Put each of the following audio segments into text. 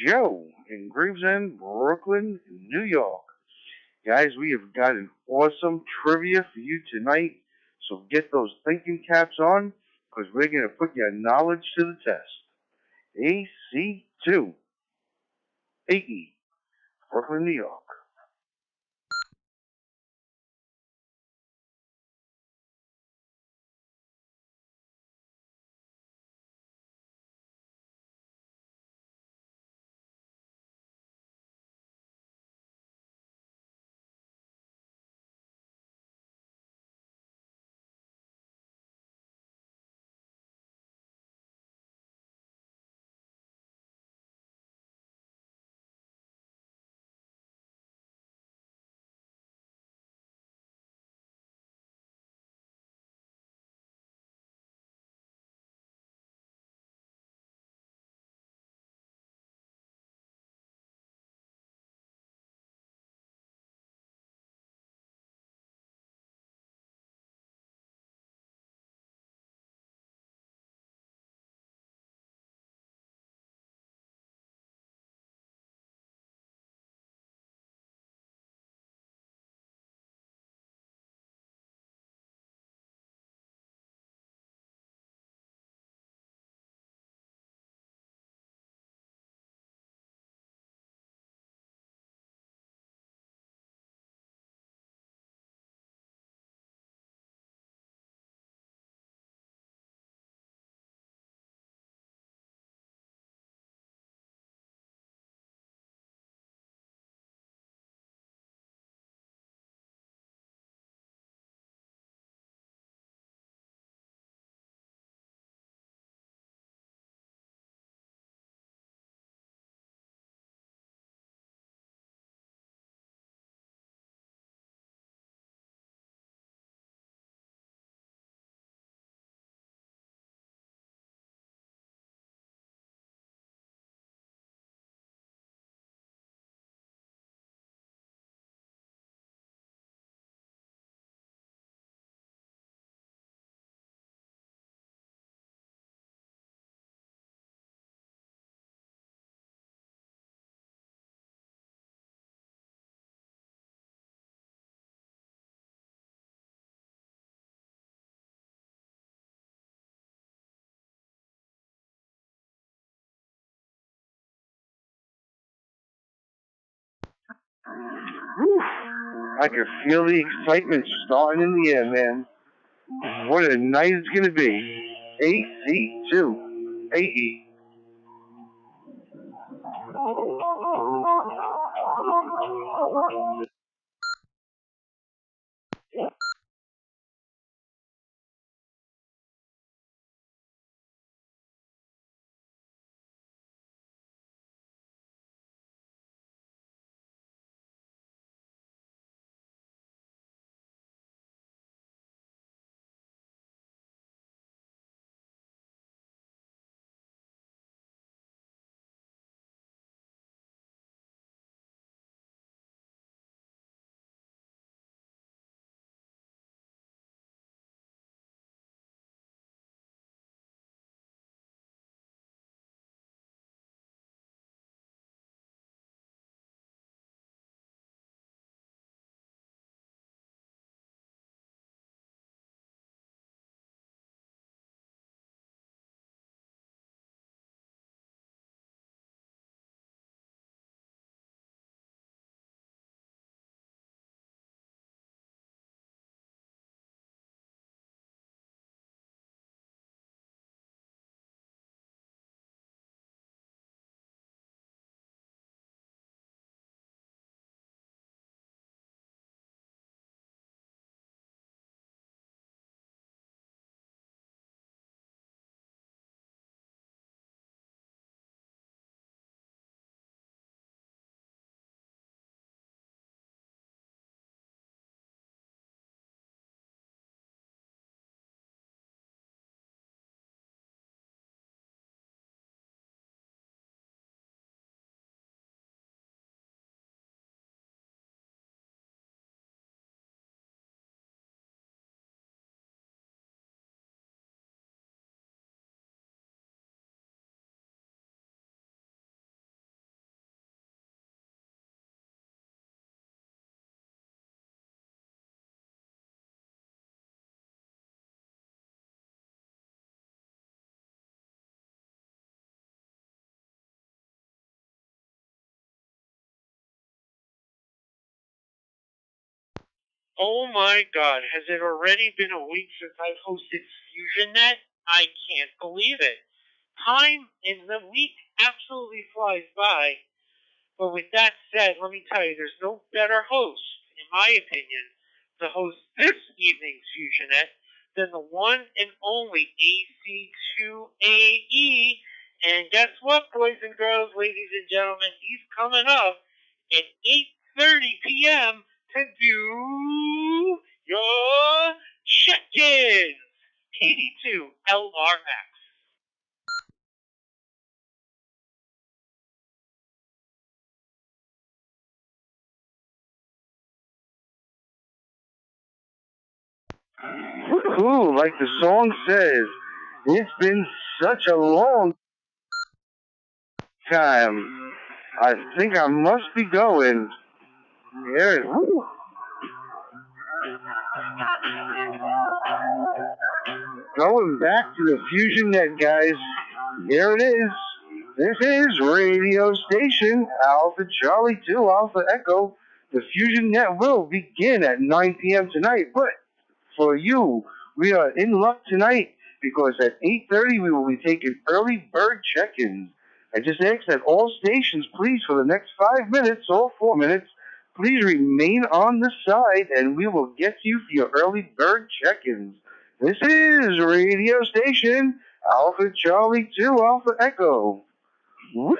Joe in Gravesend, Brooklyn, New York. Guys, we have got an awesome trivia for you tonight. So get those thinking caps on because we're going to put your knowledge to the test. AC2, 80, Brooklyn, New York. Whew. I can feel the excitement starting in the air, man. What a night it's going to be. AC2, 80. Oh my god, has it already been a week since I've hosted FusionNet? I can't believe it. Time in the week absolutely flies by. But with that said, let me tell you, there's no better host, in my opinion, to host this evening's FusionNet than the one and only AC2AE. And guess what, boys and girls, ladies and gentlemen? He's coming up at 8:30 p.m. to do your check-ins. 82 LR Max. Ooh, like the song says, it's been such a long time. I think I must be going. Here, going back to the FusionNet, guys. Here it is. This is radio station Alpha Charlie 2 Alpha Echo. The FusionNet will begin at 9 p.m. tonight, but for you, we are in luck tonight because at 8:30 we will be taking early bird check-ins. I just ask that all stations, please, for the next 5 minutes or 4 minutes, please remain on the side and we will get you for your early bird check-ins. This is radio station Alpha Charlie 2 Alpha Echo. Woo!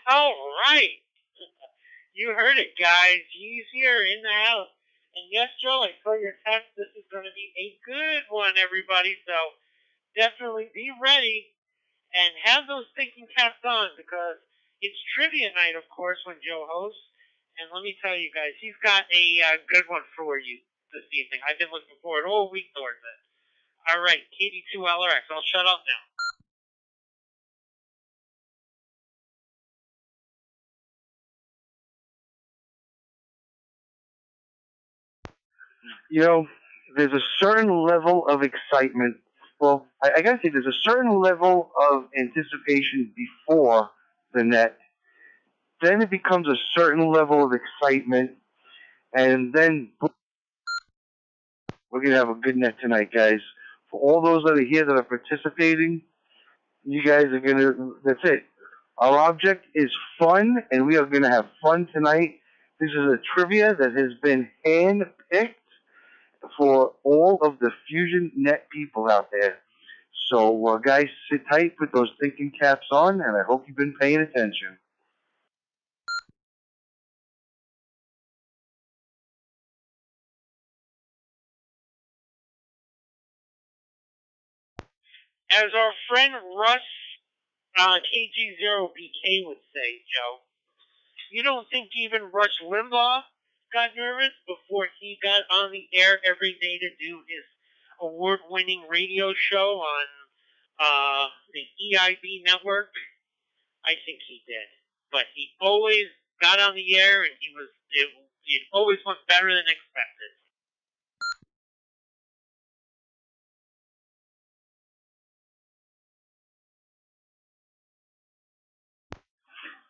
All right. You heard it, guys. He's here in the house. And yes, Joe, I saw your text. This is going to be a good one, everybody. So definitely be ready and have those thinking caps on because it's trivia night, of course, when Joe hosts. And let me tell you guys, he's got a good one for you this evening. I've been looking forward all week towards it. All right, KD2LRX. I'll shut up now. You know, there's a certain level of excitement. Well, I gotta say, there's a certain level of anticipation before the net. Then it becomes a certain level of excitement, and then we're gonna have a good net tonight, guys. For all those that are here that are participating, you guys are gonna. That's it. Our object is fun, and we are gonna have fun tonight. This is a trivia that has been handpicked for all of the FusionNet people out there. So, guys, sit tight, put those thinking caps on, and I hope you've been paying attention. As our friend Russ KG0BK would say, Joe, you don't think even Rush Limbaugh got nervous before he got on the air every day to do his award-winning radio show on the EIB network? I think he did. But he always got on the air and it always went better than expected.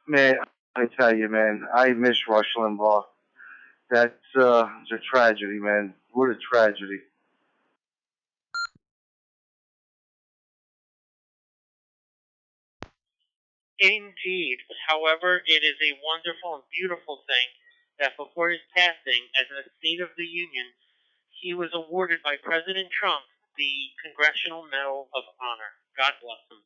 Man, I tell you, man, I miss Rush Limbaugh. That's it's a tragedy, man. What a tragedy. Indeed. However, it is a wonderful and beautiful thing that before his passing, as a State of the Union, he was awarded by President Trump the Congressional Medal of Honor. God bless him.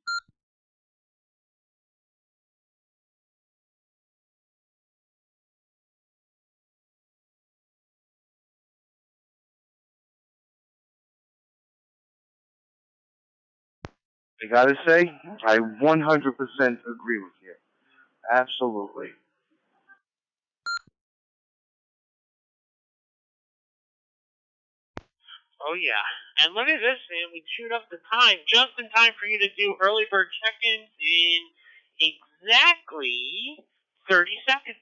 I gotta say, I 100% agree with you. Absolutely. Oh, yeah. And look at this, man. We chewed up the time just in time for you to do early bird check-ins in exactly 30 seconds.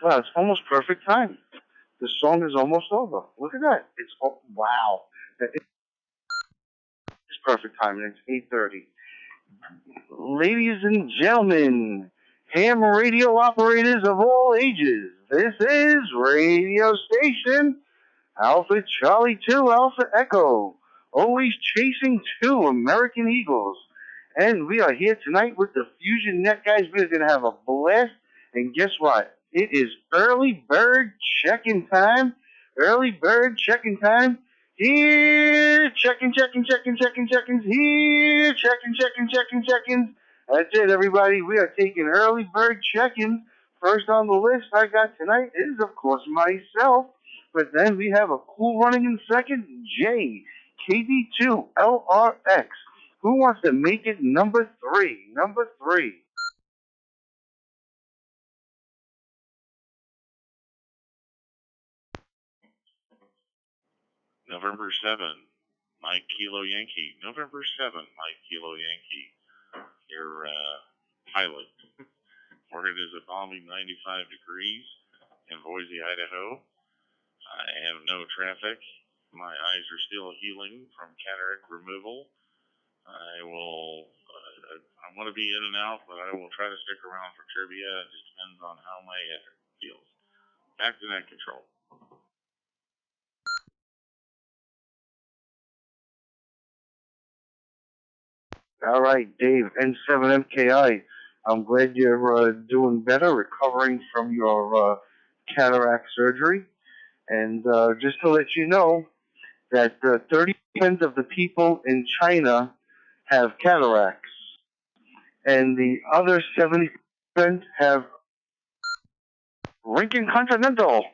Wow, it's almost perfect time. The song is almost over. Look at that. Wow. It's perfect time, and it's 8:30. Ladies and gentlemen, ham radio operators of all ages, this is radio station Alpha Charlie 2 Alpha Echo, always chasing 2 American Eagles. And we are here tonight with the FusionNet guys. We're going to have a blast. And guess what? It is early bird check-in time. Early bird check-in time. Here, check-ins. Here, check-ins. That's it, everybody. We are taking early bird check-ins. First on the list I got tonight is, of course, myself. But then we have a cool running in second, Jay, KD2LRX. Who wants to make it number 3? Number 3. November 7, Mike Kilo Yankee. November 7, Mike Kilo Yankee. Your pilot. Where it is a balmy 95 degrees in Boise, Idaho. I have no traffic. My eyes are still healing from cataract removal. I'm going to be in and out, but I will try to stick around for trivia. It just depends on how my head feels. Back to net control. All right, Dave, N7MKI. I'm glad you're doing better, recovering from your cataract surgery. And just to let you know that 30% of the people in China have cataracts, and the other 70% have Lincoln Continental.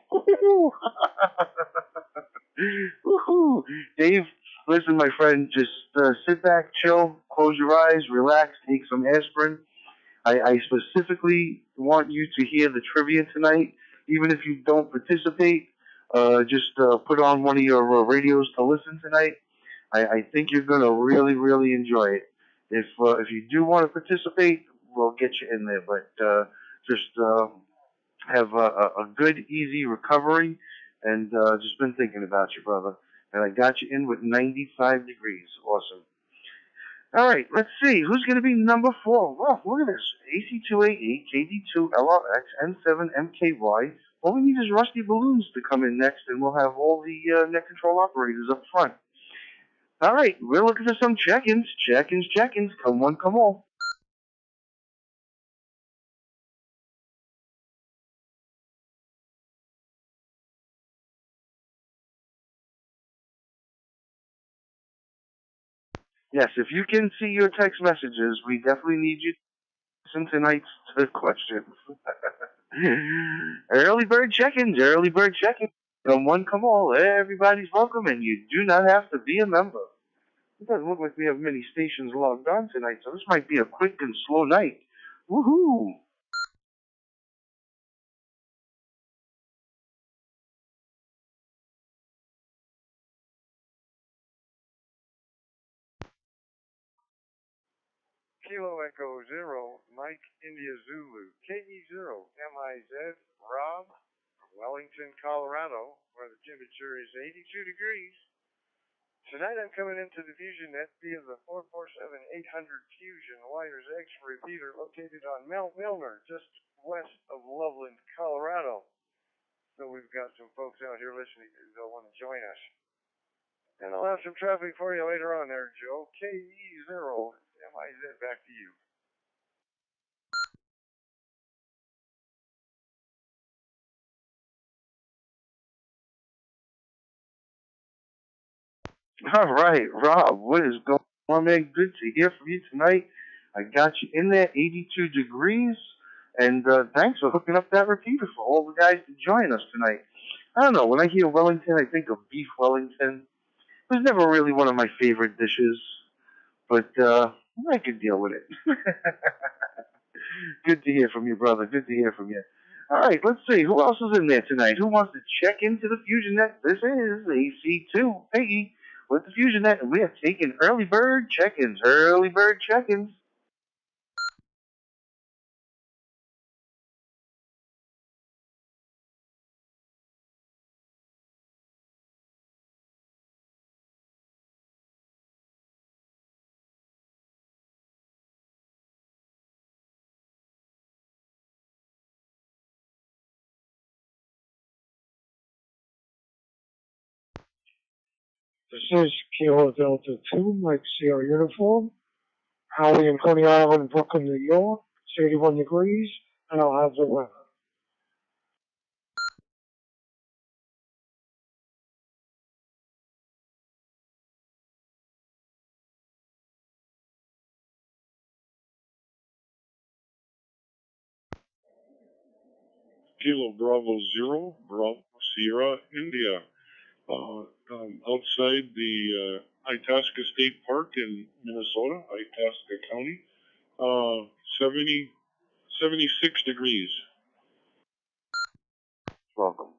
Woohoo! Dave, listen, my friend, just sit back, chill, close your eyes, relax, take some aspirin. I specifically want you to hear the trivia tonight, even if you don't participate. Just put on one of your radios to listen tonight. I think you're going to really, really enjoy it. If you do want to participate, we'll get you in there. But just have a good, easy recovery, and just been thinking about you, brother. And I got you in with 95 degrees. Awesome. All right, let's see. Who's going to be number 4? Well, look at this. AC288, KD2LRX, N7MKY. All we need is Rusty Balloons to come in next, and we'll have all the net control operators up front. All right, we're looking for some check-ins. Check-ins. Come on, come on. Yes, if you can see your text messages, we definitely need you to listen tonight's questions. Early bird check-ins. Come one, come all. Everybody's welcome, and you do not have to be a member. It doesn't look like we have many stations logged on tonight, so this might be a quick and slow night. Woohoo! Kilo Echo Zero, Mike India Zulu, KE0, MIZ, Rob, from Wellington, Colorado, where the temperature is 82 degrees. Tonight I'm coming into the FusionNet via the 447-800 Fusion Wires X repeater located on Mount Milner, just west of Loveland, Colorado. So we've got some folks out here listening that'll want to join us. And I'll have some traffic for you later on there, Joe. KE0, MIZ, back to you. All right, Rob, what is going on, man? Good to hear from you tonight. I got you in there, 82 degrees, and thanks for hooking up that repeater for all the guys to join us tonight. I don't know, when I hear Wellington, I think of beef Wellington. It was never really one of my favorite dishes, but I could deal with it. Good to hear from you, brother. Good to hear from you. All right, let's see. Who else is in there tonight? Who wants to check into the FusionNet? This is AC2 Peggy with the FusionNet, and we are taking early bird check-ins. Early bird check-ins. This is Kilo Delta 2, Mike Sierra Uniform. Howie in Coney Island, Brooklyn, New York. It's 81 degrees, and I'll have the weather. Kilo Bravo Zero, Bravo Sierra, India. Outside the Itasca State Park in Minnesota, Itasca County. 76 degrees. Welcome.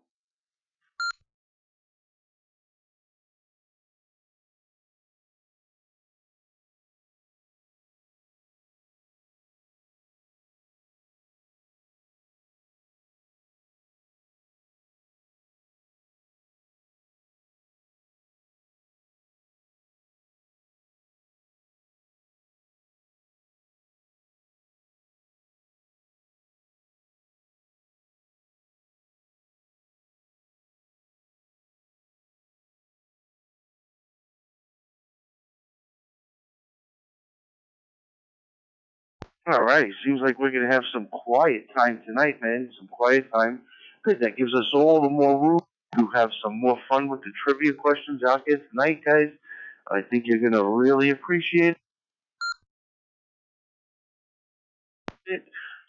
Alright, seems like we're gonna have some quiet time tonight, man. Some quiet time. Good, that gives us all the more room to have some more fun with the trivia questions out here tonight, guys. I think you're gonna really appreciate it.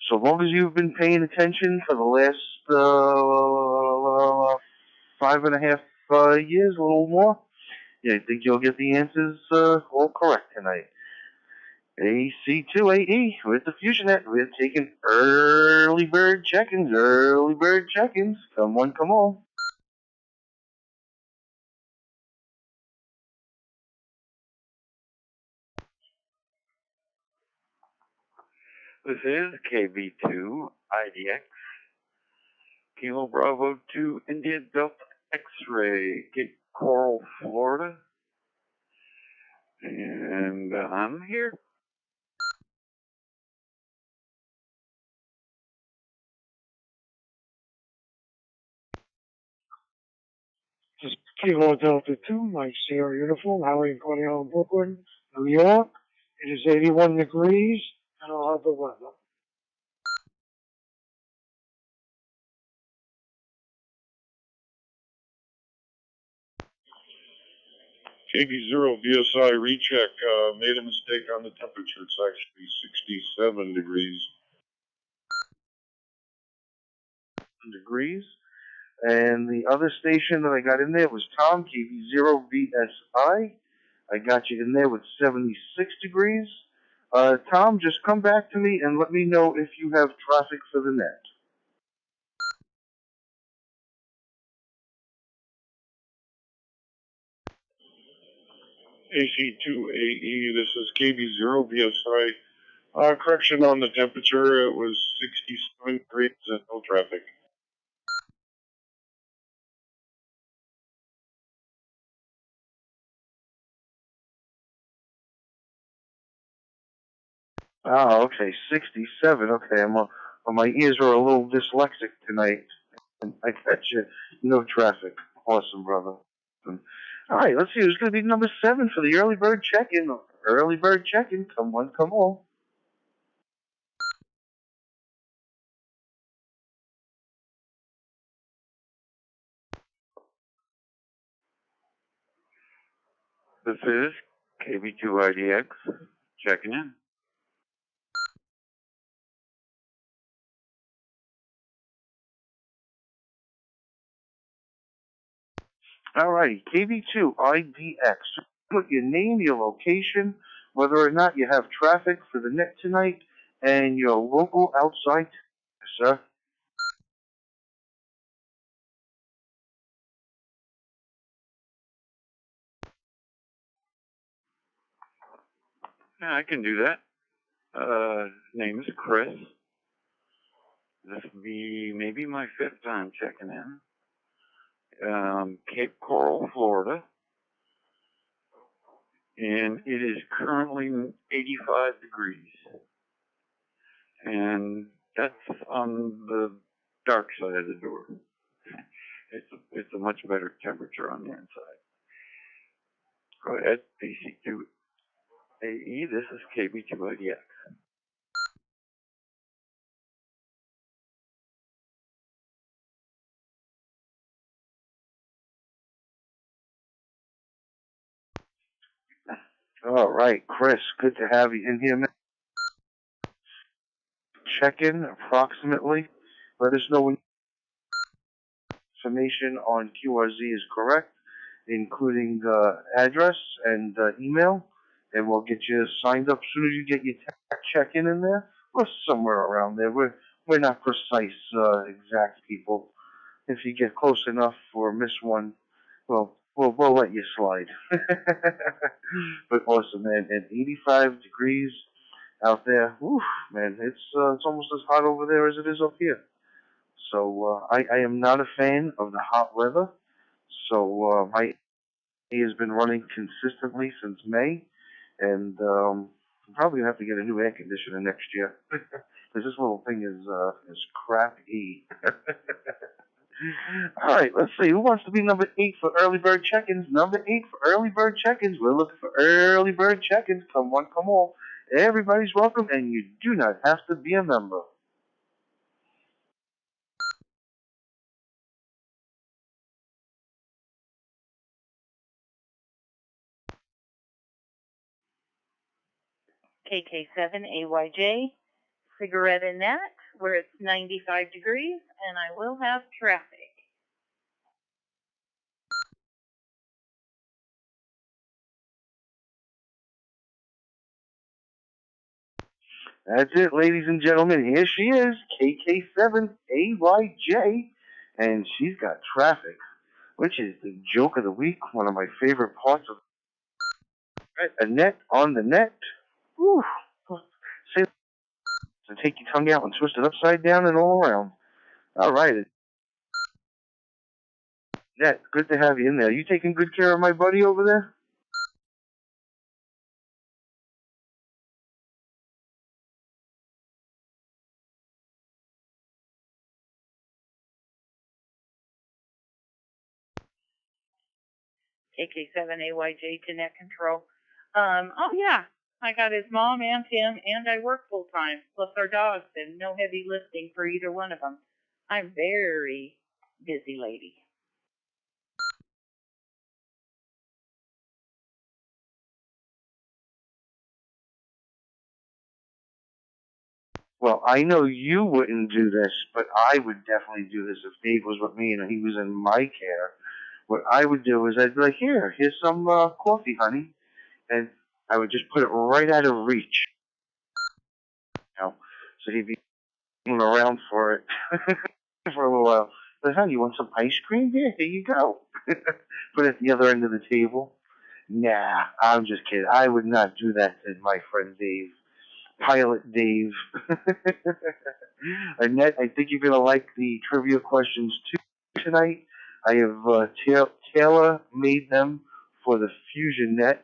So long as you've been paying attention for the last 5.5 years, a little more, yeah, I think you'll get the answers all correct tonight. AC2AE with the FusionNet. We're taking early bird check-ins. Early bird check-ins. Come on, come on. This is KB2 IDX, Kilo Bravo 2 India Delta X-Ray, Cape Coral, Florida. And I'm here. This is Kilo Delta 2, Mike Sierra Uniform. Howie in Coney Island, Brooklyn, New York. It is 81 degrees, and I'll have the weather. KB0 VSI recheck, made a mistake on the temperature. It's actually 67 degrees. And the other station that I got in there was Tom, KB0VSI. I got you in there with 76 degrees. Tom, just come back to me and let me know if you have traffic for the net. AC2AE, this is KB0 VSI. Correction on the temperature, it was 67 degrees and no traffic. Oh, okay, 67. Okay, my ears are a little dyslexic tonight. I bet you. No traffic. Awesome, brother. All right, let's see. Who's going to be number 7 for the early bird check-in? Early bird check-in. Come on, come on. This is KB2 IDX, checking in. All righty, KB2 IDX. Put your name, your location, whether or not you have traffic for the net tonight, and your local outside, sir. Yeah, I can do that. Name is Chris. This will be maybe my 5th time checking in. Cape Coral, Florida. And it is currently 85 degrees. And that's on the dark side of the door. It's a much better temperature on the inside. Go ahead, PC2AE, this is KB2IDX. All right, Chris, good to have you in here, man. Check in approximately. Let us know when information on QRZ is correct, including address and email, and we'll get you signed up as soon as you get your check-in in there. We're somewhere around there. We're not precise, exact people. If you get close enough or miss one, well, we'll let you slide. But awesome, man. And 85 degrees out there. Whew, man, it's almost as hot over there as it is up here. So I am not a fan of the hot weather. So my AC has been running consistently since May, and I'm probably gonna have to get a new air conditioner next year because this little thing is crappy. All right, let's see. Who wants to be number 8 for early bird check-ins? Number 8 for early bird check-ins. We're looking for early bird check-ins. Come one, come all. Everybody's welcome, and you do not have to be a member. KK7AYJ, cigarette-net, where it's 95 degrees, and I will have traffic. That's it, ladies and gentlemen. Here she is, KK7AYJ, and she's got traffic, which is the joke of the week, one of my favorite parts of a net on the net. Whew. Say, so take your tongue out and twist it upside down and all around. All right. Net, good to have you in there. You taking good care of my buddy over there? KK7AYJ to net control. Oh yeah, I got his mom and him, and I work full time, plus our dogs, and no heavy lifting for either one of them. I'm very busy lady. Well, I know you wouldn't do this, but I would definitely do this if Dave was with me and he was in my care. What I would do is I'd be like, here's some coffee, honey, and I would just put it right out of reach. You know, so he'd be looking around for it for a little while. But honey, you want some ice cream? Here you go. Put it at the other end of the table. Nah, I'm just kidding. I would not do that to my friend Dave. Pilot Dave. Annette, I think you're going to like the trivia questions too tonight. I have tailor-made them for the FusionNet,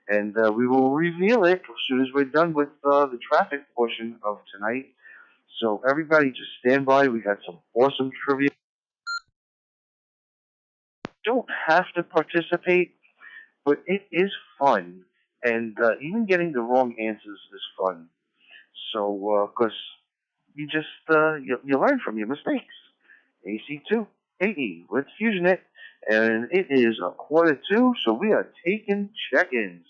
and we will reveal it as soon as we're done with the traffic portion of tonight. So everybody just stand by. We got some awesome trivia. Don't have to participate, but it is fun. And even getting the wrong answers is fun. So, because you just, you learn from your mistakes. AC2, AE with FusionNet, and it is 1:45, so we are taking check-ins.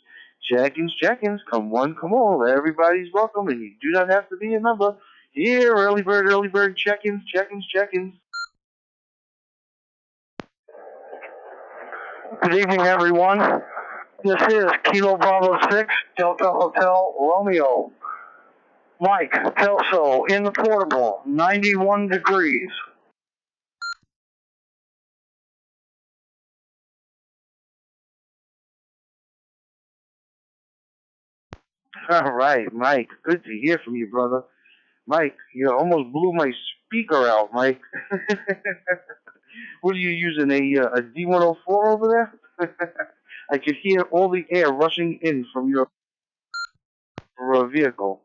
Check-ins, come one, come all. Everybody's welcome, and you do not have to be a member. Here, early bird check-ins. Good evening, everyone. This is Kilo Bravo 6, Delta Hotel Romeo. Mike, Kelso, in the portable, 91 degrees. All right, Mike. Good to hear from you, brother. Mike, you almost blew my speaker out, Mike. What are you using, a D104 over there? I could hear all the air rushing in from your vehicle.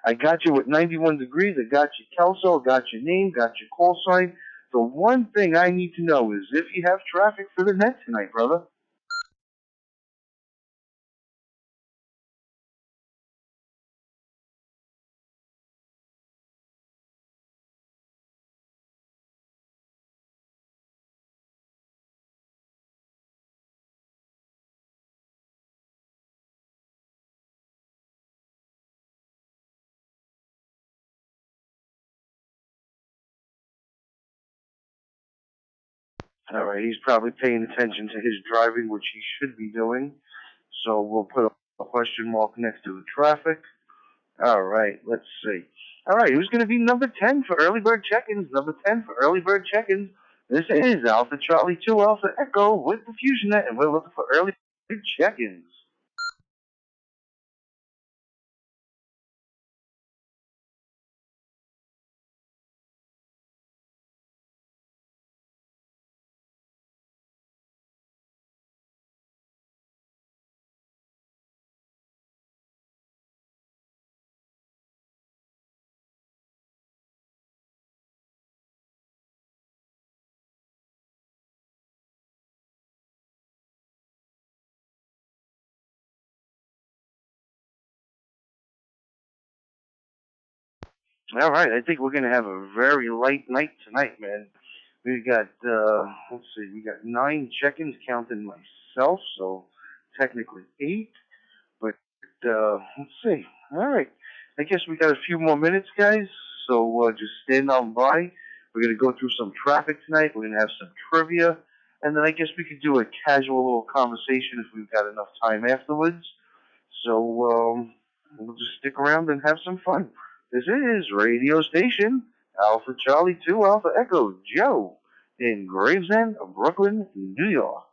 I got you at 91 degrees. I got you Kelso. Got your name. Got your call sign. The one thing I need to know is if you have traffic for the net tonight, brother. All right, he's probably paying attention to his driving, which he should be doing. So we'll put a question mark next to the traffic. All right, let's see. All right, who's going to be number 10 for early bird check-ins? Number 10 for early bird check-ins. This is Alpha Charlie 2 Alpha Echo with the FusionNet, and we're looking for early bird check-ins. All right, I think we're going to have a very light night tonight, man. We got, let's see, we got 9 check-ins counting myself, so technically 8. But, let's see. All right. I guess we got a few more minutes, guys, so just stand on by. We're going to go through some traffic tonight. We're going to have some trivia. And then I guess we could do a casual little conversation if we've got enough time afterwards. So, we'll just stick around and have some fun. This is radio station Alpha Charlie 2 Alpha Echo Joe in Gravesend, Brooklyn, New York.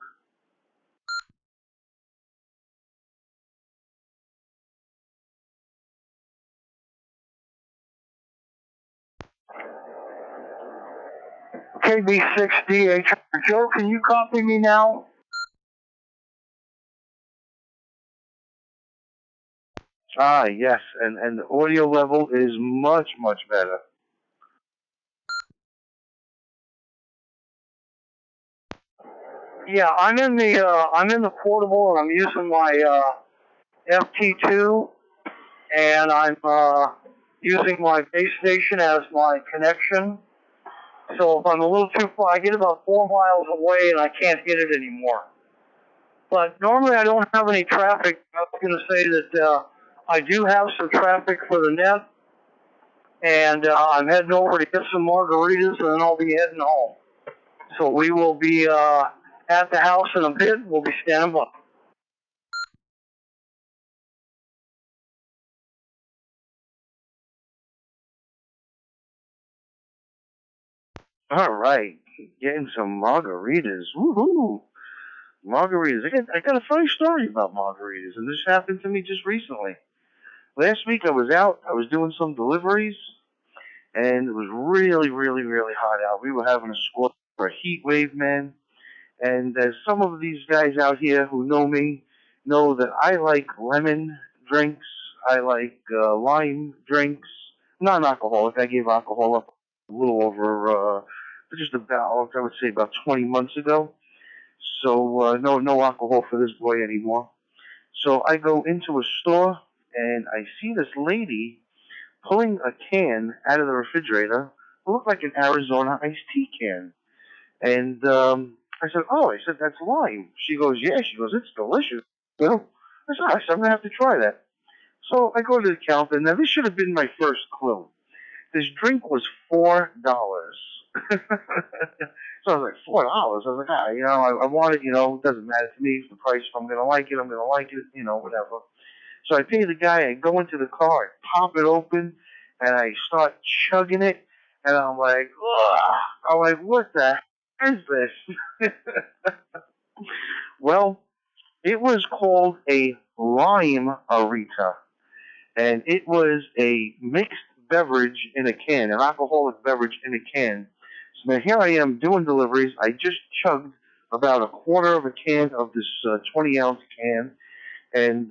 KB6DH. Joe, can you copy me now? Ah, yes, and the audio level is much, much better. Yeah, I'm in the portable, and I'm using my FT2, and I'm using my base station as my connection. So if I'm a little too far, I get about 4 miles away, and I can't hit it anymore. But normally I don't have any traffic. I was going to say that I do have some traffic for the net, and I'm heading over to get some margaritas, and then I'll be heading home. So we will be at the house in a bit. We'll be standing by. All right, getting some margaritas. Woohoo! Margaritas. I got a funny story about margaritas, and this happened to me just recently. Last week I was out. I was doing some deliveries, and it was really, really, really hot out. We were having a score for a heat wave, man. And as some of these guys out here who know me know that I like lemon drinks, I like lime drinks, non-alcoholic. I gave alcohol up a little over, just about, I would say about 20 months ago. So no alcohol for this boy anymore. So I go into a store and I see this lady pulling a can out of the refrigerator. It looked like an Arizona iced tea can. And I said, oh, that's lime. She goes, yeah. She goes, it's delicious. You know, I said, gosh, I'm going to have to try that. So I go to the counter. Now, this should have been my first clue. This drink was $4. So I was like, $4? I was like, I want it, it doesn't matter to me. It's the price. If I'm going to like it, I'm going to like it, whatever. So I pay the guy. I go into the car, I pop it open, and I start chugging it. And I'm like, ugh. I'm like, what the heck is this? Well, it was called a lime arita, and it was a mixed beverage in a can, an alcoholic beverage in a can. So now here I am doing deliveries. I just chugged about a quarter of a can of this 20-ounce can, and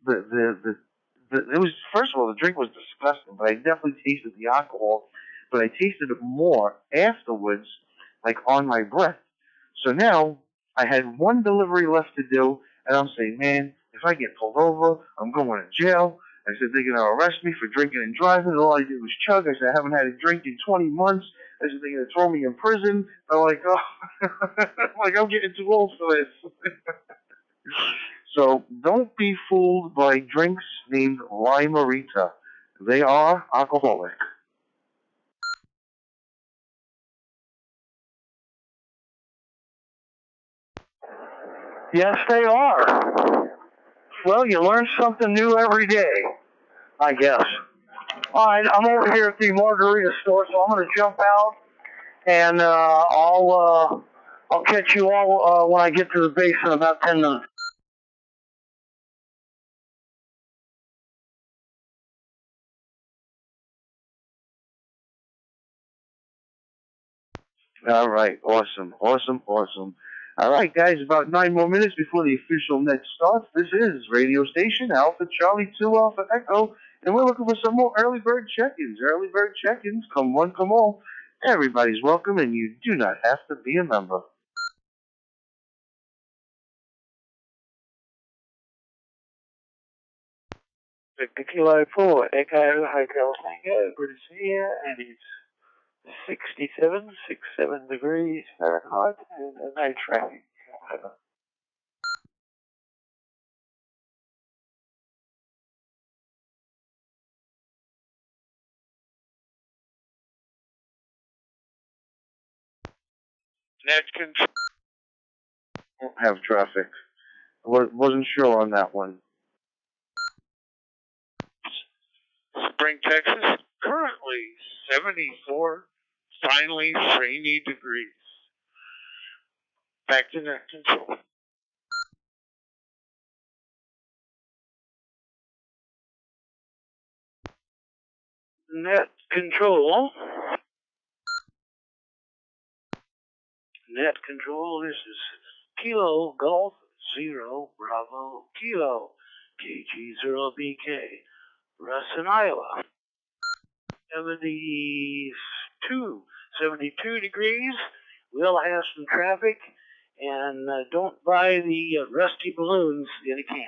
it was, first of all, the drink was disgusting, but I definitely tasted the alcohol, but I tasted it more afterwards, like on my breath. So now I had one delivery left to do, and I'm saying, man, if I get pulled over, I'm going to jail. I said, they're going to arrest me for drinking and driving. All I did was chug. I said, I haven't had a drink in 20 months. I said, they're going to throw me in prison. I'm like, oh, I'm getting too old for this. So don't be fooled by drinks named Limerita. They are alcoholic. Yes, they are. Well, you learn something new every day, I guess. All right, I'm over here at the margarita store, so I'm going to jump out, and I'll catch you all when I get to the base in about 10 minutes. All right, awesome. All right, guys, about 9 more minutes before the official net starts. This is radio station Alpha Charlie 2 Alpha Echo, and we're looking for some more early bird check-ins. Early bird check-ins, come one, come all. Everybody's welcome, and you do not have to be a member. Victor Kilo 4, Echo Hotel Tango, British here, and it's 67 degrees Fahrenheit, and no traffic. Over. Net control. Don't have traffic. Wasn't sure on that one. Spring, Texas, currently 74, finally rainy degrees. Back to net control. Net control. Net control, this is Kilo Golf 0 Bravo Kilo KG0BK, Ruston, Iowa. 72 degrees. We'll have some traffic, and don't buy the rusty balloons in a can.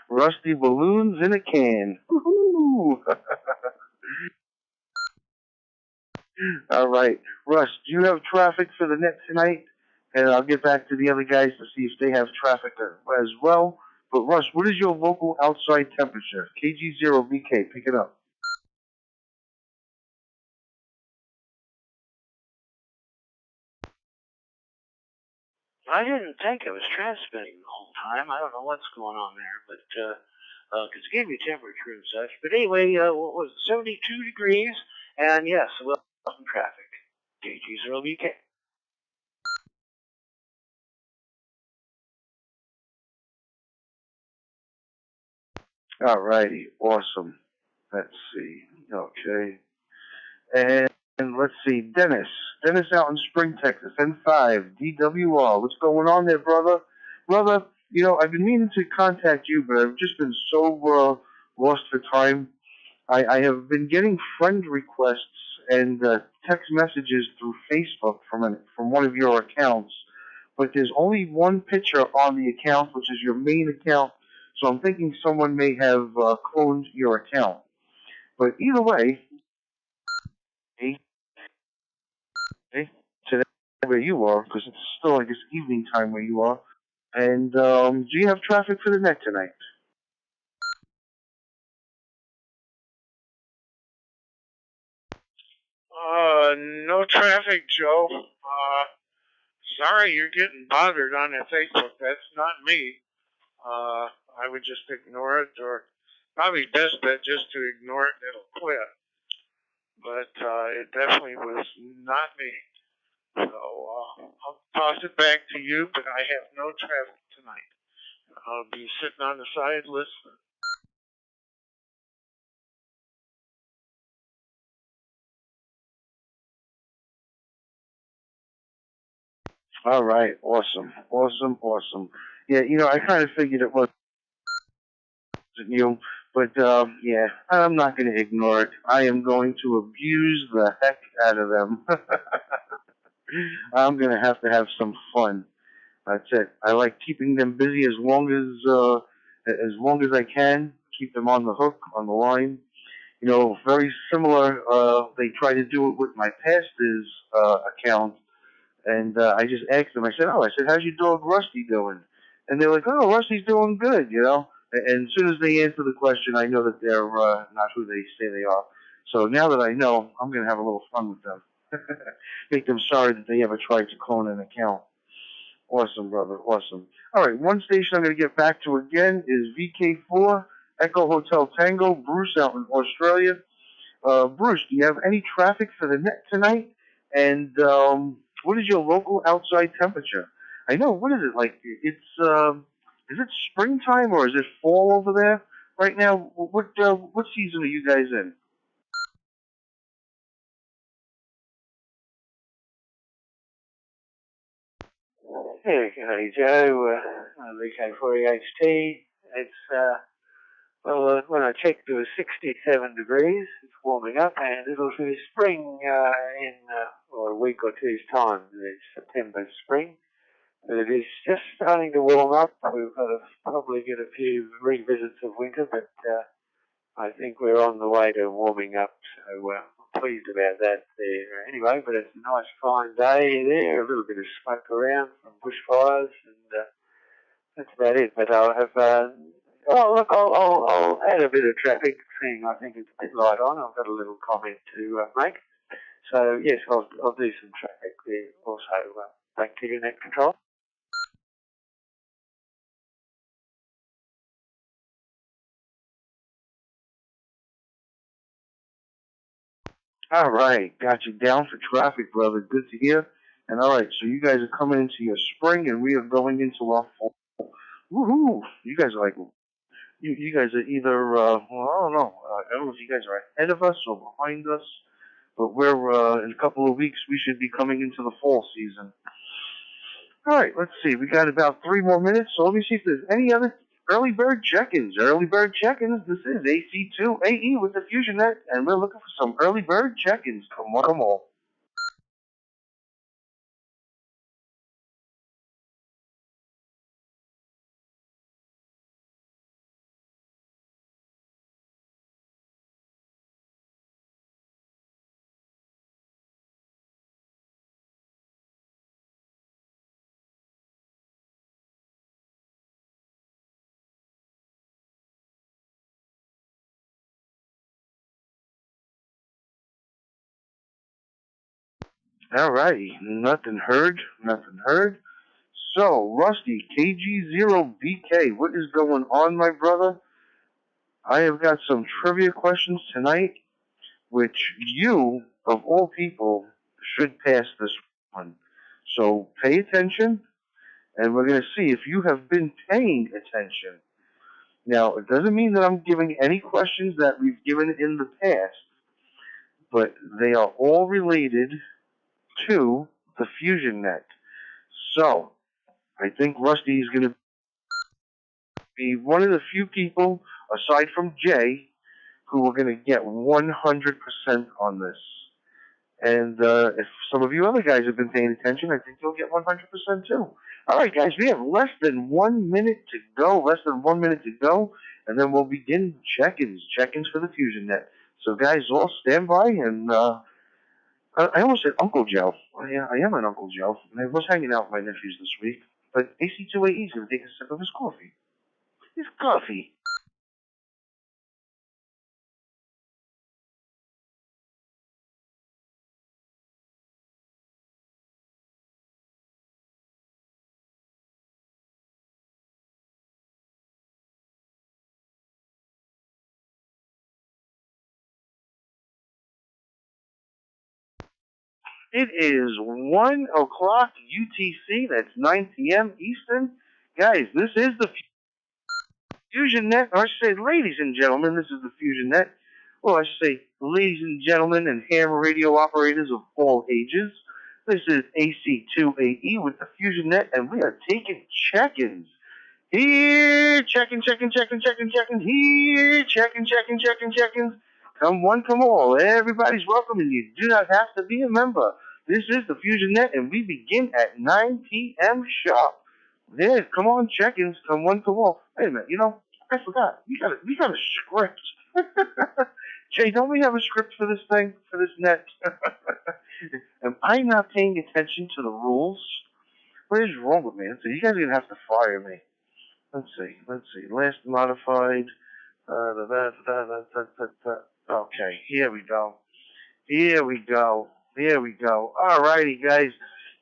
Rusty balloons in a can. Woohoo! All right, Russ, do you have traffic for the net tonight? And I'll get back to the other guys to see if they have traffic as well. But Russ, what is your local outside temperature? KG0BK, pick it up. I didn't think I was transmitting the whole time. I don't know what's going on there, but because it gave me temperature and such. But anyway, what was it, 72 degrees, and yes, well, some traffic. KG0BK. All righty, awesome. Let's see. Okay. And let's see, Dennis. Dennis out in Spring, Texas, N5, DWR. What's going on there, brother? Brother, you know, I've been meaning to contact you, but I've just been so lost for time. I have been getting friend requests and text messages through Facebook from one of your accounts, but there's only one picture on the account, which is your main account, so I'm thinking someone may have cloned your account. But either way, today where you are, because it's still, I guess, evening time where you are. And do you have traffic for the net tonight? No traffic, Joe. Sorry you're getting bothered on your Facebook. That's not me. I would just ignore it, or probably best bet just to ignore it and it'll quit. But it definitely was not me. So I'll toss it back to you, but I have no traffic tonight. I'll be sitting on the side listening. All right, awesome. Yeah, you know, I kind of figured it wasn't you, but yeah, I'm not going to ignore it. I am going to abuse the heck out of them. I'm going to have some fun. That's it. I like keeping them busy as long as I can. Keep them on the hook, on the line. you know, very similar. They tried to do it with my pastor's account, and I just asked them. I said, "Oh, I said, how's your dog Rusty doing?" And they're like, "Oh, Rusty's doing good," you know. And as soon as they answer the question, I know that they're not who they say they are. So now that I know, I'm gonna have a little fun with them. Make them sorry that they ever tried to clone an account. Awesome, brother. Awesome. All right, one station I'm going to get back to again is VK4 Echo Hotel Tango, Bruce out in Australia. Bruce, do you have any traffic for the net tonight? And what is your local outside temperature? I know. What is it like? Is it springtime or is it fall over there right now? What season are you guys in? Okay, Joe, VK48HT. It's, when I checked, it was 67 degrees. It's warming up, and it'll be spring in a week or two's time. It's September spring. But it is just starting to warm up. We've got to probably get a few revisits of winter, but I think we're on the way to warming up, so I'm pleased about that there. Anyway, but it's a nice fine day there, a little bit of smoke around from bushfires, and that's about it. But I'll have, I'll add a bit of traffic, seeing I think it's a bit light on. I've got a little comment to make. So, yes, I'll do some traffic there also. Back to your net control. All right, got you down for traffic, brother. Good to hear. And all right, so you guys are coming into your spring, and we are going into our fall. Woohoo! You guys are like, you guys are either, well, I don't know. I don't know if you guys are ahead of us or behind us, but we're in a couple of weeks we should be coming into the fall season. All right, let's see. We got about 3 more minutes, so let me see if there's any other early bird check-ins. Early bird check-ins. This is AC2AE with the FusionNet, and we're looking for some early bird check-ins. Come on, come on. All righty, nothing heard, nothing heard. So, Rusty, KG0BK, what is going on, my brother? I have got some trivia questions tonight, which you, of all people, should pass this one. So, pay attention, and we're going to see if you have been paying attention. Now, it doesn't mean that I'm giving any questions that we've given in the past, but they are all related to the FusionNet. So, I think Rusty is going to be one of the few people, aside from Jay, who are going to get 100% on this. And if some of you other guys have been paying attention, I think you'll get 100% too. All right, guys, we have less than 1 minute to go. Less than 1 minute to go, and then we'll begin check-ins for the FusionNet. So, guys, all stand by, and I almost said Uncle Joe. I am an Uncle Joe, and I was hanging out with my nephews this week. But AC2AE is going to take a sip of his coffee. His coffee. It is 1 o'clock UTC. That's 9 p.m. Eastern. Guys, this is the FusionNet. Or I should say, ladies and gentlemen, this is the FusionNet. Well, I should say, ladies and gentlemen and ham radio operators of all ages. This is AC2AE with the FusionNet, and we are taking check-ins. Here, check-ins. Here, check-ins. Come one, come all. Everybody's welcome, and you do not have to be a member. This is the FusionNet, and we begin at 9 p.m. sharp. Yeah, come on, check-ins. Come one, come all. Wait a minute, I forgot. We got a script. Jay, don't we have a script for this thing, for this net? Am I not paying attention to the rules? What is wrong with me? So you guys are gonna have to fire me. Let's see. Last modified. Okay, here we go. Alrighty, guys.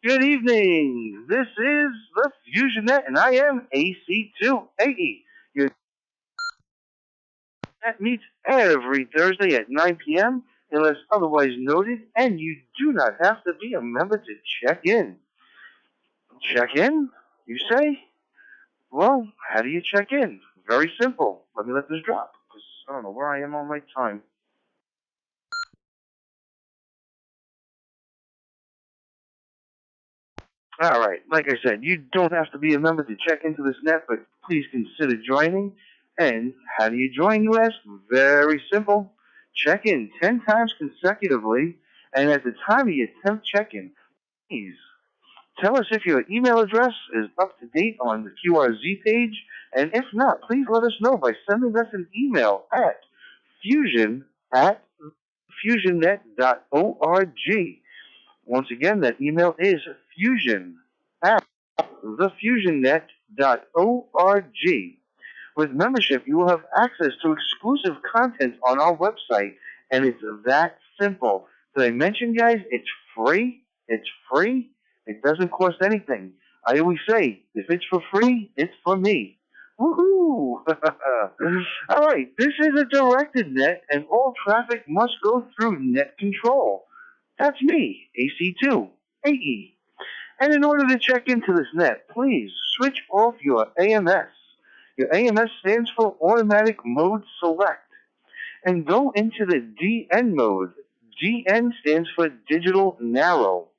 Good evening. This is the FusionNet, and I am AC280. Your net meets every Thursday at 9 p.m. unless otherwise noted, and you do not have to be a member to check in. Check in, you say? Well, how do you check in? Very simple. Let me let this drop, because I don't know where I am on my time. Alright, like I said, you don't have to be a member to check into this net, but please consider joining. And how do you join, you ask? Very simple. Check in 10 times consecutively, and at the time of your 10th check-in, please tell us if your email address is up to date on the QRZ page, and if not, please let us know by sending us an email at fusionnet.org. Once again, that email is fusion@thefusionnet.org. With membership, you will have access to exclusive content on our website, and it's that simple. Did I mention, guys, it's free? It's free. It doesn't cost anything. I always say, if it's for free, it's for me. Woohoo! All right, this is a directed net, and all traffic must go through net control. That's me, AC2, AE. And in order to check into this net, please switch off your AMS. Your AMS stands for Automatic Mode Select. And go into the DN mode. DN stands for Digital Narrow.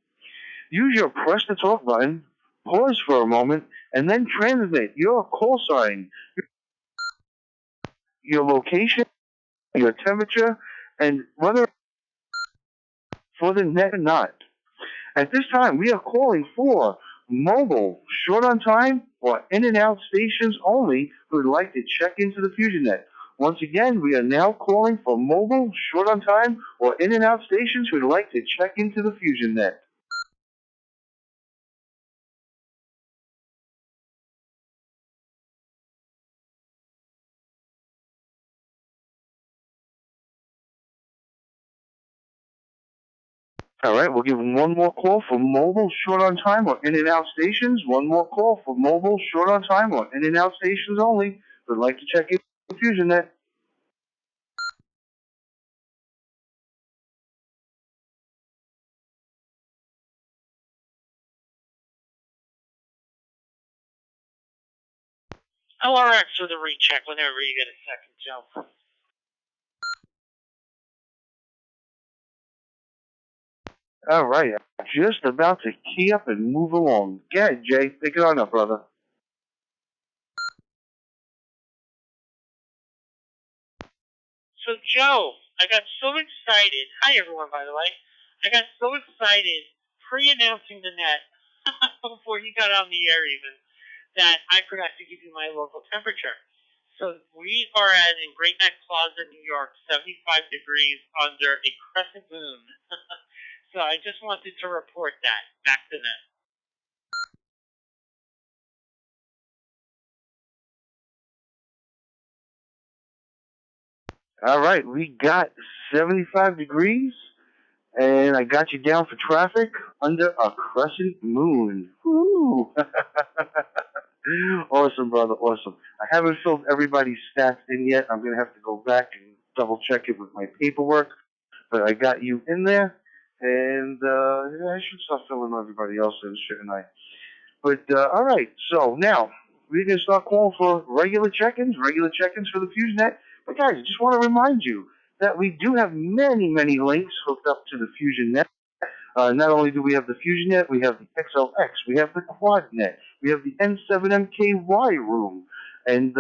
Use your press to talk button, pause for a moment, and then transmit your call sign, your location, your temperature, and whether for the net or not. At this time, we are calling for mobile, short on time, or in and out stations only who would like to check into the FusionNet. Once again, we are now calling for mobile, short on time, or in and out stations who would like to check into the FusionNet. All right, we'll give one more call for mobile, short on time, or in and out stations. One more call for mobile, short on time, or in and out stations only who would like to check into the FusionNet. LRX with a recheck whenever you get a second, Joe. All right, I'm just about to key up and move along. Go ahead, Jay. Pick it on up, brother. So, Joe, I got so excited. Hi, everyone, by the way. I got so excited pre-announcing the net before you got on the air even that I forgot to give you my local temperature. So we are at in Great Neck Plaza, New York, 75 degrees under a crescent moon. So I just wanted to report that. Back to net. All right, we got 75 degrees, and I got you down for traffic under a crescent moon. Woo! Awesome, brother, awesome. I haven't filled everybody's stats in yet. I'm going to have to go back and double check it with my paperwork, but I got you in there, and yeah, I should start filling everybody else in, shouldn't I? But, all right, so now we're going to start calling for regular check-ins for the FusionNet. But, guys, I just want to remind you that we do have many, many links hooked up to the FusionNet. Not only do we have the FusionNet, we have the XLX, we have the QuadNet, we have the N7MKY room, and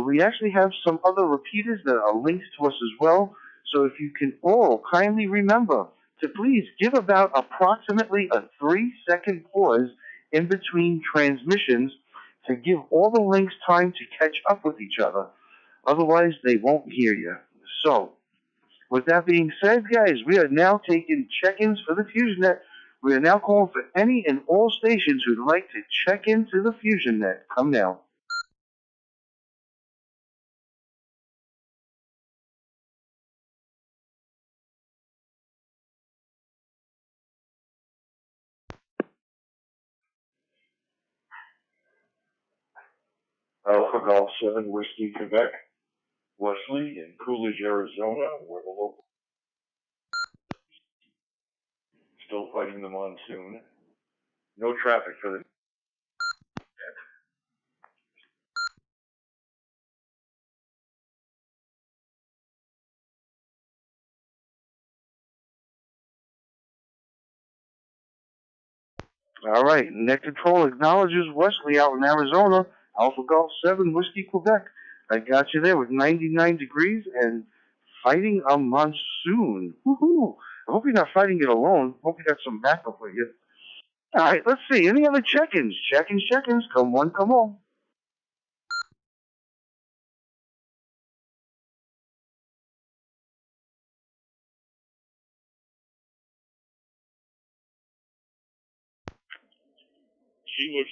we actually have some other repeaters that are linked to us as well. So if you can all kindly remember to please give about approximately a 3-second pause in between transmissions to give all the links time to catch up with each other. Otherwise, they won't hear you. So, With that being said, guys, we are now taking check-ins for the FusionNet. We are now calling for any and all stations who'd like to check into the FusionNet. Come now. Alpha Golf 7 Whiskey, Quebec. Wesley in Coolidge, Arizona, where the local still fighting the monsoon. No traffic for the All right, Net Control acknowledges Wesley out in Arizona, Alpha Golf 7 Whiskey, Quebec. I got you there with 99 degrees and fighting a monsoon. Woohoo! I hope you're not fighting it alone. Hope you got some backup with you. All right, let's see. Any other check-ins? Check-ins. Come on, come on.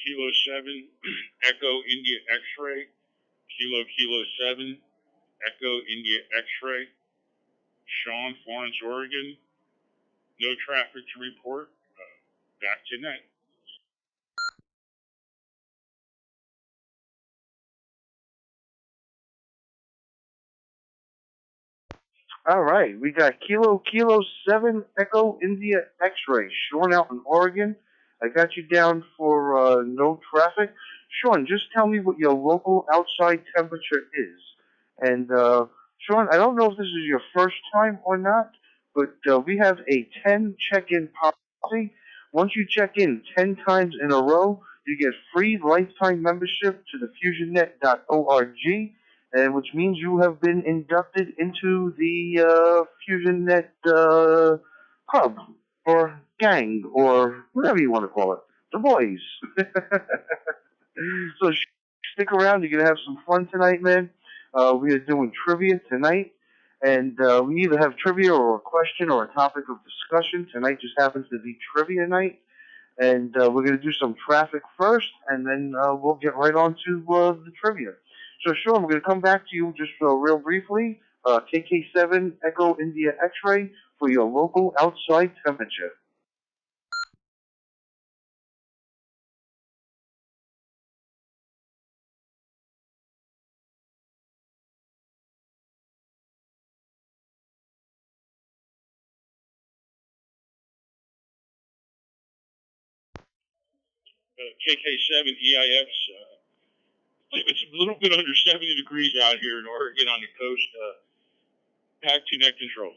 Kilo 7, Echo India X-ray. Kilo 7, Echo India X-ray. Sean, Florence, Oregon. No traffic to report. Back to net. All right, we got Kilo 7 Echo India X-ray. Sean out in Oregon. I got you down for no traffic. Sean, just tell me what your local outside temperature is. And Sean, I don't know if this is your first time or not, but we have a 10 check-in policy. Once you check in 10 times in a row, you get free lifetime membership to the FusionNet.org, and which means you have been inducted into the FusionNet club or gang or whatever you want to call it, the boys. So stick around. You're gonna have some fun tonight, man. We are doing trivia tonight, and we either have trivia or a question or a topic of discussion. Tonight just happens to be trivia night, and we're gonna do some traffic first, and then we'll get right on to the trivia. So, Sean, we're gonna come back to you just real briefly. KK7 Echo India X-ray for your local outside temperature. KK7 EIX. It's a little bit under 70 degrees out here in Oregon on the coast. Back to net control.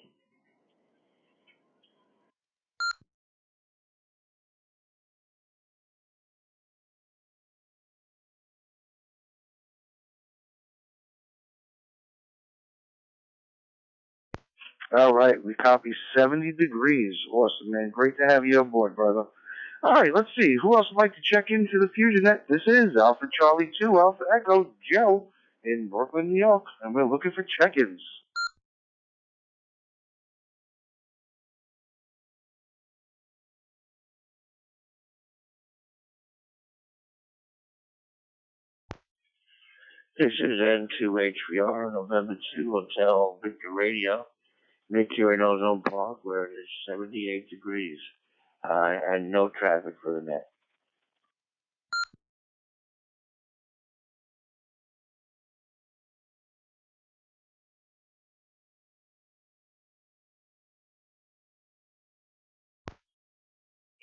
All right, we copy 70 degrees. Awesome, man. Great to have you on board, brother. All right, let's see. Who else would like to check into the FusionNet? This is Alpha Charlie 2, Alpha Echo, Joe in Brooklyn, New York, and we're looking for check-ins. This is N2HVR, November 2 Hotel Victor Radio, Mercury in Ozone Park, where it is 78 degrees and no traffic for the net.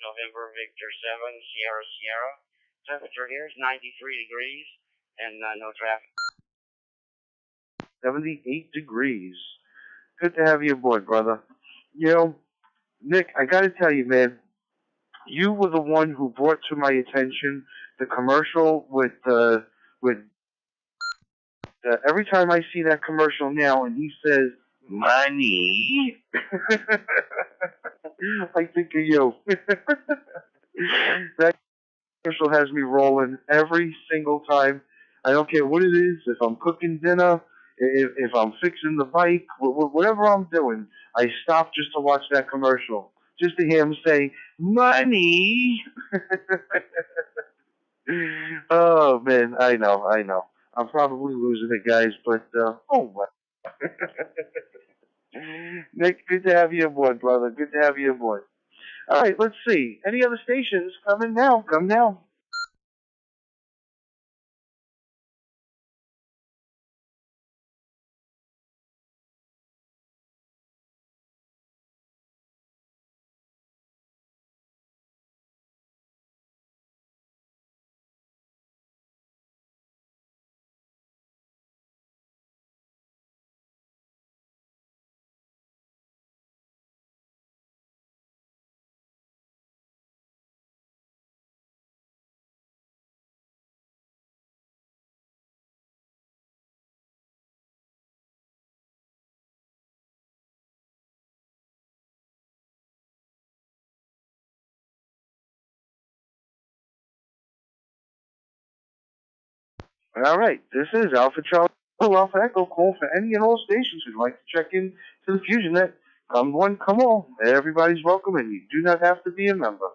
November Victor 7 Sierra. Temperature here is 93 degrees and no traffic. 78 degrees. Good to have you aboard, brother. You know, Nick, I got to tell you, man, you were the one who brought to my attention the commercial with every time I see that commercial now and he says, money, I think of you. That commercial has me rolling every single time. I don't care what it is, if I'm cooking dinner, If I'm fixing the bike, whatever I'm doing, I stop just to watch that commercial, just to hear him say, money. Oh, man, I know. I'm probably losing it, guys, but, oh, well. Nick, good to have you aboard, brother. Good to have you aboard. All right, let's see. Any other stations? Come in now. Come now. All right, this is Alpha Charlie Alpha Echo call for any and all stations who'd like to check in to the FusionNet. Come one, come all. Everybody's welcome, and you do not have to be a member.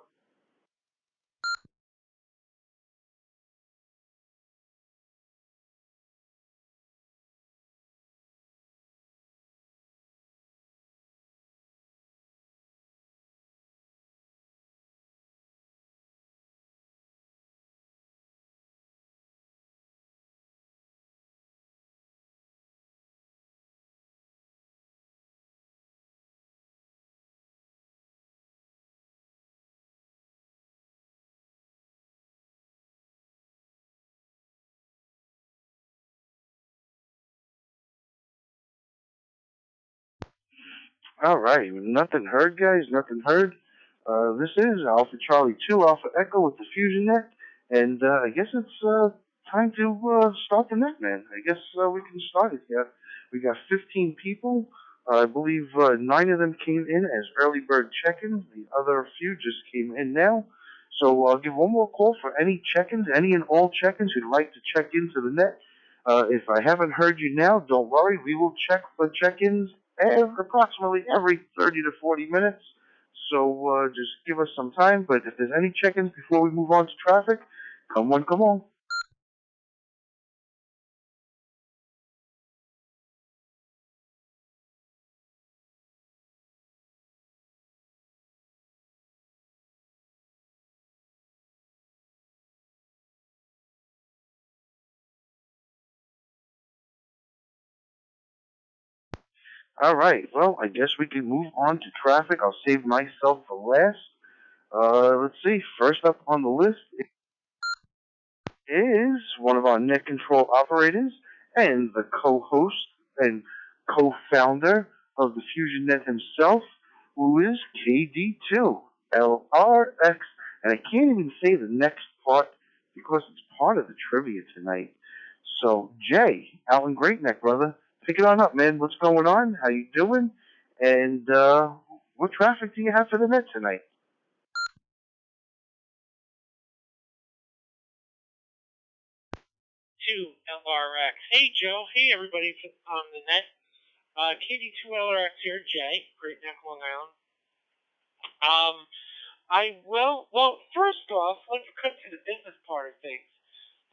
All right, nothing heard, guys. Nothing heard. This is Alpha Charlie 2 Alpha Echo with the FusionNet, and I guess it's time to start the net, man. I guess we can start it here. We got 15 people. I believe 9 of them came in as early bird check-ins. The other few just came in now. So I'll give one more call for any check-ins, any and all check-ins who'd like to check into the net. If I haven't heard you now, don't worry. We will check for check-ins approximately every 30 to 40 minutes. So just give us some time. But if there's any check-ins before we move on to traffic, come on, come on. All right. Well, I guess we can move on to traffic. I'll save myself for last. Let's see. First up on the list is one of our net control operators and the co-host and co-founder of the FusionNet himself, who is KD2LRX. And I can't even say the next part because it's part of the trivia tonight. So, Jay, out in Great Neck, brother, pick it on up, man. What's going on? How you doing? And what traffic do you have for the net tonight? To LRX. Hey Joe, hey everybody on the net. KD2LRX here, Jay, Great Neck, Long Island. Well, first off, let's cut to the business part of things.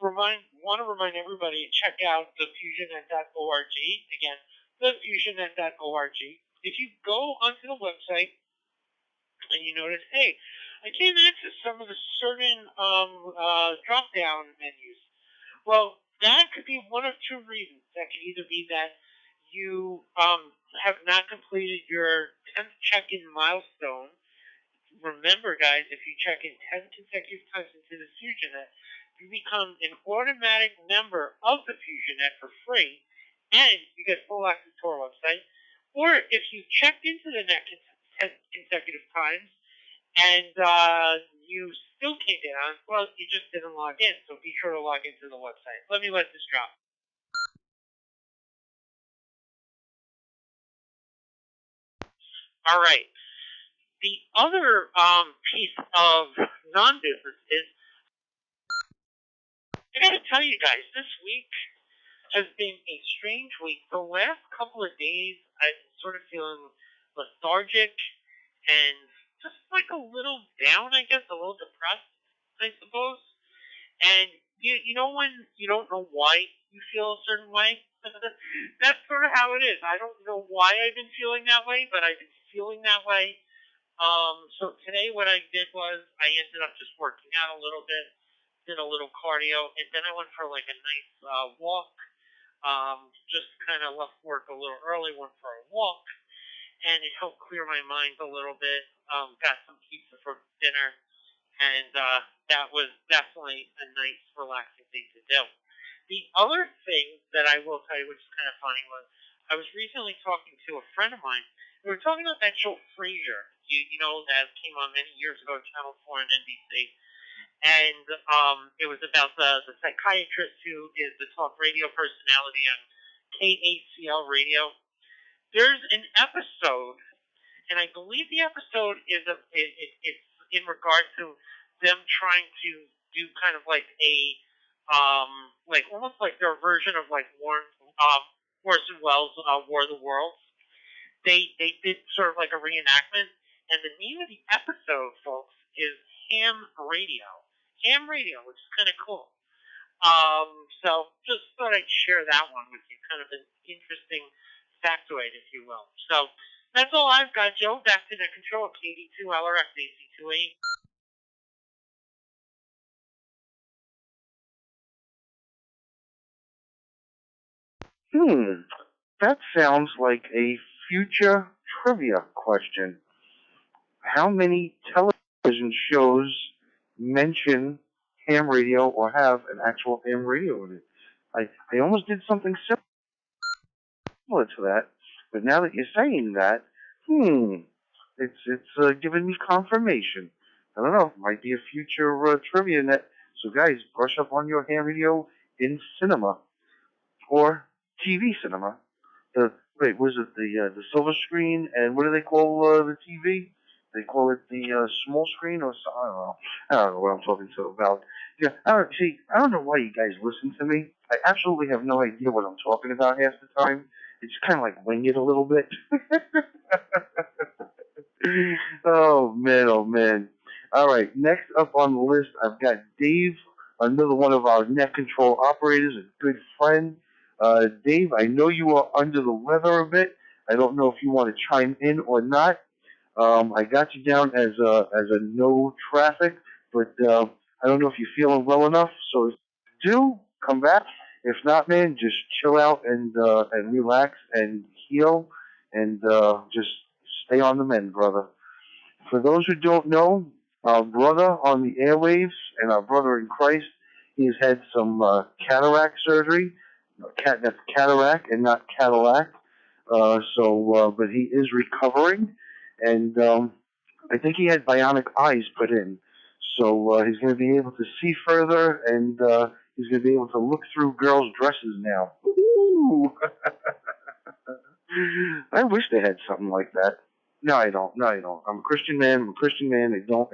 Want to remind everybody to check out the FusionNet.org. Again, the FusionNet.org. If you go onto the website and you notice, hey, I can't access some of the certain drop-down menus. Well, that could be one of two reasons. That could either be that you have not completed your 10th check-in milestone. Remember, guys, if you check in 10 consecutive times into the FusionNet, you become an automatic member of the FusionNet for free, and you get full access to our website. Or if you checked into the net 10 consecutive times, and you still can't get on, well, you just didn't log in, so be sure to log into the website. Let me let this drop. All right. The other piece of non-business is, I gotta tell you guys, this week, has been a strange week. The last couple of days, I've been sort of feeling lethargic and just like a little down, I guess, a little depressed, I suppose. And you know when you don't know why you feel a certain way? That's sort of how it is. I don't know why I've been feeling that way, but I've been feeling that way. So today what I did was I ended up just working out a little bit, did a little cardio, and then I went for like a nice walk. Just kind of left work a little early, went for a walk, and it helped clear my mind a little bit. Got some pizza for dinner, and that was definitely a nice, relaxing thing to do. The other thing that I will tell you, which is kind of funny, was I was recently talking to a friend of mine. We were talking about that show Frasier, you know, that came on many years ago, Channel 4 and NBC. And it was about the psychiatrist who is the talk radio personality on KACL radio. There's an episode, and I believe the episode is it's in regard to them trying to do kind of like a like almost like their version of like Orson Welles' War of the Worlds. They did sort of like a reenactment, and the name of the episode, folks, is Ham Radio. Ham Radio, which is kind of cool. So just thought I'd share that one with you, kind of an interesting factoid, if you will. So that's all I've got, Joe. Back to the control, KD2 LRX AC28. That sounds like a future trivia question. How many television shows mention ham radio or have an actual ham radio in it? I almost did something similar to that, but now that you're saying that, it's giving me confirmation. I don't know, might be a future trivia net. So guys, brush up on your ham radio in cinema or TV cinema. Was it the silver screen, and what do they call the TV? They call it the small screen, or so, I don't know. I don't know what I'm talking to about. Yeah, I don't know why you guys listen to me. I absolutely have no idea what I'm talking about half the time. It's kind of like wing it a little bit. Oh man, oh man. All right, next up on the list, I've got Dave, another one of our net control operators, a good friend. Dave, I know you are under the weather a bit. I don't know if you want to chime in or not. I got you down as a no traffic, but I don't know if you're feeling well enough. So if you do, come back. If not, man, just chill out and relax and heal and just stay on the mend, brother. For those who don't know, our brother on the airwaves and our brother in Christ, he's had some cataract surgery. That's cataract and not Cadillac. But he is recovering, and I think he had bionic eyes put in. So he's going to be able to see further, and he's going to be able to look through girls' dresses now. Ooh. I wish they had something like that. No, I don't. No, I don't. I'm a Christian man. I'm a Christian man. I don't.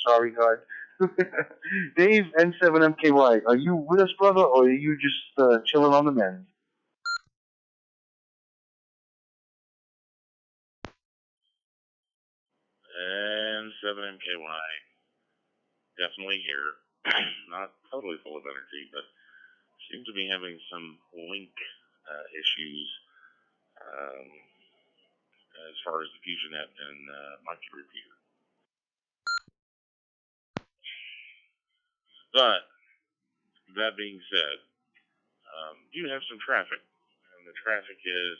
Sorry, God. Dave, N7MKY, are you with us, brother, or are you just chilling on the mend? And 7MKY, definitely here. Not totally full of energy, but seem to be having some link issues as far as the FusionNet and Monkey Repeater. But that being said, you have some traffic, and the traffic is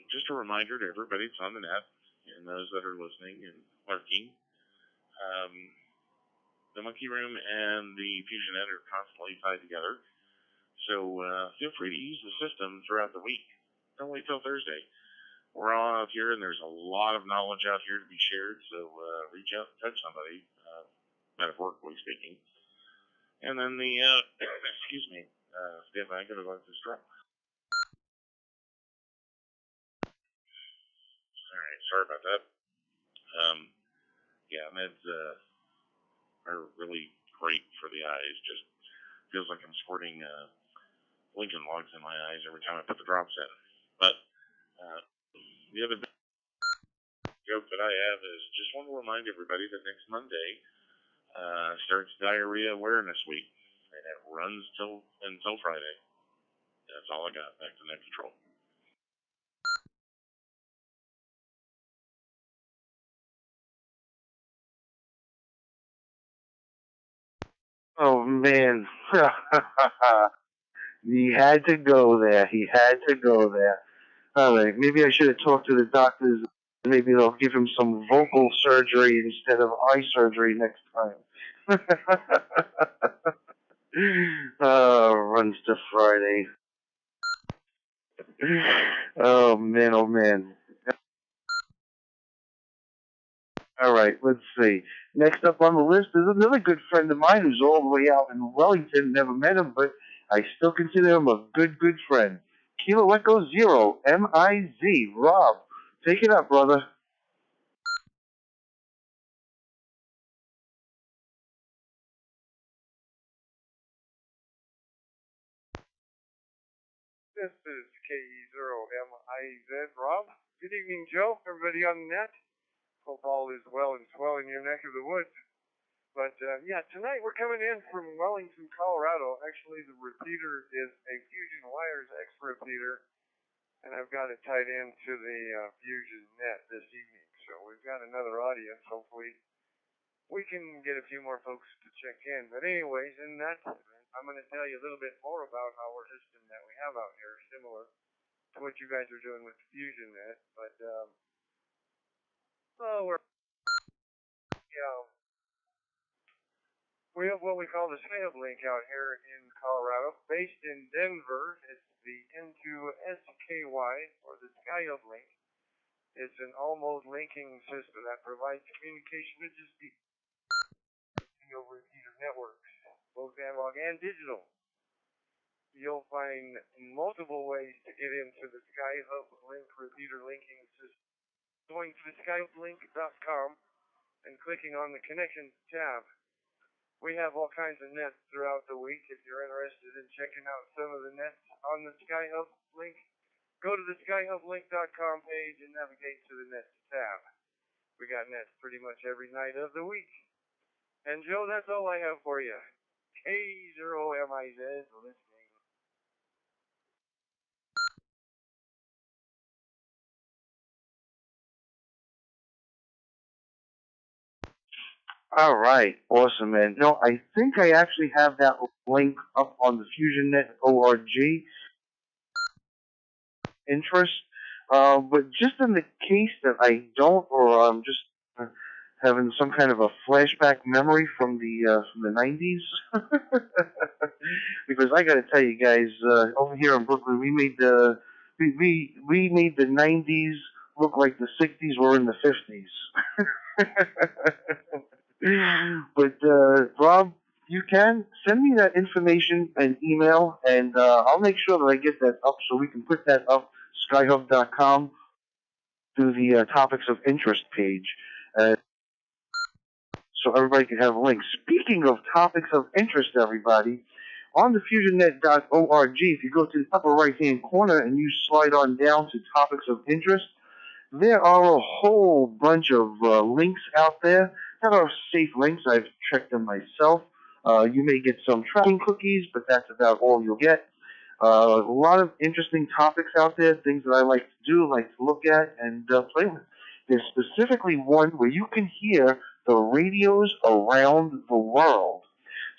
just a reminder to everybody that's on the net and those that are listening and lurking. The Monkey Room and the FusionNet are constantly tied together, so feel free to use the system throughout the week. Don't wait till Thursday. We're all out here, and there's a lot of knowledge out here to be shared, so reach out and touch somebody, metaphorically speaking. And then the, excuse me, stand by, I'm going to let this drop. Alright, sorry about that. Yeah, meds are really great for the eyes. Just feels like I'm sporting Lincoln logs in my eyes every time I put the drops in. But the other joke that I have is just want to remind everybody that next Monday starts Diarrhea Awareness Week, and it runs until Friday. That's all I got. Back to Net Control. Oh man, he had to go there. He had to go there. All right, maybe I should have talked to the doctors. Maybe they'll give him some vocal surgery instead of eye surgery next time. Runs to Friday. Oh man, oh man. All right, let's see. Next up on the list is another good friend of mine who's all the way out in Wellington. Never met him, but I still consider him a good friend. Kilo Echo Zero, M-I-Z. Rob, take it up, brother. This is KE0MIZ, Rob. Good evening, Joe. Everybody on the net. Hope all is well and swell in your neck of the woods. But yeah, tonight we're coming in from Wellington, Colorado. Actually, the repeater is a Fusion Wires X repeater, and I've got it tied into the FusionNet this evening. So we've got another audience. Hopefully, we can get a few more folks to check in. But anyways, in that, I'm going to tell you a little bit more about our system that we have out here, similar to what you guys are doing with FusionNet. But we have what we call the Skyhub link out here in Colorado, based in Denver. It's the N2SKY, or the Skyhub link. It's an all-mode linking system that provides communication with just the repeater networks, both analog and digital. You'll find multiple ways to get into the Skyhub link repeater linking system. Going to the skyhublink.com and clicking on the Connections tab. We have all kinds of nets throughout the week. If you're interested in checking out some of the nets on the Skyhub link, go to the skyhublink.com page and navigate to the nets tab. We got nets pretty much every night of the week. And Joe, that's all I have for you. K0MIZ listening. All right, awesome, man. No, I think I actually have that link up on the FusionNet org interest. But just in the case that I don't, or I'm just having some kind of a flashback memory from the 90s, because I got to tell you guys, over here in Brooklyn, we made we made the 90s look like the 60s were in the 50s. But Rob, you can send me that information and email, and I'll make sure that I get that up so we can put that up skyhub.com to the topics of interest page, so everybody can have links. Speaking of topics of interest, everybody, on the FusionNet.org, if you go to the upper right-hand corner and you slide on down to topics of interest, there are a whole bunch of links out there that are safe links. I've checked them myself. You may get some tracking cookies, but that's about all you'll get. A lot of interesting topics out there, things that I like to do, like to look at and play with. There's specifically one where you can hear the radios around the world.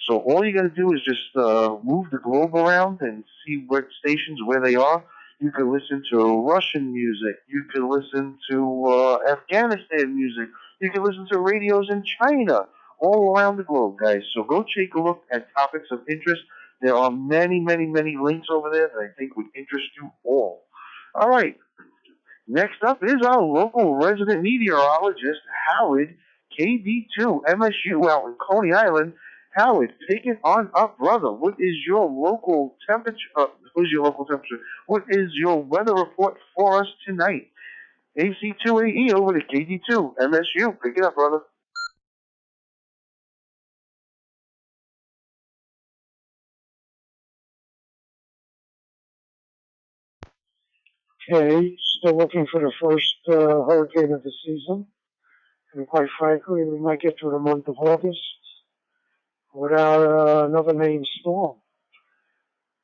So all you got to do is just move the globe around and see what stations, where they are. You can listen to Russian music. You can listen to Afghanistan music. You can listen to radios in China, all around the globe, guys. So go take a look at topics of interest. There are many links over there that I think would interest you all. All right. Next up is our local resident meteorologist, Howard, KD2 MSU out in Coney Island. Howard, take it on up, brother. What is your local temperature? What's your local temperature? What is your weather report for us tonight? AC2AE over to KD2 MSU. Pick it up, brother. okay. Still looking for the first hurricane of the season. And quite frankly, we might get through the month of August without another named storm.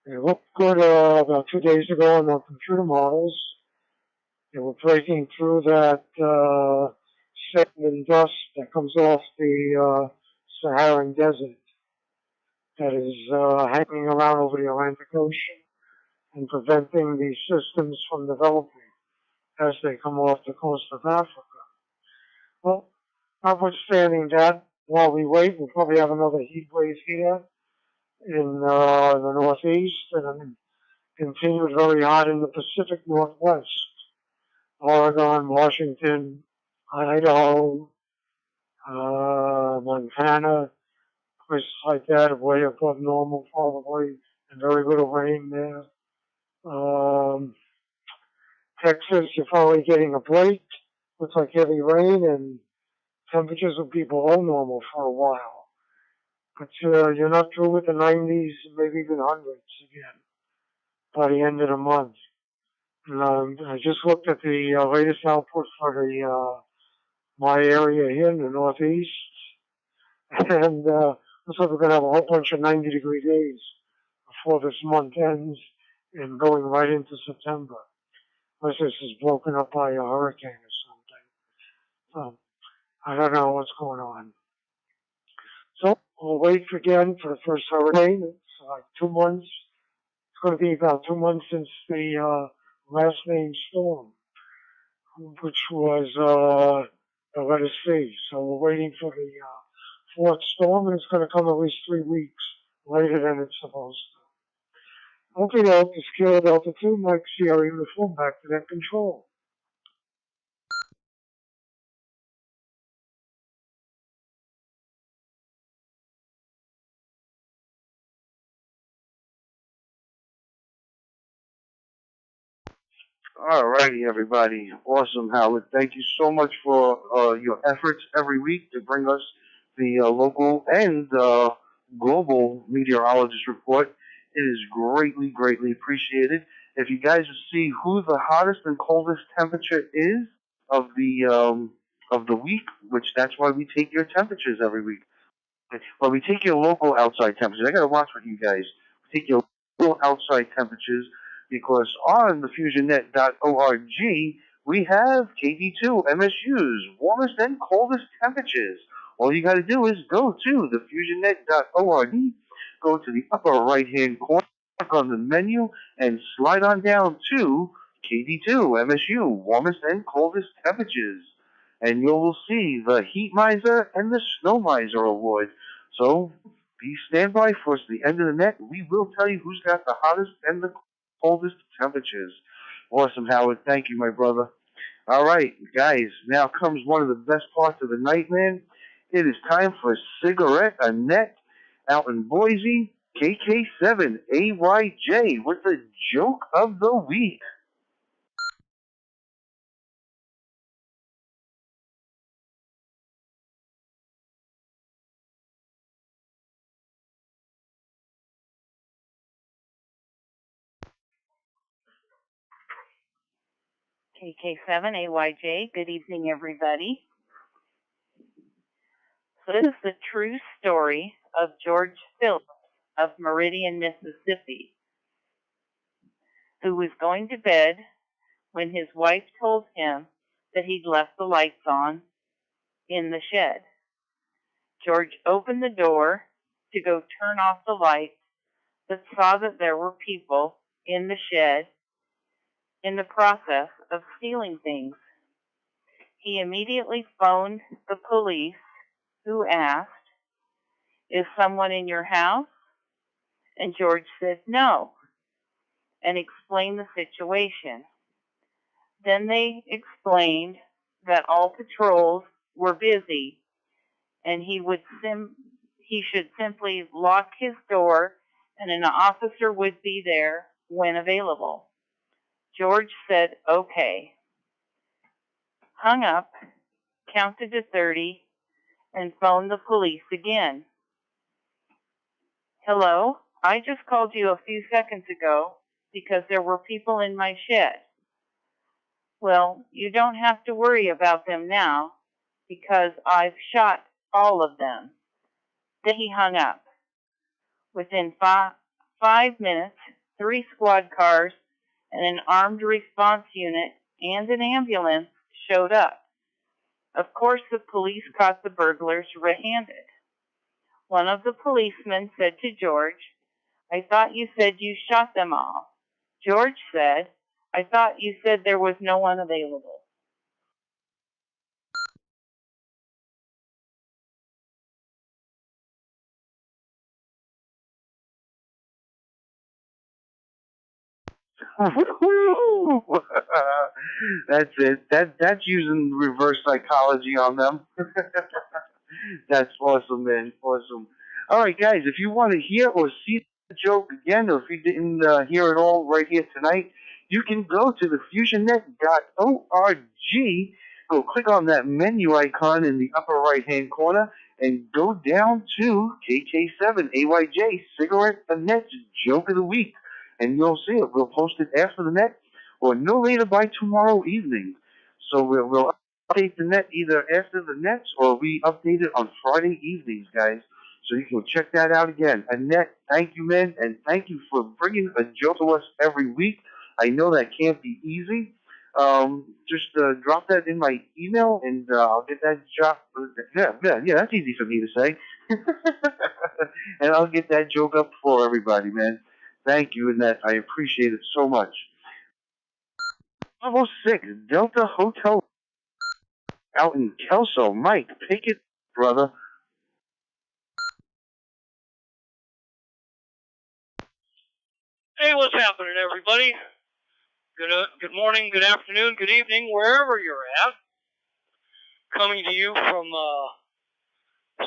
It looked good about 2 days ago on our computer models. They were breaking through that sand and dust that comes off the Saharan desert that is hanging around over the Atlantic Ocean and preventing these systems from developing as they come off the coast of Africa. Well, notwithstanding that, while we wait, we'll probably have another heat wave here in the Northeast and continued very hot in the Pacific Northwest. Oregon, Washington, Idaho, Montana, places like that, way above normal probably, and very little rain there. Texas, you're probably getting a break. Looks like heavy rain, and temperatures will be below normal for a while. But you're not through with the 90s, maybe even hundreds again by the end of the month. And I just looked at the latest output for the my area here in the Northeast, and looks like we're going to have a whole bunch of 90-degree days before this month ends and going right into September, unless this is broken up by a hurricane or something. I don't know what's going on. So we'll wait again for the first hurricane. It's like 2 months. It's going to be about 2 months since the last named storm, which was let us see. So we're waiting for the fourth storm, and it's going to come at least 3 weeks later than it's supposed to. Okay, now, it's Kilo Delta 2, Mike Sierra Uniform, back to net control. Alrighty, everybody. Awesome, Howard. Thank you so much for your efforts every week to bring us the local and global meteorologist report. It is greatly, greatly appreciated. If you guys would see who the hottest and coldest temperature is of the week, which that's why we take your temperatures every week. But we take your local outside temperatures. I gotta watch what you guys take your local outside temperatures because on the FusionNet.org we have KD2 MSU's warmest and coldest temperatures. All you gotta do is go to the FusionNet.org, go to the upper right hand corner, click on the menu, and slide on down to KD2 MSU warmest and coldest temperatures. And you will see the Heat Miser and the Snow Miser award. So be standby for the end of the net. We will tell you who's got the hottest and the coldest temperatures. Awesome, Howard. Thank you, my brother. All right, guys. Now comes one of the best parts of the night, man. It is time for Cigarette Annette out in Boise. KK7 AYJ with the joke of the week. KK7AYJ, good evening, everybody. So this is the true story of George Phillips of Meridian, Mississippi, who was going to bed when his wife told him that he'd left the lights on in the shed. George opened the door to go turn off the lights, but saw that there were people in the shed in the process of stealing things. He immediately phoned the police, who asked, "Is someone in your house?" And George said no, and explained the situation. Then they explained that all patrols were busy, and he should simply lock his door, and an officer would be there when available. George said, okay, hung up, counted to 30, and phoned the police again. Hello, I just called you a few seconds ago because there were people in my shed. Well, you don't have to worry about them now, because I've shot all of them. Then he hung up. Within 5 minutes, 3 squad cars and an armed response unit and an ambulance showed up. Of course, the police caught the burglars red-handed. One of the policemen said to George, "I thought you said you shot them all." George said, "I thought you said there was no one available." That's it. That's using reverse psychology on them. That's awesome, man. Awesome. All right, guys. If you want to hear or see the joke again, or if you didn't hear it all right here tonight, you can go to the FusionNet.org. Go click on that menu icon in the upper right-hand corner, and go down to KK7 AYJ Cigarette the Net's Joke of the Week, and you'll see it. We'll post it after the net, or no later by tomorrow evening. So we'll update the net either after the nets, or we update it on Friday evenings, guys. So you can check that out again. Annette, thank you, man, and thank you for bringing a joke to us every week. I know that can't be easy. Just drop that in my email, and I'll get that job. Yeah, that's easy for me to say. And I'll get that joke up for everybody, man. Thank you, Annette. I appreciate it so much. Level 6, Delta Hotel out in Kelso. Mike, take it, brother. Hey, what's happening, everybody? Good morning, good afternoon, good evening, wherever you're at. Coming to you from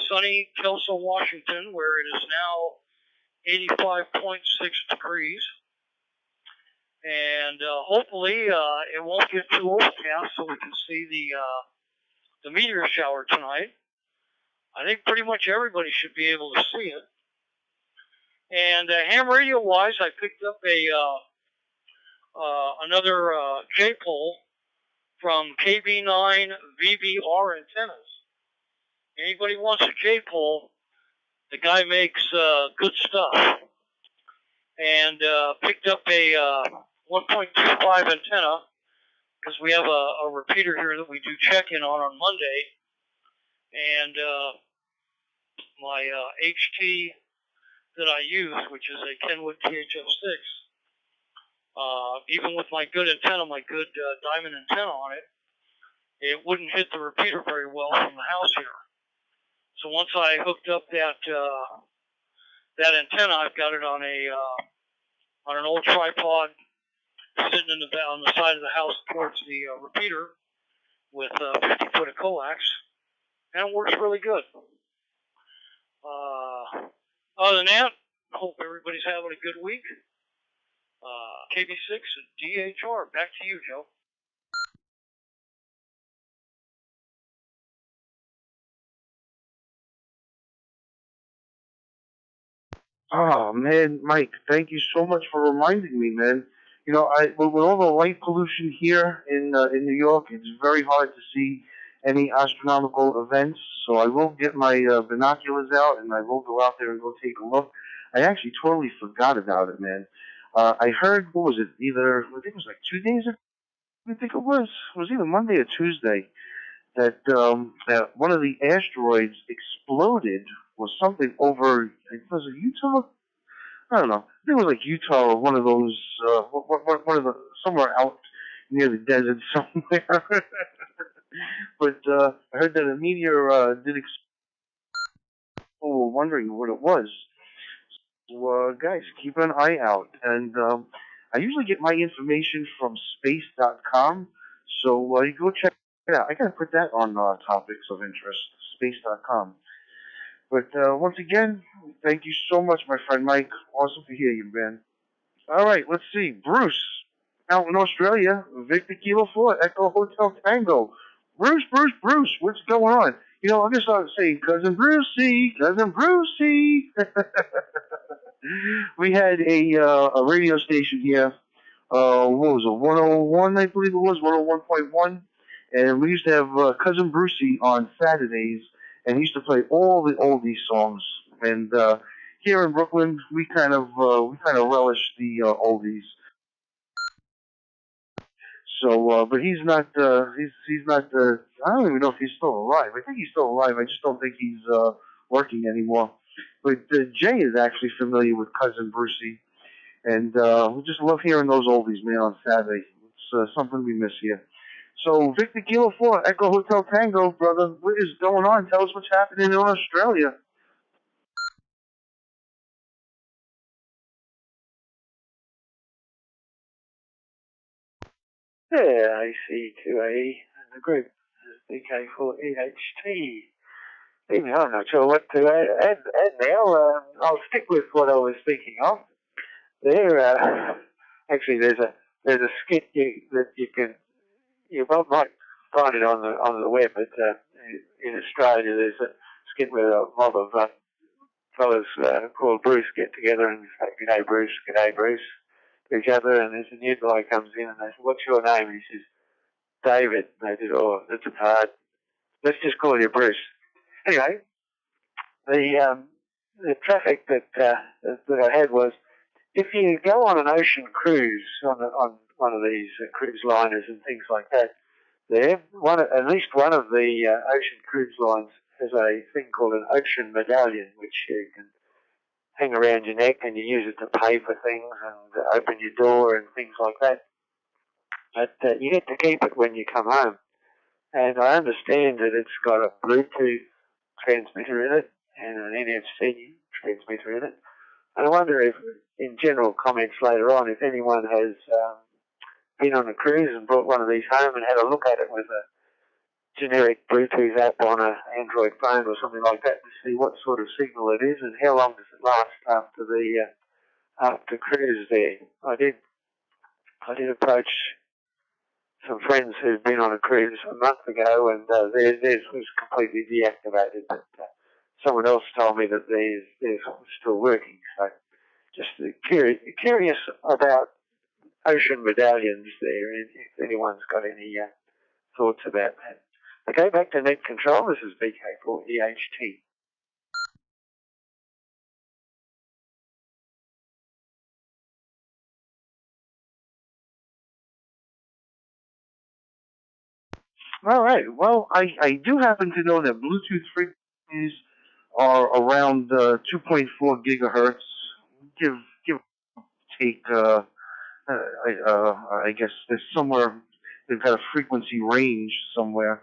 sunny Kelso, Washington, where it is now 85.6 degrees. And hopefully it won't get too overcast so we can see the meteor shower tonight. I think pretty much everybody should be able to see it. And ham radio wise, I picked up another J-pole from KB9 VBR antennas. Anybody wants a J-pole, the guy makes good stuff. And picked up a 1.25 antenna, because we have a repeater here that we do check-in on Monday. And my HT that I use, which is a Kenwood THF6, even with my good antenna, my good diamond antenna on it, it wouldn't hit the repeater very well from the house here. So once I hooked up that antenna, I've got it on an old tripod sitting on the side of the house towards the repeater with 50 foot of coax, and it works really good. Other than that, I hope everybody's having a good week. KB6 and DHR. Back to you, Joe. Oh, man, Mike, thank you so much for reminding me, man. You know, with all the light pollution here in New York, it's very hard to see any astronomical events. So I will get my binoculars out, and I will go out there and go take a look. I actually totally forgot about it, man. I heard, what was it, I think it was like 2 days ago, I think it was either Monday or Tuesday, that one of the asteroids exploded or something over, was it Utah? I don't know. I think it was like Utah or one of those, one of the, somewhere out near the desert somewhere. But I heard that a meteor did explode. People were wondering what it was. So, guys, keep an eye out. And I usually get my information from space.com, so you go check it out. I gotta put that on topics of interest, space.com. But once again, thank you so much, my friend Mike. Awesome to hear you, man. All right, let's see. Bruce, out in Australia, Victor Kilo 4, Echo Hotel Tango. Bruce, what's going on? You know, I'm just saying, Cousin Brucey. We had a radio station here what was it, 101, I believe it was, 101.1. And we used to have Cousin Brucey on Saturdays, and he used to play all the oldies songs. And here in Brooklyn, we kind of relish the oldies. So, but he's not. He's not. I don't even know if he's still alive. I think he's still alive. I just don't think he's working anymore. But Jay is actually familiar with Cousin Brucey, and we just love hearing those oldies, man, on Saturday. It's something we miss here. So, Victor Kilo 4, Echo Hotel Tango, brother, what is going on? Tell us what's happening in Australia. Yeah, AC2A, and the group is BK4EHT. Even I'm not sure what to add now. I'll stick with what I was speaking of. There, actually, there's a skit that you might find it on the web. But in Australia, there's a skit where a mob of fellas called Bruce get together and say, "G'day Bruce," to each other. And there's a new guy comes in and they say, "What's your name?" And he says, "David." And they said, "Oh, that's hard. Let's just call you Bruce." Anyway, the traffic that I had was, if you go on an ocean cruise on one of these cruise liners and things like that, at least one of the ocean cruise lines has a thing called an ocean medallion, which you can hang around your neck and you use it to pay for things and open your door and things like that. But you get to keep it when you come home. And I understand that it's got a Bluetooth transmitter in it and an NFC transmitter in it. And I wonder if, in general comments later on, if anyone has been on a cruise and brought one of these home and had a look at it with a generic Bluetooth app on an Android phone or something like that to see what sort of signal it is and how long does it last after cruise there. I did approach some friends who'd been on a cruise a month ago, and theirs was completely deactivated. But someone else told me that theirs was still working. So just curious about ocean medallions there, and if anyone's got any thoughts about that. Okay, back to net control. This is BK4EHT. All right. Well, I do happen to know that Bluetooth frequencies are around 2.4 gigahertz. Give take. I guess there's somewhere they've got a frequency range somewhere.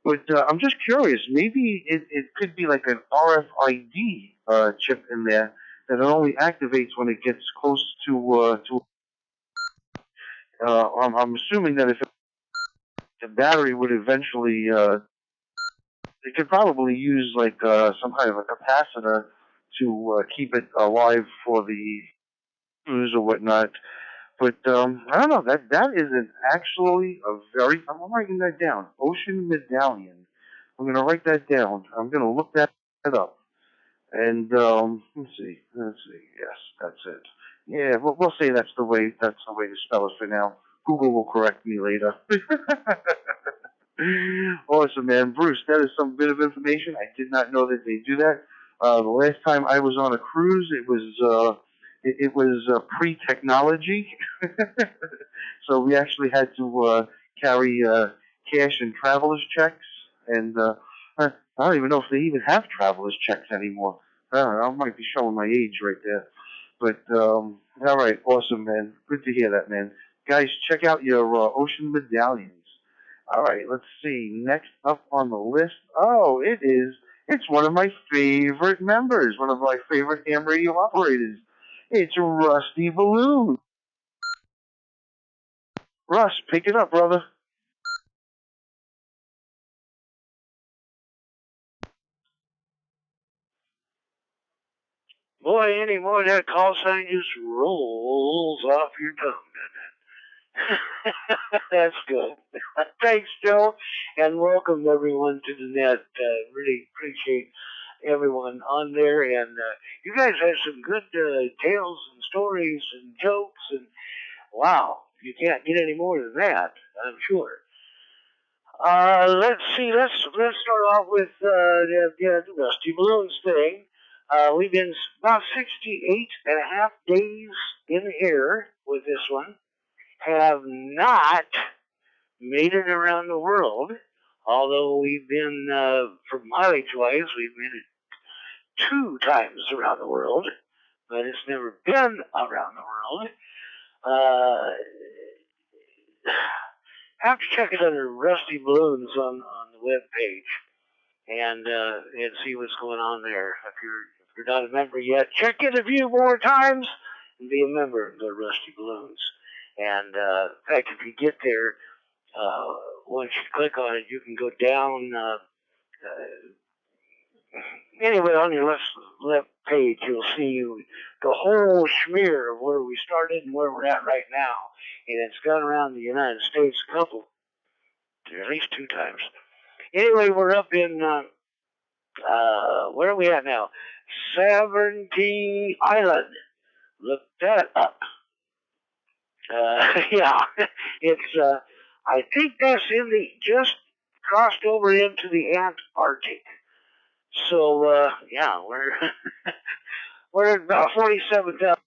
But I'm just curious. Maybe it could be like an RFID chip in there that it only activates when it gets close to. I'm assuming that if the battery would eventually, they could probably use like some kind of a capacitor to keep it alive for the cruise or whatnot. But I don't know. That is actually a very. I'm writing that down. Ocean medallion. I'm gonna write that down. I'm gonna look that up. And let's see. Yes, that's it. Yeah, we'll say that's the way. That's the way to spell it for now. Google will correct me later. Awesome, man. Bruce, that is some bit of information. I did not know that they do that. The last time I was on a cruise, it was pre-technology, so we actually had to carry cash and traveler's checks, and I don't even know if they even have traveler's checks anymore. I don't know, I might be showing my age right there. But all right, awesome, man. Good to hear that, man. Guys, check out your ocean medallions. All right, let's see. Next up on the list, it's one of my favorite members, one of my favorite ham radio operators. It's Rusty Balloon. Russ, pick it up, brother. Boy, anymore that call sign just rolls off your tongue, doesn't it? That's good. Thanks, Joe, and welcome everyone to the net. Really appreciate everyone on there, and you guys have some good tales and stories and jokes, and Wow, you can't get any more than that, I'm sure. Let's see. Let's start off with the Rusty Balloons thing. We've been about 68 and a half days in the air with this one. Have not made it around the world, although we've been for mileage-wise, we've been 2 times around the world, but it's never been around the world. Have to check it under Rusty Balloons on the web page and see what's going on there. If you're not a member yet, check it a few more times and be a member of the Rusty Balloons. And in fact, if you get there, once you click on it, you can go down. Anyway, on your left page, you'll see the whole smear of where we started and where we're at right now. And it's gone around the United States a couple, at least 2 times. Anyway, we're up in, where are we at now? Sovereignty Island. Look that up. Yeah, it's, I think that's just crossed over into the Antarctic. So, yeah, we're at about 47,000,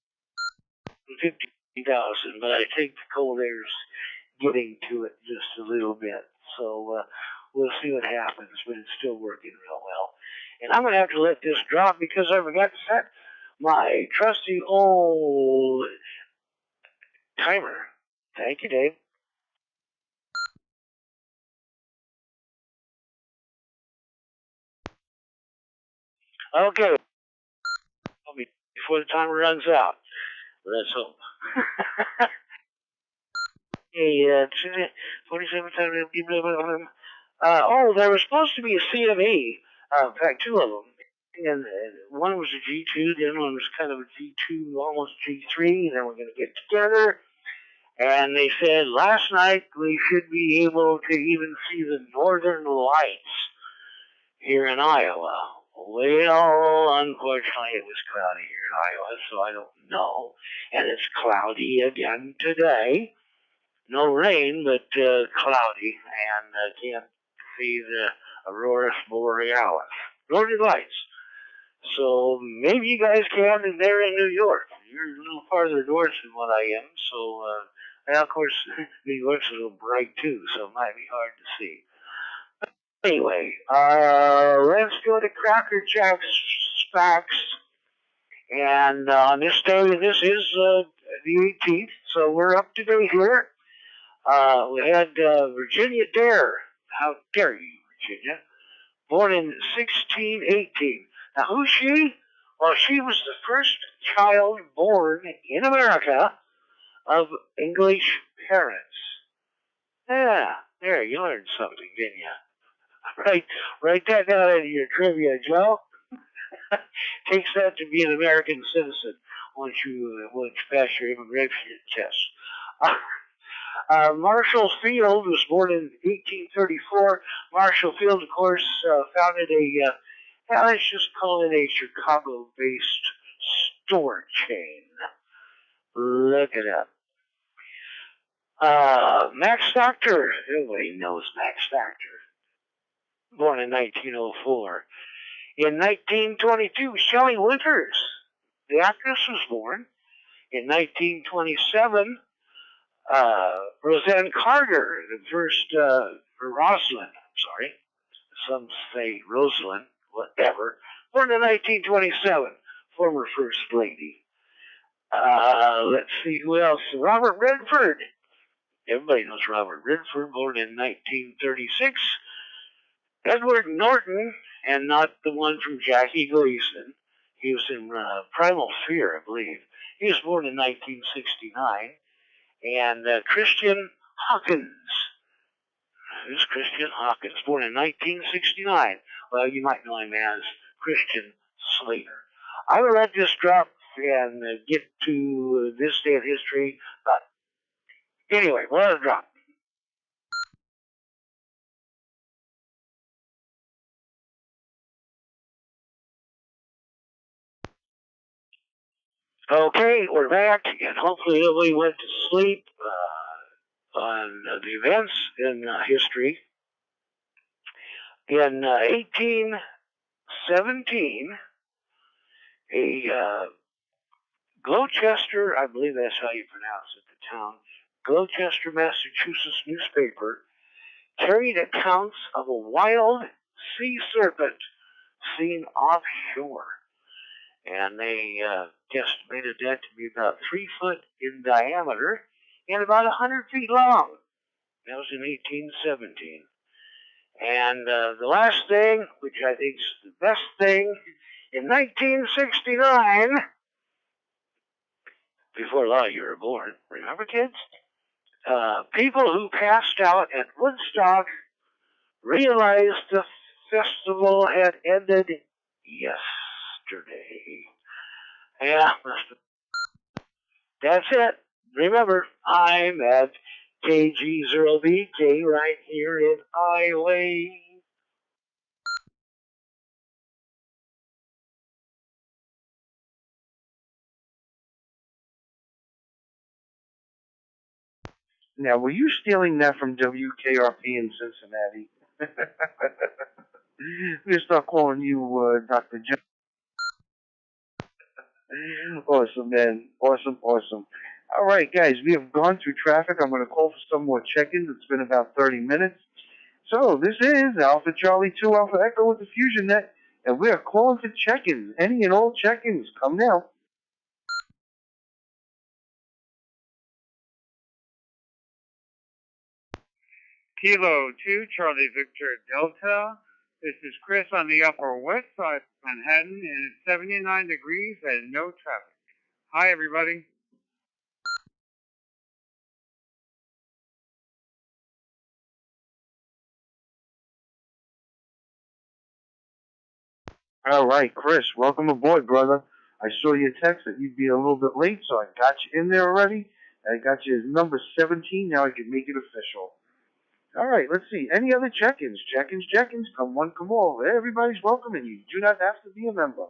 50,000, but I think the cold air's getting to it just a little bit. So, we'll see what happens, but it's still working real well. And I'm going to have to let this drop because I forgot to set my trusty old timer. Thank you, Dave. Okay. Before the timer runs out. Let's hope. Hey, 47 times. There was supposed to be a CME. In fact, 2 of them. And one was a G2, the other one was kind of a G2, almost G3, and then we're going to get together. And they said last night we should be able to even see the northern lights here in Iowa. Well, unfortunately, it was cloudy here in Iowa, so I don't know. And it's cloudy again today. No rain, but cloudy, and can't see the Aurora Borealis. Northern Lights. So maybe you guys can, and they're in New York. You're a little farther north than what I am, so, and of course, New York's a little bright too, so it might be hard to see. Anyway, let's go to Cracker Jack's facts. And on this day, this is the 18th, so we're up to date here. We had Virginia Dare. How dare you, Virginia? Born in 1618. Now, who's she? Well, she was the first child born in America of English parents. Yeah, there, you learned something, didn't you? Write that down in your trivia, Joe. Takes that to be an American citizen once you pass your immigration test. Marshall Field was born in 1834. Marshall Field, of course, founded let's just call it a Chicago-based store chain. Look it up. Max Factor. Everybody knows Max Factor. Born in 1904. In 1922, Shelley Winters, the actress, was born. In 1927, Roseanne Carter, the first, Rosalind, sorry. Some say Rosalind, whatever. Born in 1927, former First Lady. Let's see who else. Robert Redford. Everybody knows Robert Redford, born in 1936. Edward Norton, and not the one from Jackie Gleason. He was in Primal Fear, I believe. He was born in 1969. And Christian Hawkins. Who's Christian Hawkins? Born in 1969. Well, you might know him as Christian Slater. I will let this drop and get to this day in history. But anyway, we'll let it drop. Okay, we're back, and hopefully everybody went to sleep on the events in history. In 1817, a Gloucester, I believe that's how you pronounce it, the town, Gloucester, Massachusetts newspaper carried accounts of a wild sea serpent seen offshore. And they estimated that to be about 3 foot in diameter and about 100 feet long. That was in 1817. And the last thing, which I think is the best thing, in 1969, before a lot of you were born, remember kids? People who passed out at Woodstock realized the festival had ended yesterday. Yeah, that's it. Remember, I'm at KG0BK right here in Iowa. Now, were you stealing that from WKRP in Cincinnati? We're going to start calling you Dr. John. Awesome, man. Awesome, awesome. All right, guys, we have gone through traffic. I'm going to call for some more check-ins. It's been about 30 minutes. So this is Alpha Charlie 2 Alpha Echo with the FusionNet, and we are calling for check-ins. Any and all check-ins. Come now. Kilo 2, Charlie Victor Delta. This is Chris on the Upper West Side of Manhattan, and it's 79 degrees and no traffic. Hi, everybody. All right, Chris, welcome aboard, brother. I saw your text that you'd be a little bit late, so I got you in there already. I got you as number 17. Now I can make it official. All right, let's see. Any other check-ins? Check-ins. Come one, come all. Everybody's welcome, and you do not have to be a member.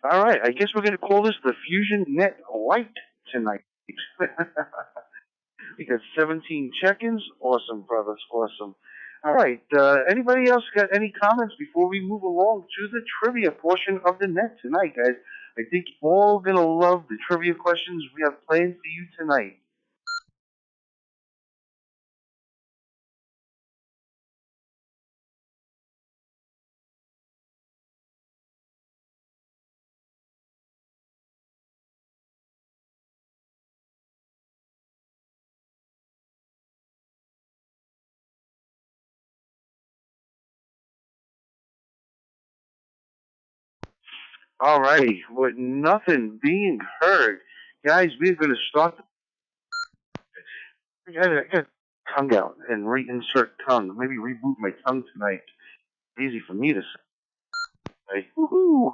All right, I guess we're going to call this the FusionNet Lite tonight. We got 17 check-ins. Awesome, brothers. Awesome. All right. Anybody else got any comments before we move along to the trivia portion of the net tonight, guys? I think you're all going to love the trivia questions we have planned for you tonight. All righty. With nothing being heard, guys, we're going to start. I got tongue out and reinsert tongue. Maybe reboot my tongue tonight. Easy for me to say. Woohoo!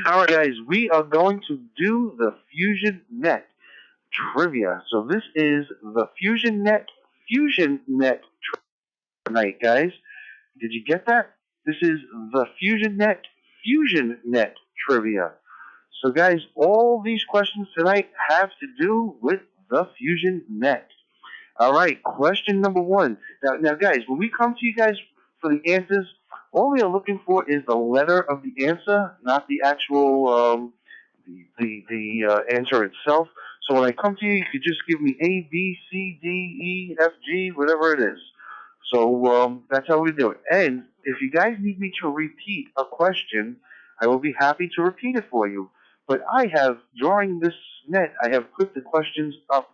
All right, guys, we are going to do the FusionNet trivia. So this is the FusionNet tonight, guys. Did you get that? This is the FusionNet trivia. So, guys, all these questions tonight have to do with the FusionNet. All right, question number one. Now, guys, when we come to you guys for the answers, all we are looking for is the letter of the answer, not the actual the answer itself. So when I come to you, you could just give me A, B, C, D, E, F, G, whatever it is. So that's how we do it. And if you guys need me to repeat a question, I will be happy to repeat it for you. But I have, during this net, I have put the questions up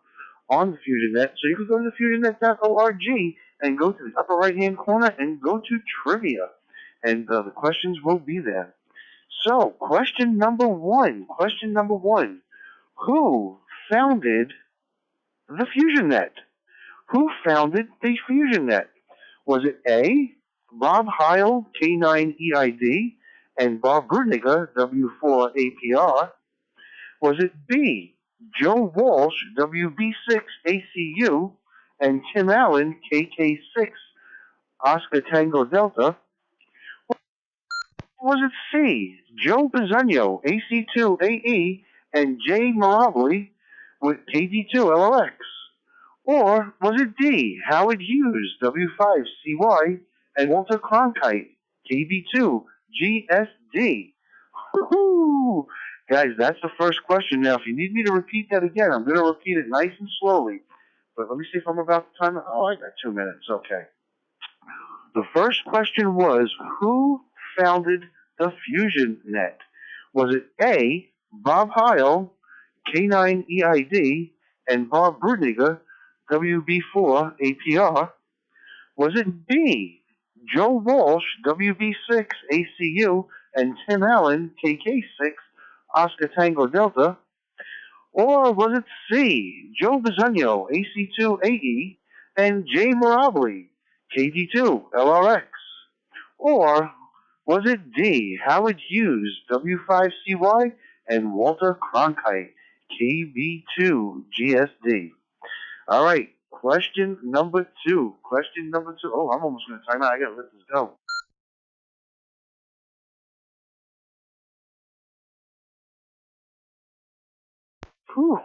on the FusionNet, so you can go to fusionnet.org and go to the upper right-hand corner and go to trivia, and the questions will be there. So, question number one. Who founded the FusionNet. Who founded the FusionNet? Was it A, Bob Heil, K9EID, and Bob Bruniger, W4APR? Was it B, Joe Walsh, WB6ACU, and Tim Allen, KK6, Oscar Tango Delta? Was it C, Joe Bisogno, AC2AE, and Jay Mirabli with KD2LOX? Or was it D, Howard Hughes, W5CY, and Walter Cronkite, KB2GSD? Woohoo! Guys, that's the first question. Now, if you need me to repeat that again, I'm going to repeat it nice and slowly. But let me see if I'm about the time. Oh, I got 2 minutes. Okay. The first question was, who founded the FusionNet? Was it A, Bob Heil, K9EID, and Bob Bruniger, WB4APR? Was it B, Joe Walsh, WB6ACU, and Tim Allen, KK6, Oscar Tango Delta? Or was it C, Joe Bisogno, AC2AE, and Jay Mirabli, KD2LRX? Or was it D, Howard Hughes, W5CY, and Walter Cronkite, KB2GSD? All right, question number 2. Question number 2. Oh, I'm almost going to time out. I got to let this go. Whew,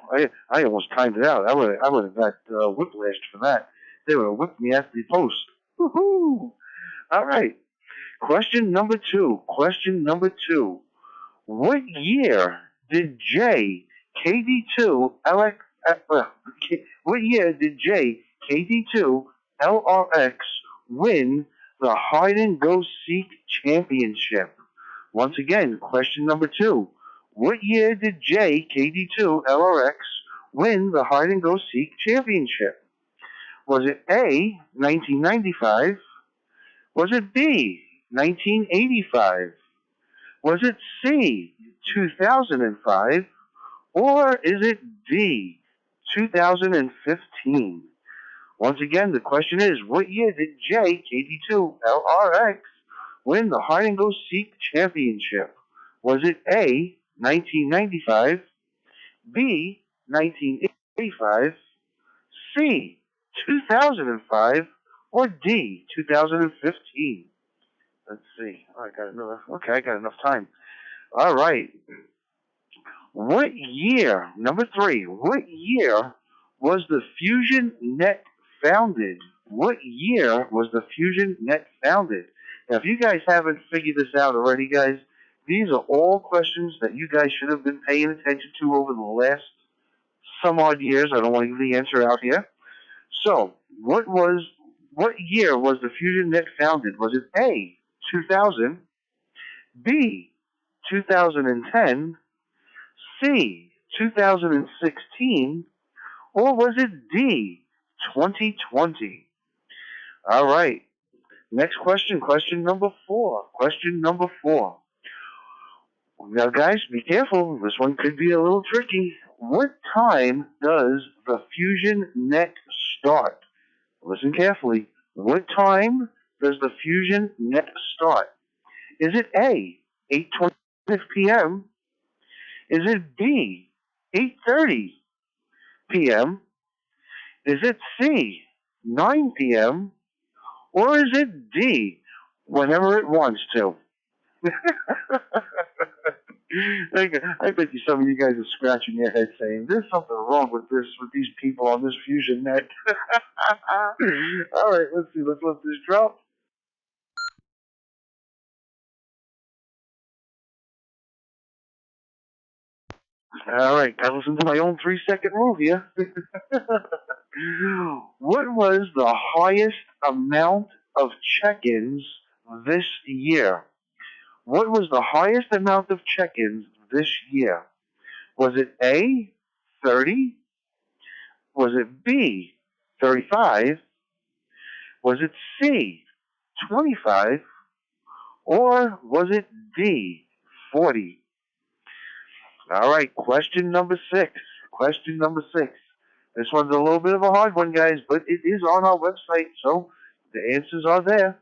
I almost timed it out. I would have got whiplashed for that. They would have whipped me after the post. Woohoo! All right. Question number 2. Question number 2. What year did J KD2 LX? What year did J KD2 LRX win the Hide and Go Seek Championship? Once again, question number 2. What year did J KD2 LRX win the Hide and Go Seek Championship? Was it A, 1995? Was it B, 1985? Was it C, 2005? Or is it D, 2015? Once again, the question is, what year did J KD2 LRX win the Hide and Go Seek Championship? Was it A, 1995, B, 1985, C, 2005, or D, 2015? Let's see. Oh, I got enough time. All right. What year, number 3, what year was the FusionNet founded? What year was the FusionNet founded? Now, if you guys haven't figured this out already, guys, these are all questions that you guys should have been paying attention to over the last some odd years. I don't want to give the answer out here. So, what year was the FusionNet founded? Was it A, 2000, B, 2010, C, 2016, or was it D, 2020? All right. Next question, question number 4. Question number 4. Now, guys, be careful. This one could be a little tricky. What time does the FusionNet start? Listen carefully. What time does the FusionNet start? Is it A, 8:25 p.m.? Is it B, 8:30 p.m.? Is it C, 9 p.m.? Or is it D, whenever it wants to? I bet you some of you guys are scratching your head saying, there's something wrong with these people on this FusionNet. All right, let's see. Let's let this drop. All right, gotta listen to my own 3-second rule here. What was the highest amount of check-ins this year? What was the highest amount of check-ins this year? Was it A, 30? Was it B, 35? Was it C, 25? Or was it D, 40? All right, question number 6. Question number 6. This one's a little bit of a hard one, guys, but it is on our website, so the answers are there.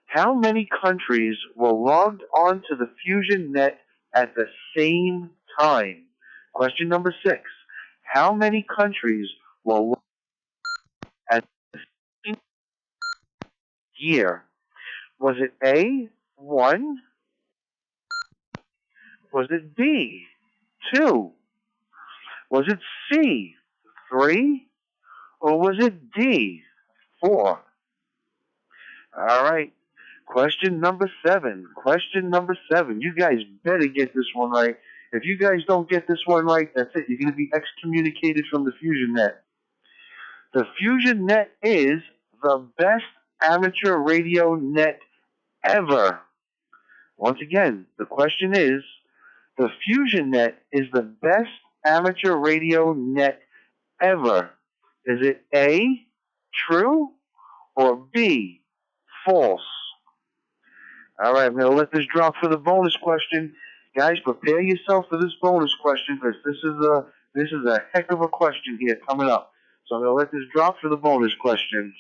How many countries were logged on to the FusionNet at the same time? Question number 6. How many countries were logged at the same year? Was it A, 1? Was it B, 2? Was it C, 3? Or was it D, 4? All right. Question number 7. Question number 7. You guys better get this one right. If you guys don't get this one right, that's it. You're going to be excommunicated from the FusionNet. The FusionNet is the best amateur radio net ever. Once again, the question is, the FusionNet is the best amateur radio net ever. Is it A, true, or B, false? All right, I'm going to let this drop for the bonus question. Guys, prepare yourself for this bonus question because this is a heck of a question here coming up. So I'm going to let this drop for the bonus question.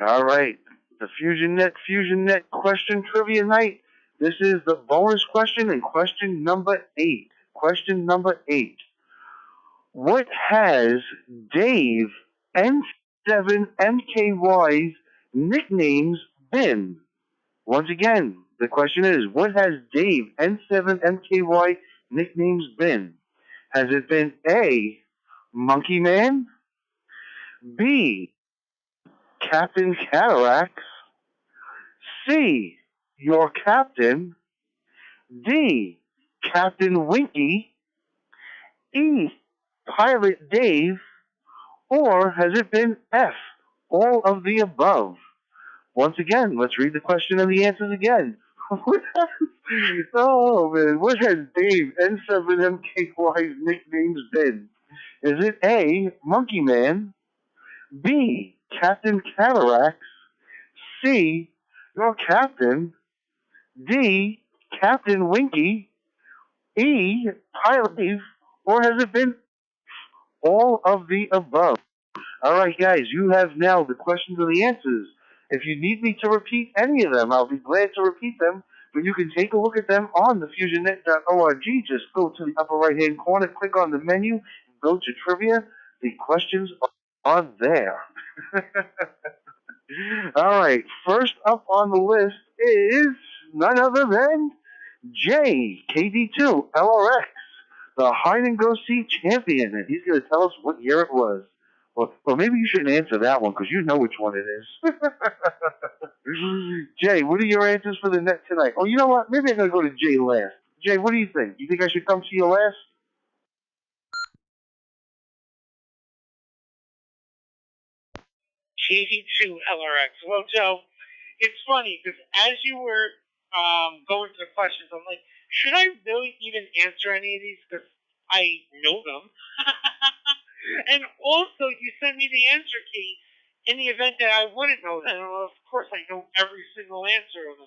All right, the FusionNet question trivia night. This is the bonus question and question number 8. Question number 8. What has Dave N7MKY's nicknames been? Once again, the question is, what has Dave N7MKY nicknames been? Has it been A, Monkey Man, B, Captain Cataracts, C, Your Captain, D, Captain Winky, E, Pilot Dave, or has it been F, all of the above? Once again, let's read the question and the answers again. Oh man, what has Dave N7MKY's nicknames been? Is it A, Monkey Man, B, Captain Cataracts, C, Your Captain, D, Captain Winky, E, Pilot Dave, or has it been all of the above? All right, guys, you have now the questions and the answers. If you need me to repeat any of them, I'll be glad to repeat them, but you can take a look at them on the FusionNet.org. Just go to the upper right-hand corner, click on the menu, and go to Trivia. The questions are there. All right, first up on the list is none other than JKD2 LRX, the hide-and-go-seek champion, and he's going to tell us what year it was. Well, maybe you shouldn't answer that one because you know which one it is. Jay, what are your answers for the net tonight? Oh, you know what? Maybe I'm going to go to Jay last. Jay, what do you think? You think I should come to you last? JD2 LRX. Well, Joe, it's funny because as you were going through the questions, I'm like, should I really even answer any of these because I know them? And also, you sent me the answer key in the event that I wouldn't know them. Well, of course, I know every single answer of them.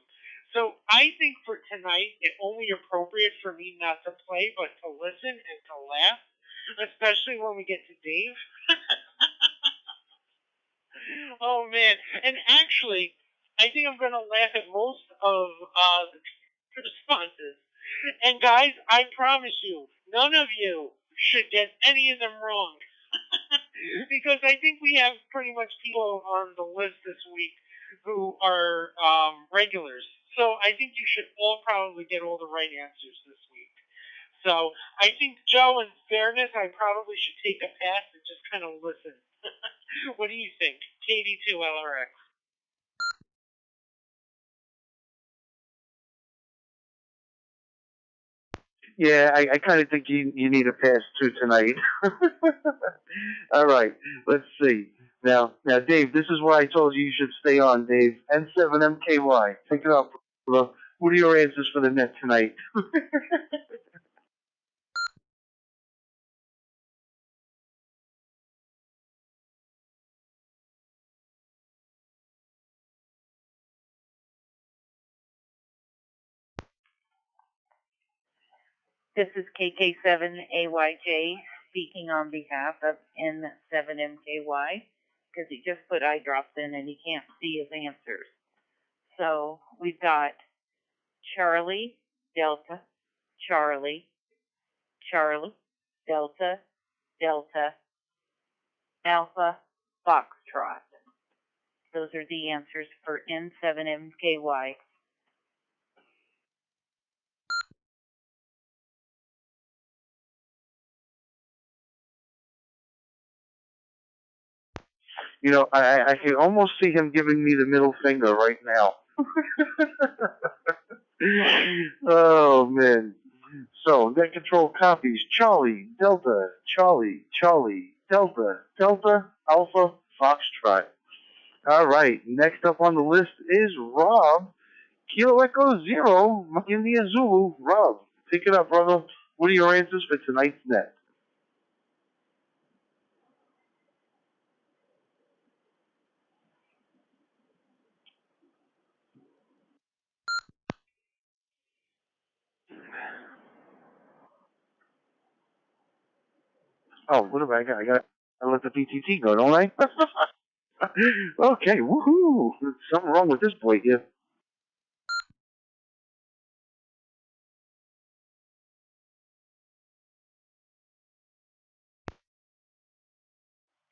So I think for tonight, it's only appropriate for me not to play, but to listen and to laugh, especially when we get to Dave. Oh, man. And actually, I think I'm going to laugh at most of the responses. And guys, I promise you, none of you should get any of them wrong. Because I think we have pretty much people on the list this week who are regulars. So I think you should all probably get all the right answers this week. So I think, Joe, in fairness, I probably should take a pass and just kind of listen. What do you think? KD2 LRX. Yeah, I kind of think you need a pass too tonight. All right, let's see. Now, Dave, this is why I told you should stay on, Dave. N7MKY. Pick it up. What are your answers for the net tonight? This is KK7AYJ speaking on behalf of N7MKY because he just put eye drops in and he can't see his answers. So we've got Charlie, Delta, Charlie, Charlie, Delta, Delta, Alpha, Foxtrot. Those are the answers for N7MKY. You know, I can almost see him giving me the middle finger right now. Oh, man. So, net control copies Charlie, Delta, Charlie, Charlie, Delta, Delta, Alpha, Foxtrot. All right, next up on the list is Rob. Kilo Echo Zero, India Zulu. Rob, pick it up, brother. What are your answers for tonight's net? Oh, what have I got? I let the PTT go, don't I? Okay, woohoo! There's something wrong with this boy here.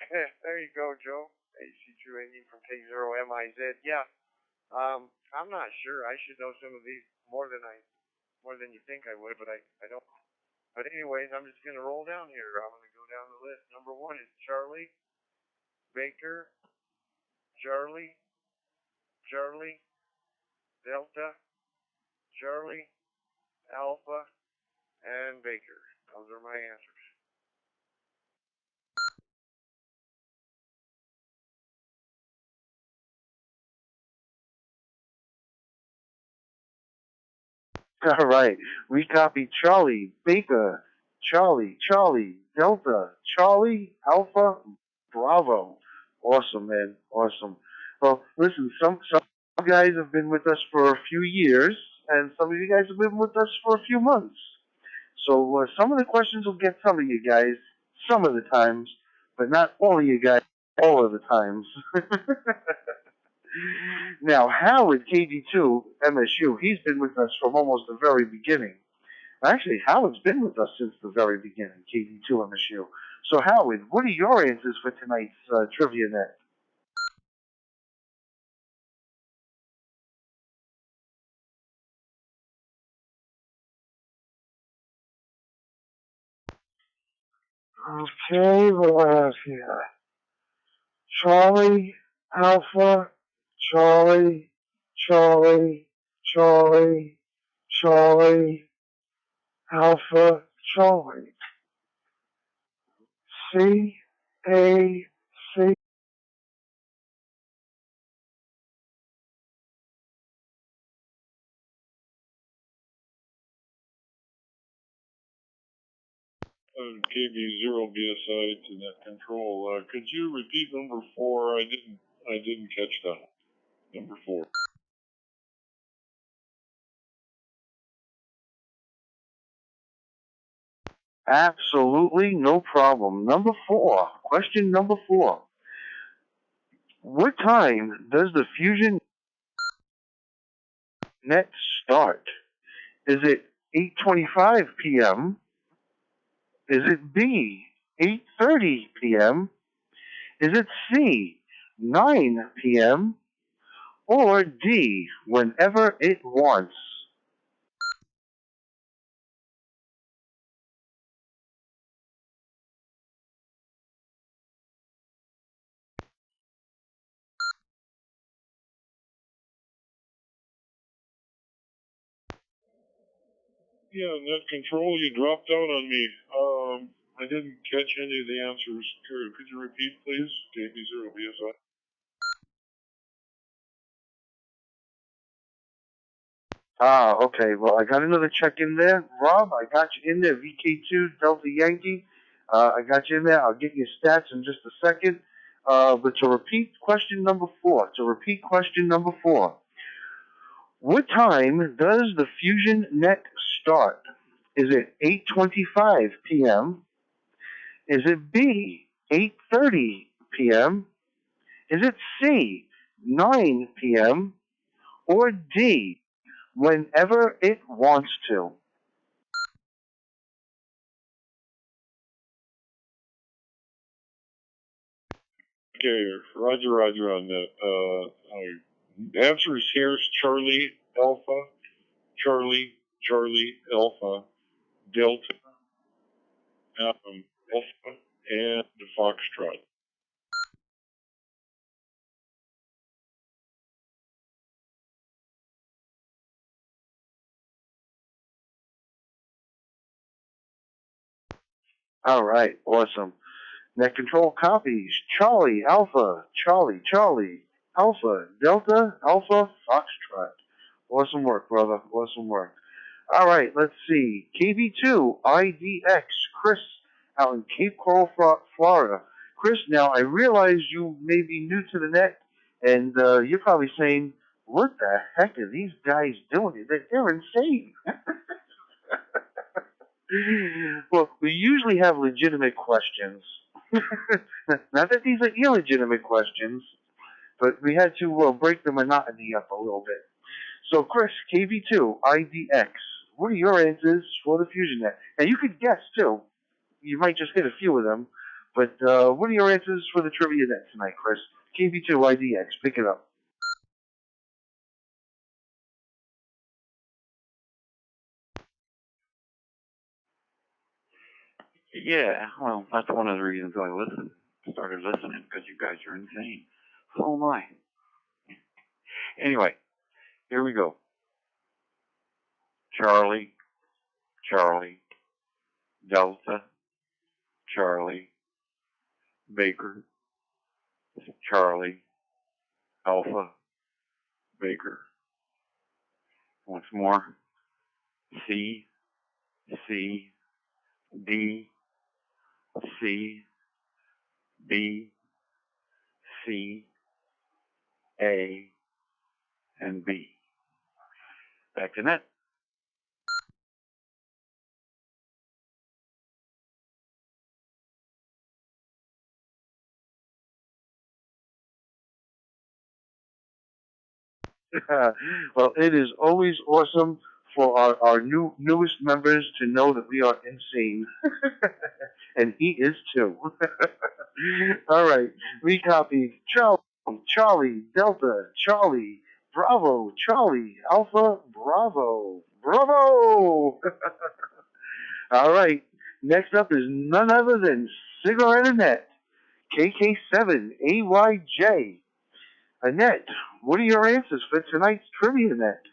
There you go, Joe. AC280 from K0MIZ. Yeah, I'm not sure. I should know some of these more than you think I would, but I don't. But anyways, I'm just gonna roll down here. I'm gonna go down the list. Number 1 is Charlie, Baker, Charlie, Charlie, Delta, Charlie, Alpha, and Baker. Those are my answers. All right, we copy Charlie, Baker, Charlie, Charlie, Delta, Charlie, Alpha, Bravo. Awesome, man. Awesome. Well, listen, some guys have been with us for a few years, and some of you guys have been with us for a few months. So some of the questions will get some of you guys some of the times, but not all of you guys all of the times. Now, Howard, KD2, MSU, he's been with us from almost the very beginning. Actually, Howard's been with us since the very beginning, KD2, MSU. So, Howard, what are your answers for tonight's Trivia Net? Okay, what do I have here? Charlie, Alpha, Charlie, Charlie, Charlie, Charlie, Alpha, Charlie. C, A, C. KB0BSI to net control. Could you repeat number 4? I didn't catch that. Number 4. Absolutely no problem. Number 4. Question number 4. What time does the FusionNet start? Is it 8:25 p.m.? Is it B, 8:30 p.m.? Is it C, 9 p.m.? Or D, whenever it wants? Yeah, net control, you dropped out on me. I didn't catch any of the answers. Could you repeat, please? KB0BSI. Ah, okay. Well, I got another check in there. Rob, I got you in there. VK2 Delta Yankee. I got you in there. I'll get your stats in just a second. But to repeat question number 4. What time does the FusionNet start? Is it 8:25 p.m.? Is it B, 8:30 p.m.? Is it C, 9 p.m.? Or D, whenever it wants to? Okay, Roger on that. Answer is here is Charlie Alpha, Charlie Alpha, Delta, Alpha, and Foxtrot. All right, awesome. Net control copies. Charlie, Alpha, Charlie, Alpha, Delta, Alpha, Foxtrot. Awesome work, brother. Awesome work. All right, let's see. KB2, IDX, Chris, out in Cape Coral, Florida. Chris, now I realize you may be new to the net, and you're probably saying, what the heck are these guys doing? They're insane. Well, we usually have legitimate questions. Not that these are illegitimate questions, but we had to break the monotony up a little bit. So, Chris, KB2, IDX, what are your answers for the FusionNet? Now, you could guess, too. You might just hit a few of them. But what are your answers for the Trivia Net tonight, Chris? KB2, IDX, pick it up. Yeah, well, that's one of the reasons I started listening, because you guys are insane. So am I. Anyway, here we go. Charlie, Delta, Charlie, Baker, Charlie, Alpha, Baker. Once more. C, D, C, B, C, A, and B. Back to net. Well, it is always awesome for our newest members to know that we are insane. And he is too. All right, we copied Charlie, Delta, Charlie, Bravo, Charlie, Alpha, Bravo. All right, next up is none other than Cigarette Annette, KK7AYJ. Annette, what are your answers for tonight's Trivia Net?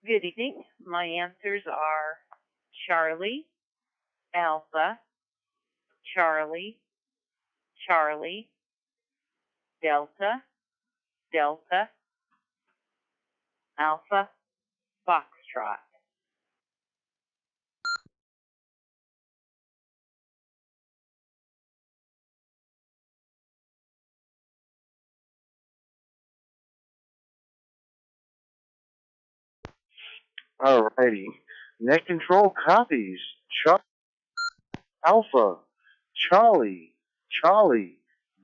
Good evening. My answers are Charlie, Alpha, Charlie, Delta, Alpha, Foxtrot. All righty. Net control copies. Alpha, Charlie,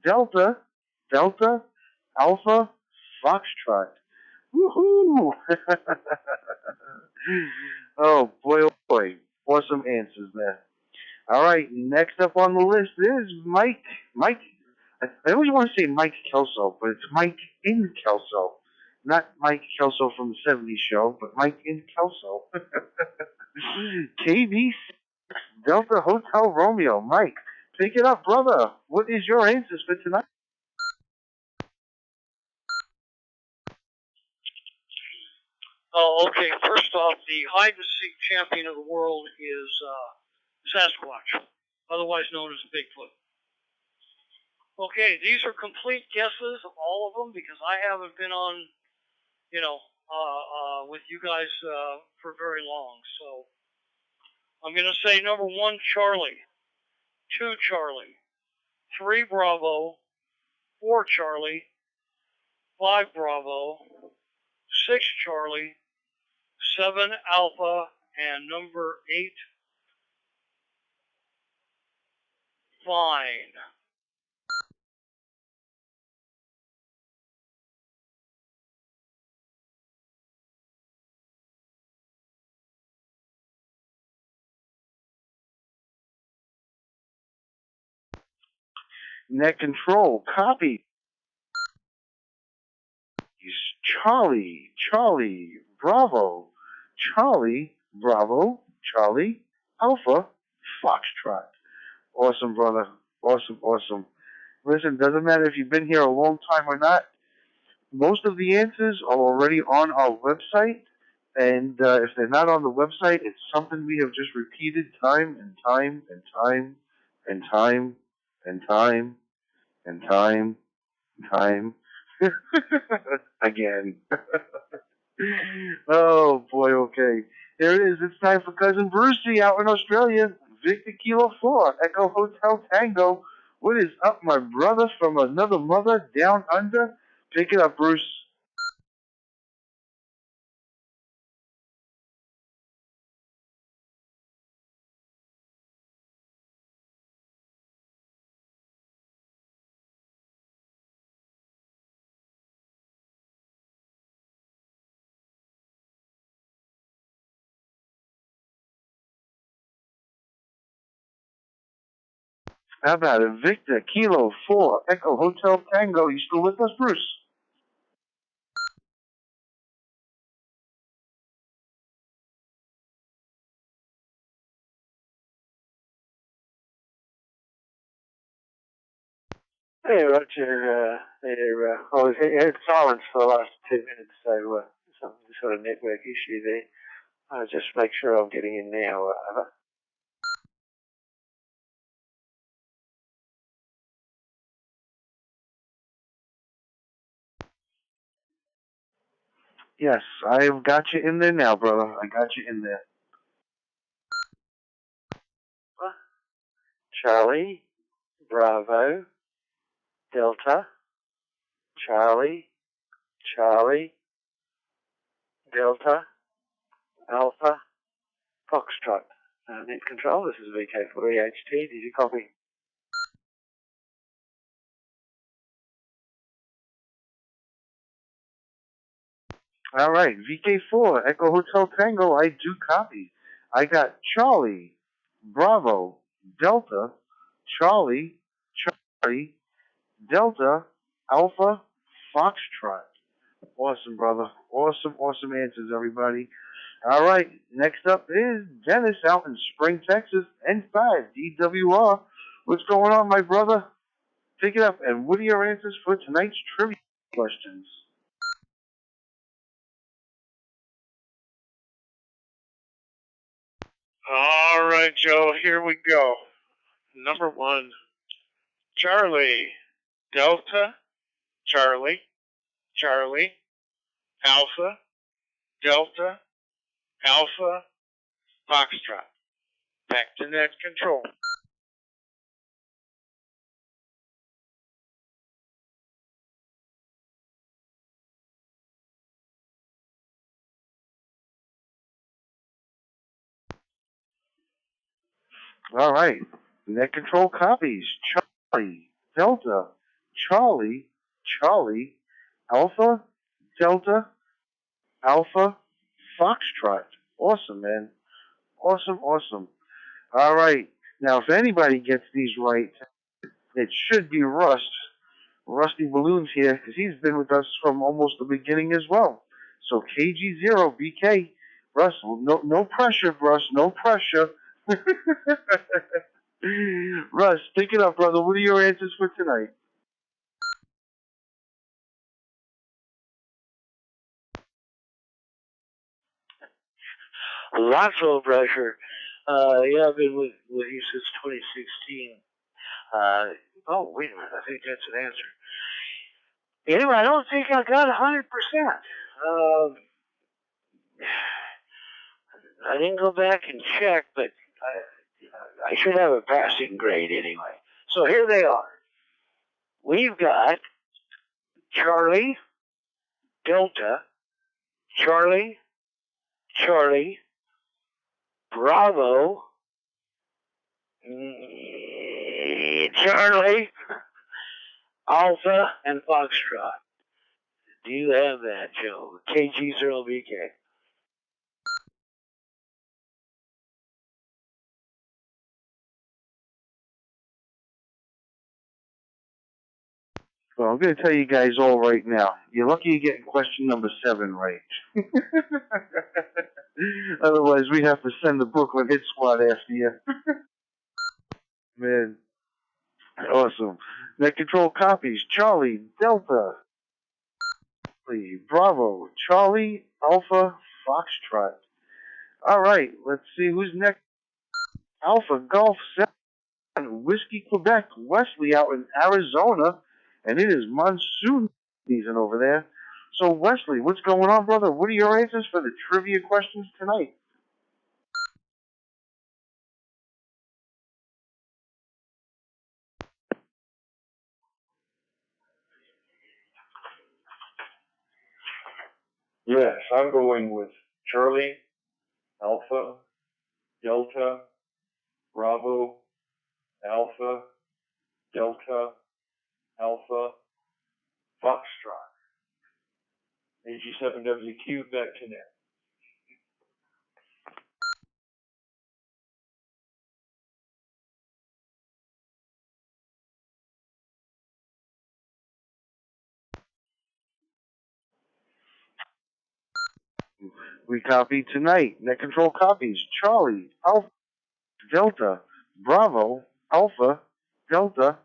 Delta, Alpha, Foxtrot. Woohoo! Oh boy, oh boy. Awesome answers there. All right, next up on the list is Mike. I always want to say Mike Kelso, but it's Mike in Kelso. Not Mike Kelso from the 70s show, but Mike in Kelso. KB Delta Hotel Romeo. Mike, pick it up, brother. What is your answers for tonight? Oh, okay. First off, the hide-and-seek champion of the world is Sasquatch, otherwise known as Bigfoot. Okay, these are complete guesses, all of them, because I haven't been on, with you guys for very long. So I'm going to say number 1, Charlie. 2, Charlie. 3, Bravo. 4, Charlie. 5, Bravo. 6, Charlie. 7, Alpha. And number 8, Fine. Net control, copy. Charlie, Charlie, Bravo, Charlie, Bravo, Charlie, Alpha, Foxtrot. Awesome, brother. Awesome, awesome. Listen, doesn't matter if you've been here a long time or not. Most of the answers are already on our website. And if they're not on the website, it's something we have just repeated time and time and time and time and time and time and time again. Oh boy, okay. Here it is. It's time for Cousin Brucey out in Australia. Victor Kilo 4, Echo Hotel Tango. What is up, my brother from another mother down under? Pick it up, Bruce. How about it? Victor Kilo 4, Echo Hotel Tango. You still with us, Bruce? Hey, Roger. I was in silence for the last 2 minutes, so some sort of network issue there. I'll just make sure I'm getting in now. Over. Yes, I've got you in there now, brother. I got you in there. Charlie, Bravo, Delta, Charlie, Charlie, Delta, Alpha, Foxtrot. Net control, this is VK4EHT. Did you copy? All right, VK4, Echo Hotel Tango, I do copy. I got Charlie, Bravo, Delta, Charlie, Charlie, Delta, Alpha, Foxtrot. Awesome, brother. Awesome, awesome answers, everybody. All right, next up is Dennis out in Spring, Texas, N5, DWR. What's going on, my brother? Pick it up, and what are your answers for tonight's trivia questions? All right, Joe, here we go. Number 1, Charlie, Delta, Charlie, Charlie, Alpha, Delta, Alpha, Foxtrot. Back to net control. All right, net control copies. Charlie, Delta, Charlie, Charlie, Alpha, Delta, Alpha, Foxtrot. Awesome, man. Awesome, awesome. All right. Now, if anybody gets these right, it should be Rust. Rusty Balloons here, because he's been with us from almost the beginning as well. So KG0, BK. Russ, no pressure, Russ. No pressure. Russ, pick it up, brother. What are your answers for tonight? Lots of pressure. Yeah, I've been with you since 2016. Oh, wait a minute. I think that's an answer. Anyway, I don't think I got 100%. I didn't go back and check, but I should have a passing grade anyway. So here they are. We've got Charlie, Delta, Charlie, Charlie, Bravo, Charlie, Alpha, and Foxtrot. Do you have that, Joe? KG0BK. Well, I'm going to tell you guys all right now. You're lucky you're getting question number 7 right. Otherwise, we have to send the Brooklyn Hit Squad after you. Man, awesome. Net control copies. Charlie, Delta, Bravo, Charlie, Alpha, Foxtrot. All right, let's see who's next. Alpha, Golf, 7, Whiskey, Quebec, Wesley out in Arizona, and it is monsoon season over there. So, Wesley, what's going on, brother? What are your answers for the trivia questions tonight? Yes, I'm going with Charlie, Alpha, Delta, Bravo, Alpha, Delta, Alpha, Foxtrot. AG7WQ, back to net. We copy tonight. Net control copies. Charlie, Alpha, Delta, Bravo, Alpha, Delta.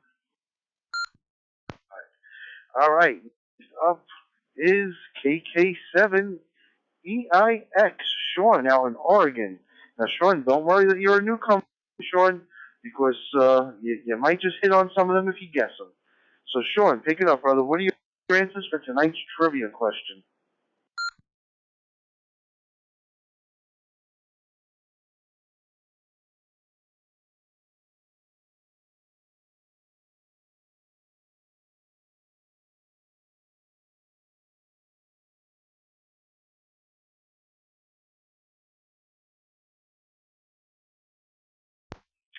All right. Up is KK7EIX. Sean out in Oregon. Now, Sean, don't worry that you're a newcomer, Sean, because you might just hit on some of them if you guess them. So, Sean, pick it up, brother. What are your answers for tonight's trivia question?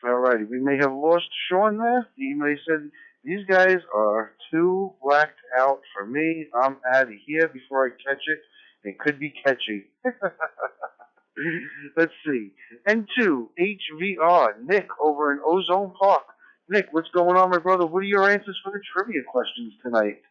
Alrighty, we may have lost Sean there. He may have said, these guys are too whacked out for me. I'm out of here before I catch it. It could be catchy. Let's see. N2, HVR, Nick over in Ozone Park. Nick, what's going on, my brother? What are your answers for the trivia questions tonight?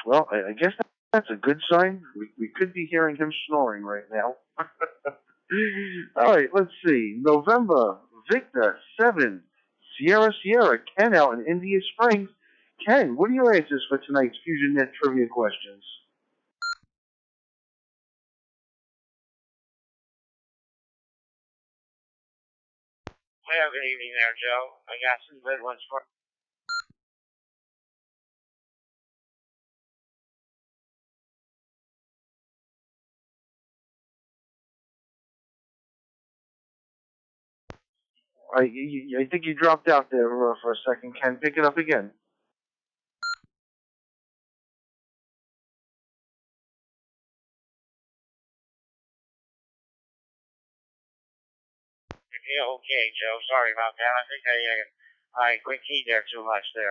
Well, I guess that's a good sign. We could be hearing him snoring right now. All right, let's see. November, Victor, 7, Sierra, Ken out in India Springs. Ken, what are your answers for tonight's FusionNet trivia questions? Well, good evening there, Joe. I got some good ones for I think you dropped out there for a second, Ken. Pick it up again. Yeah, okay, Joe. Sorry about that. I think I quick keyed there too much there.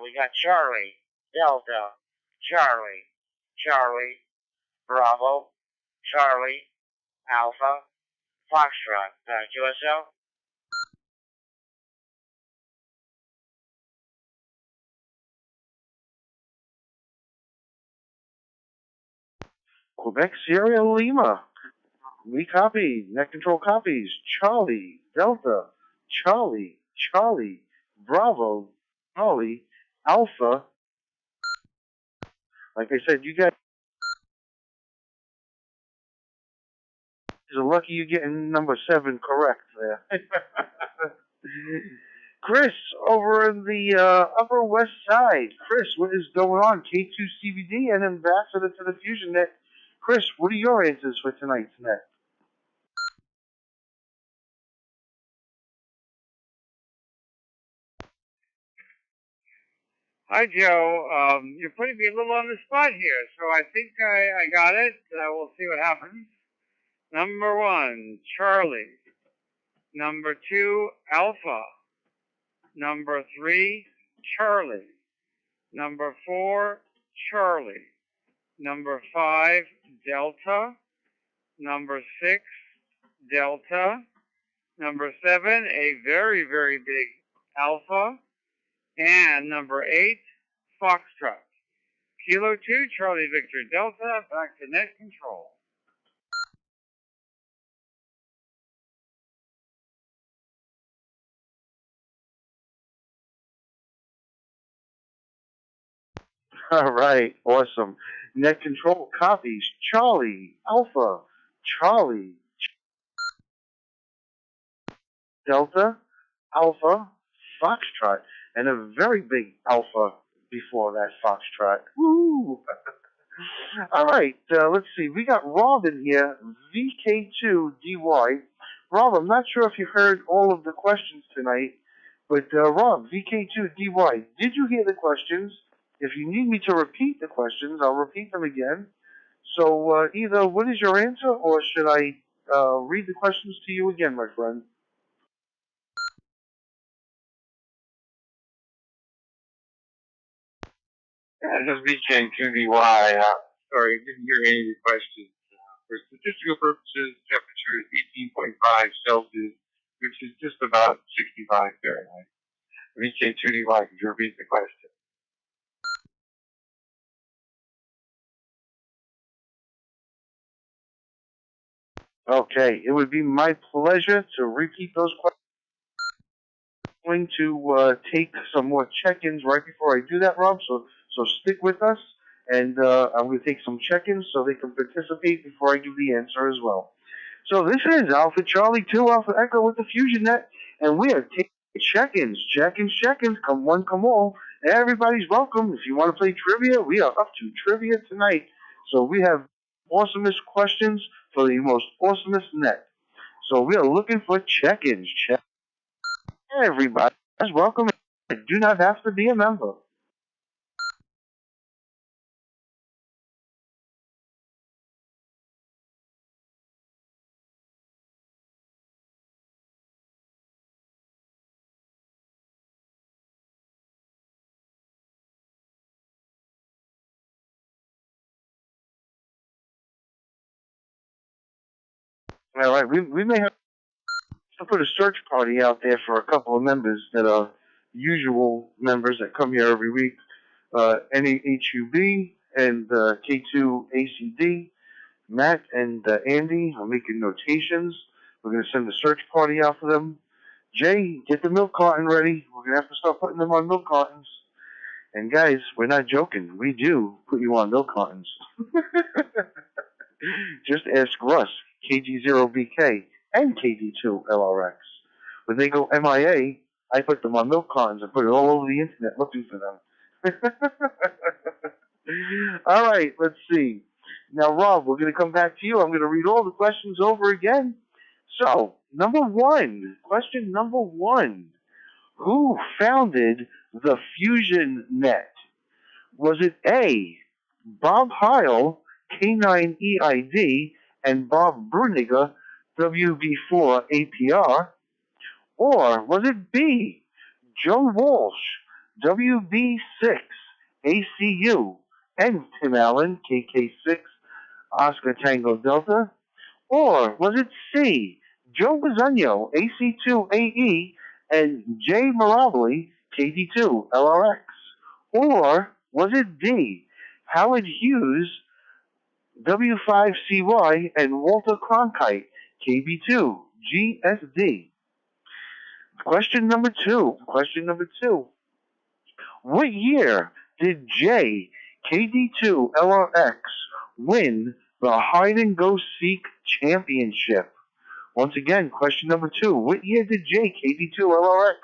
We got Charlie, Delta, Charlie, Bravo, Charlie, Alpha, Foxtrot. QSL? Quebec, Sierra Lima. We copy. Net control copies. Charlie, Delta, Charlie, Bravo, Charlie, Alpha, Like I said, you guys are lucky you're getting number 7 correct there. Chris, over in the Upper West Side. Chris, what is going on? K2CBD and ambassador to the FusionNet. Chris, what are your answers for tonight's net? Hi, Joe. You're putting me a little on the spot here, so I think I got it. We'll see what happens. Number 1, Charlie. Number 2, Alpha. Number 3, Charlie. Number 4, Charlie. Number 5, Delta. Number 6, Delta. Number 7, a very, very big Alpha. And number 8, Foxtrot. Kilo 2, Charlie Victor Delta, back to net control. All right, awesome. Net control copies Charlie, Alpha, Charlie, Delta, Alpha, Foxtrot, and a very big Alpha before that Foxtrot. Woo! All right, let's see. We got Rob in here, VK2DY. Rob, I'm not sure if you heard all of the questions tonight, but Rob, VK2DY, did you hear the questions? If you need me to repeat the questions, I'll repeat them again. So either what is your answer, or should I read the questions to you again, my friend? This is VK2DY. Sorry, didn't hear any of the questions. For statistical purposes, temperature is 18.5 Celsius, which is just about 65 Fahrenheit. VK2DY, could you repeat the question? Okay, it would be my pleasure to repeat those questions. I'm going to take some more check-ins right before I do that, Rob, so stick with us, and I'm going to take some check-ins so they can participate before I give the answer as well. So this is Alpha Charlie 2 Alpha Echo with the FusionNet, and we are taking check-ins, come one, come all. Everybody's welcome. If you want to play trivia, we are up to trivia tonight. So we have awesomest questions for the most awesomest net. So we are looking for check-ins. Everybody is welcome. You do not have to be a member. All right, we may have to put a search party out there for a couple of members that are usual members that come here every week. NAHUB and K2ACD. Matt and Andy are making notations. We're going to send a search party out for them. Jay, get the milk carton ready. We're going to have to start putting them on milk cartons. And guys, we're not joking. We do put you on milk cartons. Just ask Russ, KG0BK, and KD2LRX. When they go MIA, I put them on milk cartons and put it all over the internet looking for them. All right, let's see. Now, Rob, we're going to come back to you. I'm going to read all the questions over again. So, question number one. Who founded the FusionNet? Was it A, Bob Heil, K9EID, and Bob Bruniger, WB4APR? Or was it B, Joe Walsh, WB6ACU, and Tim Allen, KK6, Oscar Tango Delta? Or was it C, Joe Bisogno, AC2AE, and Jay Miraboli, KD2 LRX? Or was it D, Howard Hughes, W5CY, and Walter Cronkite, KB2 GSD? Question number two. What year did Jay KD2 LRX win the Hide and Go Seek Championship? Once again, question number 2. What year did KD2 LRX?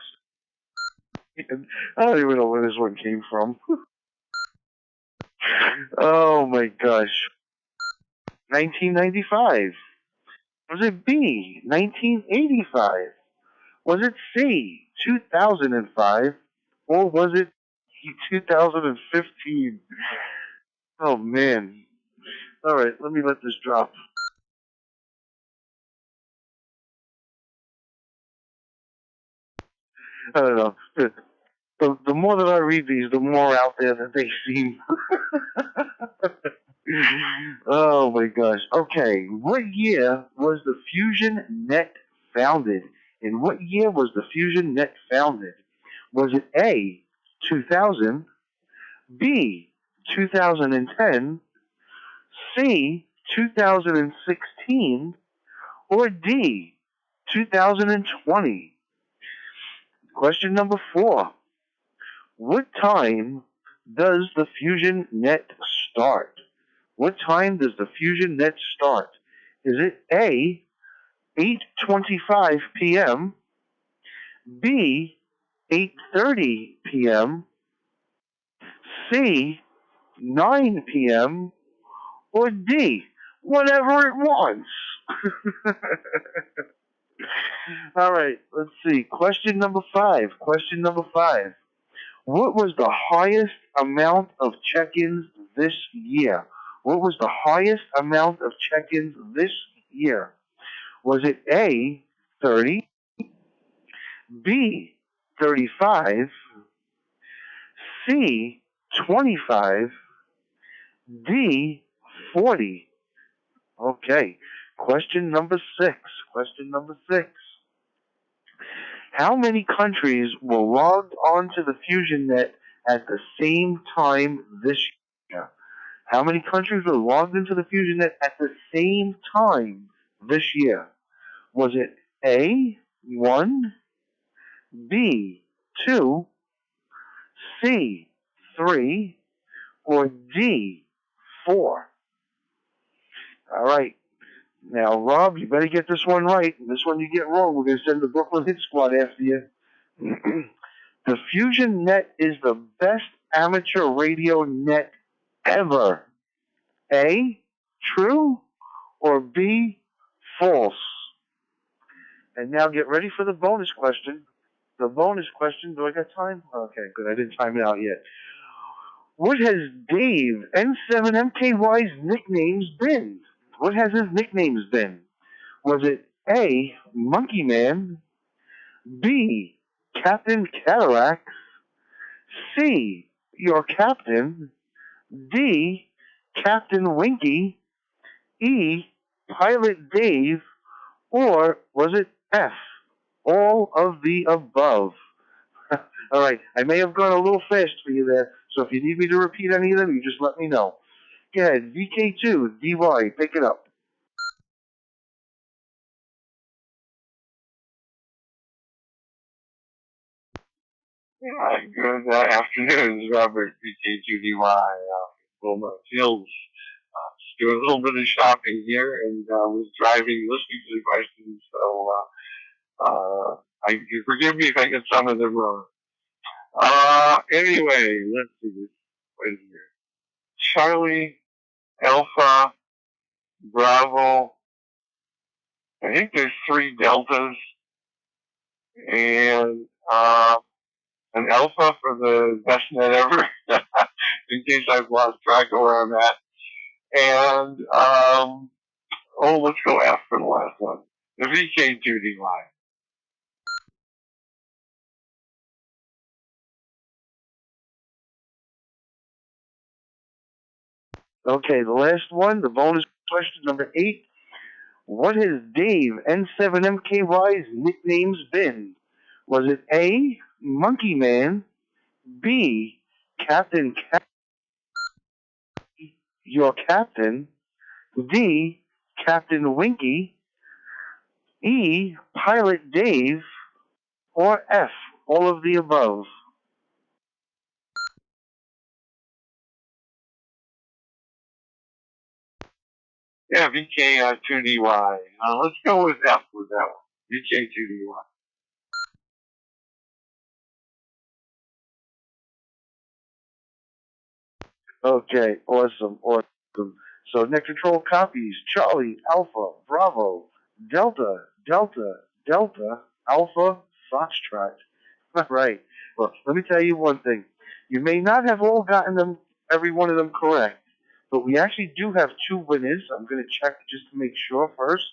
I don't even know where this one came from. Oh my gosh. 1995. Was it B, 1985? Was it C, 2005? Or was it 2015? Oh man. Alright, let me let this drop. I don't know. The more that I read these, the more out there that they seem. Oh my gosh. Okay, what year was the FusionNet founded? And what year was the FusionNet founded? Was it A, 2000, B, 2010, C, 2016, or D, 2020? Question number 4. What time does the FusionNet start? What time does the FusionNet start? Is it A, 8:25 p.m., B, 8:30 p.m., C, 9 p.m., or D, whatever it wants? All right, let's see. Question number 5. Question number 5. What was the highest amount of check-ins this year? What was the highest amount of check-ins this year? Was it A, 30, B, 35, C, 25, D, 40? Okay. Question number 6. Question number 6. How many countries were logged onto the FusionNet at the same time this year? How many countries were logged into the FusionNet at the same time this year? Was it A, 1, B, 2, C, 3, or D, 4? All right. Now, Rob, you better get this one right. This one you get wrong, we're going to send the Brooklyn Hit Squad after you. The FusionNet is the best amateur radio net ever. A, true, or B, false? And now get ready for the bonus question. The bonus question, do I got time? Okay, good. I didn't time it out yet. What has Dave N7MKY's nicknames been? What has his nicknames been? Was it A, Monkey Man, B, Captain Cataract, C, Your Captain, D, Captain Winky, E, Pilot Dave, or was it F, all of the above? All right, I may have gone a little fast for you there, so if you need me to repeat any of them, you just let me know. Go ahead, VK2, DY, pick it up. Good afternoon, Robert, VK2DY, Wilmot Hills. Just doing a little bit of shopping here, and was driving, listening to the questions, so you forgive me if I get some of them wrong. Anyway, let's see this. Wait here. Charlie, Alpha, Bravo. I think there's 3 deltas, and an alpha for the best net ever, in case I've lost track of where I'm at. And, let's go F for the last one. The VK2DY. Okay, the last one, the bonus question number 8. What has Dave N7MKY's nicknames been? Was it A, Monkey Man, B, Captain Your Captain, D, Captain Winky, E, Pilot Dave, or F, all of the above? Yeah, VK2DY. Let's go with F with that one. VK2DY. Okay, awesome, awesome. So net control copies Charlie, Alpha, Bravo, Delta, Delta, Delta, Alpha, Foxtrot. All right. Well, let me tell you one thing. You may not have all gotten them, every one of them correct, but we actually do have two winners. I'm going to check just to make sure first.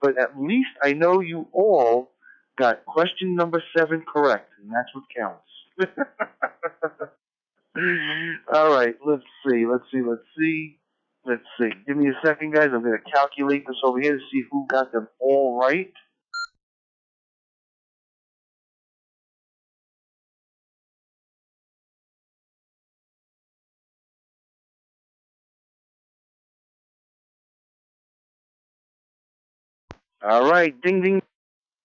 But at least I know you all got question number 7 correct, and that's what counts. All right, let's see. Give me a second, guys. I'm going to calculate this over here to see who got them all right. All right, ding, ding,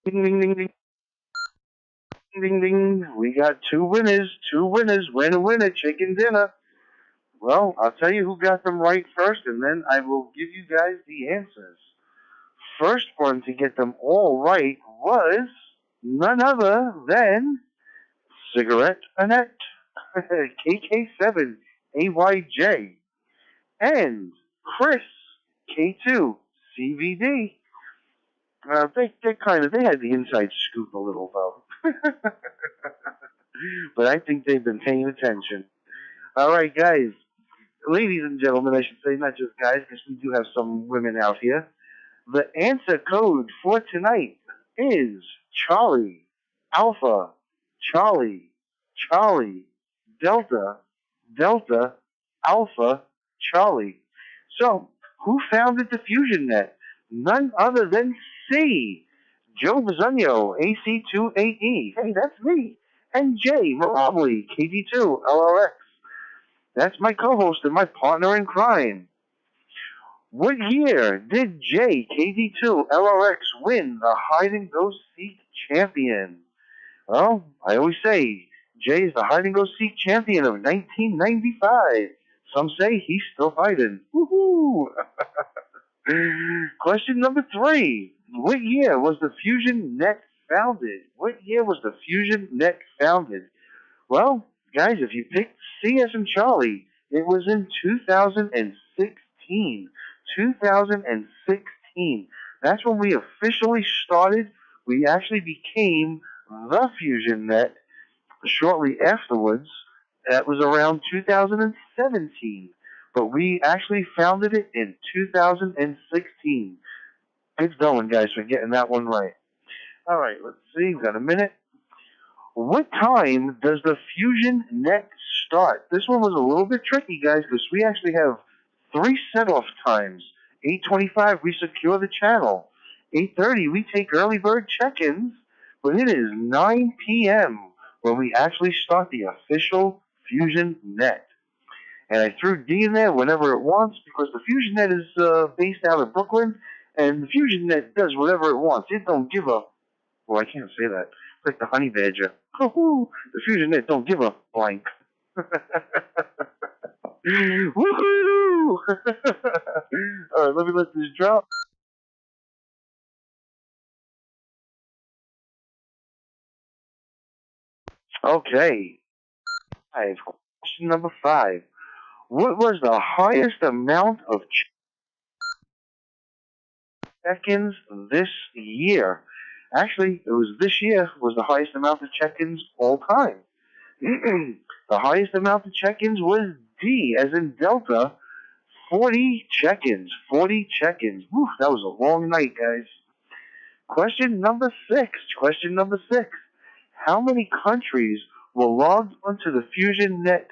ding, ding, ding, ding, ding, ding. We got two winners. Winner, chicken dinner. Well, I'll tell you who got them right first, and then I will give you guys the answers. First one to get them all right was none other than Cigarette Annette, KK7, AYJ, and Chris, K2, CVD. They had the inside scoop a little though. But I think they've been paying attention. All right, guys, ladies and gentlemen, I should say, not just guys, because we do have some women out here. The answer code for tonight is Charlie, Alpha, Charlie, Charlie, Delta, Delta, Alpha, Charlie. So, who founded the FusionNet? None other than C. Joe Bizunio, AC2AE. Hey, that's me. And Jay Marabli, KD2, LRX. That's my co-host and my partner in crime. What year did Jay KD2 LRX win the hide and go seek champion? Well, I always say Jay is the hide and go seek champion of 1995. Some say he's still hiding. Woohoo! Question number 3. What year was the FusionNet founded? Well, guys, if you picked C as in Charlie, it was in 2016. 2016. That's when we officially started. We actually became the FusionNet shortly afterwards. That was around 2017. But we actually founded it in 2016. Good going, guys, for getting that one right. All right, let's see. We've got a minute. What time does the FusionNet start? This one was a little bit tricky, guys, because we actually have 3 set-off times. 8:25, we secure the channel. 8:30, we take early bird check-ins. But it is 9 p.m. when we actually start the official FusionNet. And I threw D in there whenever it wants because the FusionNet is based out of Brooklyn, and the FusionNet does whatever it wants. It don't give a... Well, I can't say that. It's like the honey badger. Woohoo! The FusionNet don't give a blank. Woohoo! Alright, let me let this drop. Okay. Question number 5. What was the highest amount of check-ins this year? Actually, it was this year was the highest amount of check-ins all time. The highest amount of check-ins was D, as in Delta. 40 check-ins. 40 check-ins. Whew, that was a long night, guys. Question number 6. How many countries were logged onto the FusionNet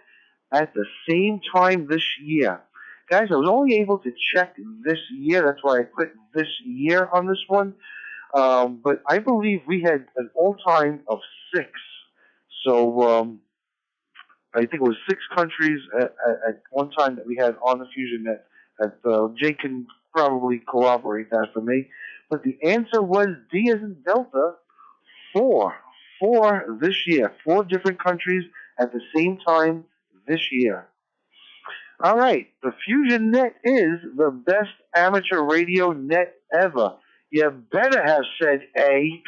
at the same time this year? Guys, I was only able to check this year. That's why I put this year on this one. But I believe we had an all-time of 6. So I think it was 6 countries at one time that we had on the FusionNet. Jay can probably corroborate that for me. But the answer was D as in Delta, 4. 4 this year. 4 different countries at the same time this year. All right, the FusionNet is the best amateur radio net ever. You better have said A.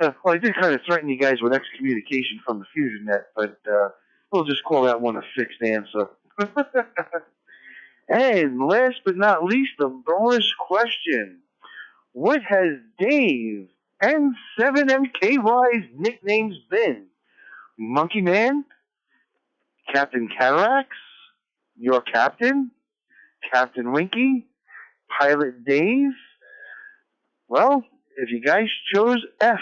Well, I did kind of threaten you guys with excommunication from the FusionNet, but we'll just call that one a fixed answer. And last but not least, the bonus question. What has Dave and 7MKY's nicknames been? Monkey Man? Captain Cataracts? Your Captain? Captain Winky? Pilot Dave? Well, if you guys chose F,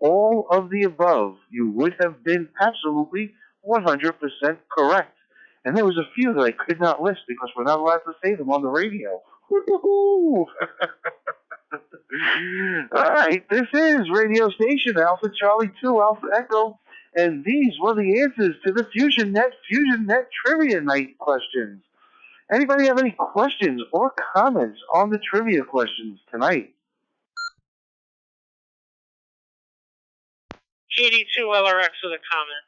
all of the above, you would have been absolutely 100% correct. And there was a few that I could not list because we're not allowed to say them on the radio. Woo-hoo-hoo! All right, this is Radio Station Alpha Charlie 2 Alpha Echo, and these were the answers to the FusionNet Trivia Night questions. Anybody have any questions or comments on the trivia questions tonight? 82 LRX with a comment.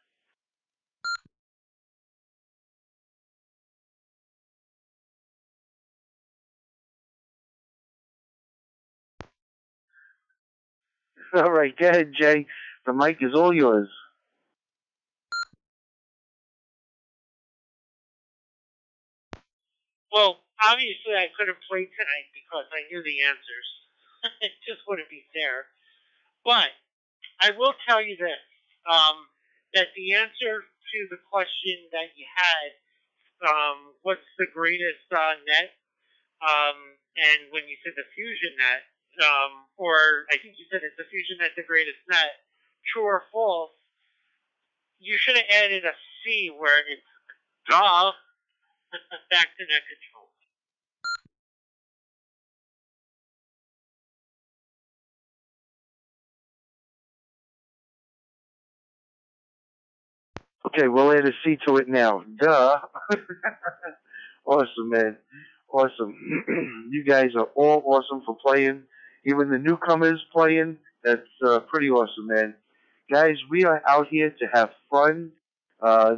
All right, go ahead, Jay. The mic is all yours. Well, obviously I couldn't play tonight because I knew the answers. It just wouldn't be fair. But I will tell you this, that the answer to the question that you had, what's the greatest net, and when you said the FusionNet, or I think you said it's the FusionNet the greatest net, true or false, you should have added a C where it's duh, back to net control. Okay, we'll add a C to it now. Duh. Awesome, man. Awesome. You guys are all awesome for playing. Even the newcomers playing. That's pretty awesome, man. Guys, we are out here to have fun.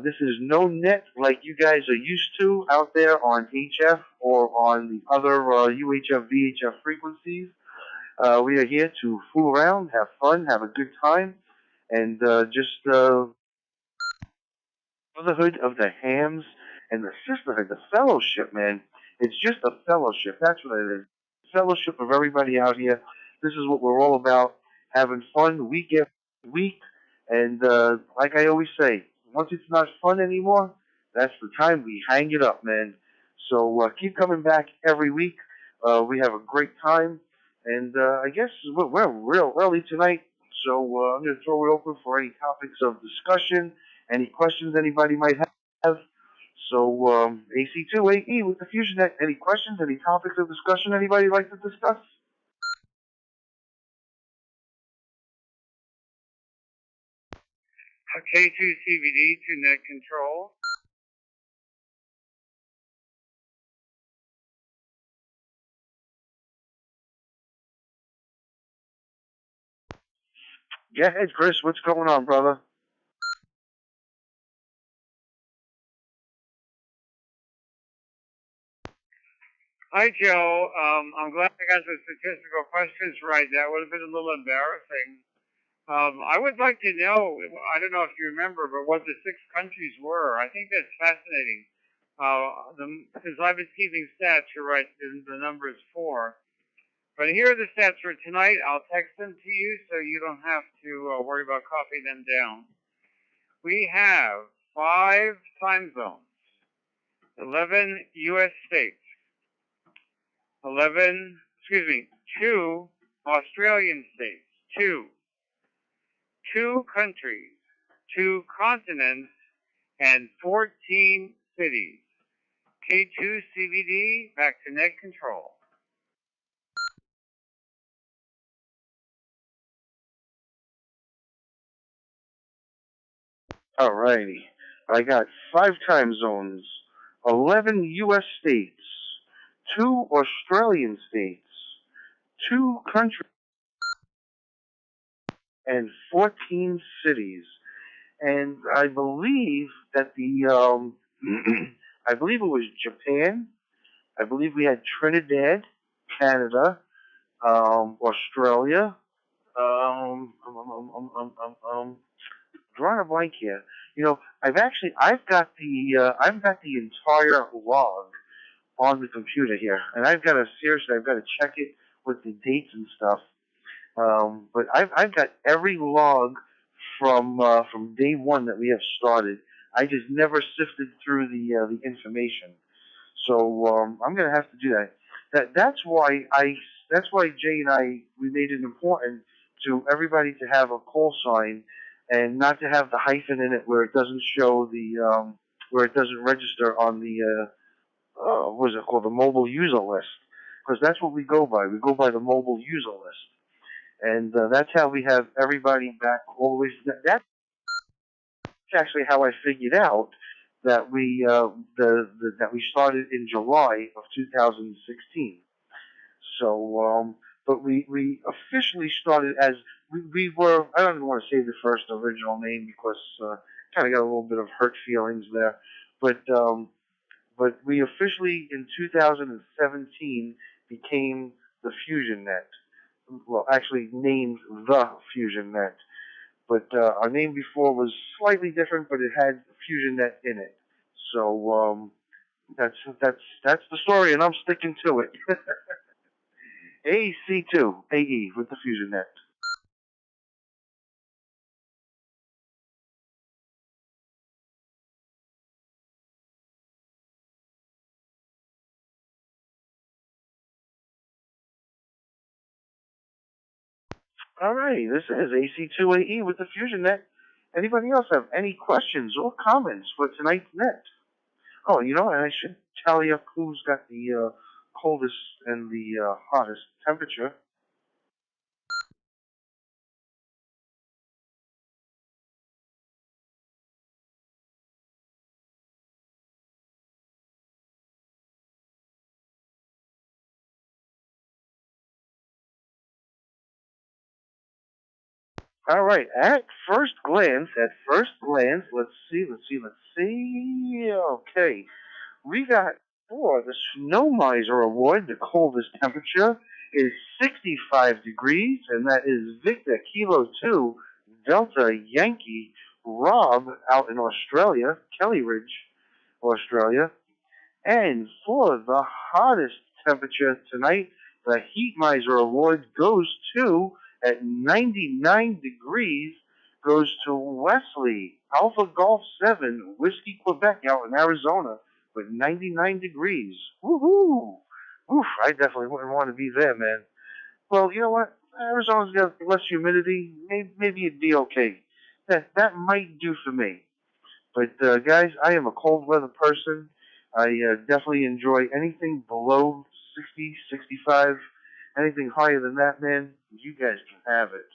This is no net like you guys are used to out there on HF or on the other UHF, VHF frequencies. We are here to fool around, have fun, have a good time, and just brotherhood of the hams and the sisterhood, the fellowship, man. It's just a fellowship. That's what it is. Fellowship of everybody out here. This is what we're all about. Having fun week after week. And like I always say, once it's not fun anymore, that's the time we hang it up, man. So keep coming back every week. We have a great time. And I guess we're real early tonight. So I'm going to throw it open for any topics of discussion, any questions anybody might have. So AC2AE with the FusionNet. Any questions, any topics of discussion anybody would like to discuss? K2CBD to net control. Go ahead, Chris. What's going on, brother? Hi, Joe. I'm glad I got the statistical questions right. That would have been a little embarrassing. I would like to know, I don't know if you remember, but what the 6 countries were. I think that's fascinating. Since I've been keeping stats, you're right, the number is 4. But here are the stats for tonight. I'll text them to you so you don't have to worry about copying them down. We have 5 time zones, 11 U.S. states, 2 Australian states, 2 countries, 2 continents, and 14 cities. K2 CBD, back to net control. Alrighty. I got 5 time zones, 11 U.S. states, 2 Australian states, 2 countries, and 14 cities. And I believe that the I believe it was Japan. I believe we had Trinidad, Canada, Australia. Drawing a blank here. You know, I've got the entire log on the computer here, and I've got to check it with the dates and stuff. But I've got every log from day one that we have started. I just never sifted through the information. So I'm gonna have to do that. That's why Jay and I we made it important to everybody to have a call sign and not to have the hyphen in it where it doesn't show where it doesn't register on the what is it called, the mobile user list, because that's what we go by. We go by the mobile user list, and that's how we have everybody back all the way. That's actually how I figured out that that we started in July of 2016. So, but we officially started as we were. I don't even want to say the first original name because kind of got a little bit of hurt feelings there. But we officially in 2017 became the FusionNet. Well, actually named the FusionNet. But our name before was slightly different, but it had FusionNet in it. So that's the story, and I'm sticking to it. AC2 AE with the FusionNet. Alrighty, this is AC2AE with the FusionNet. Anybody else have any questions or comments for tonight's net? Oh, you know, and I should tell you who's got the coldest and the hottest temperature. All right, at first glance, let's see. Okay, we got for the Snow Miser Award, the coldest temperature is 65 degrees, and that is Victor Kilo 2, Delta Yankee, Rob out in Australia, Kelly Ridge, Australia. And for the hottest temperature tonight, the Heat Miser Award goes to, at 99 degrees, goes to Wesley, Alpha Golf 7, Whiskey Quebec out in Arizona with 99 degrees. Woohoo! Oof, I definitely wouldn't want to be there, man. Well, you know what? Arizona's got less humidity. Maybe it'd be okay. That might do for me. But guys, I am a cold weather person. I definitely enjoy anything below 60, 65. Anything higher than that, man, you guys can have it.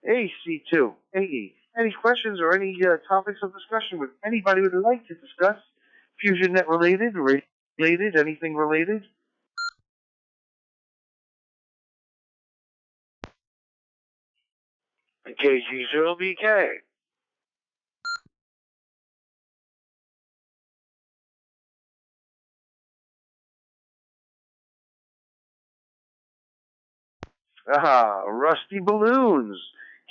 AC2, AE. Any questions or any topics of discussion with anybody would like to discuss? FusionNet related, anything related? KG0BK. Ah, Rusty Balloons,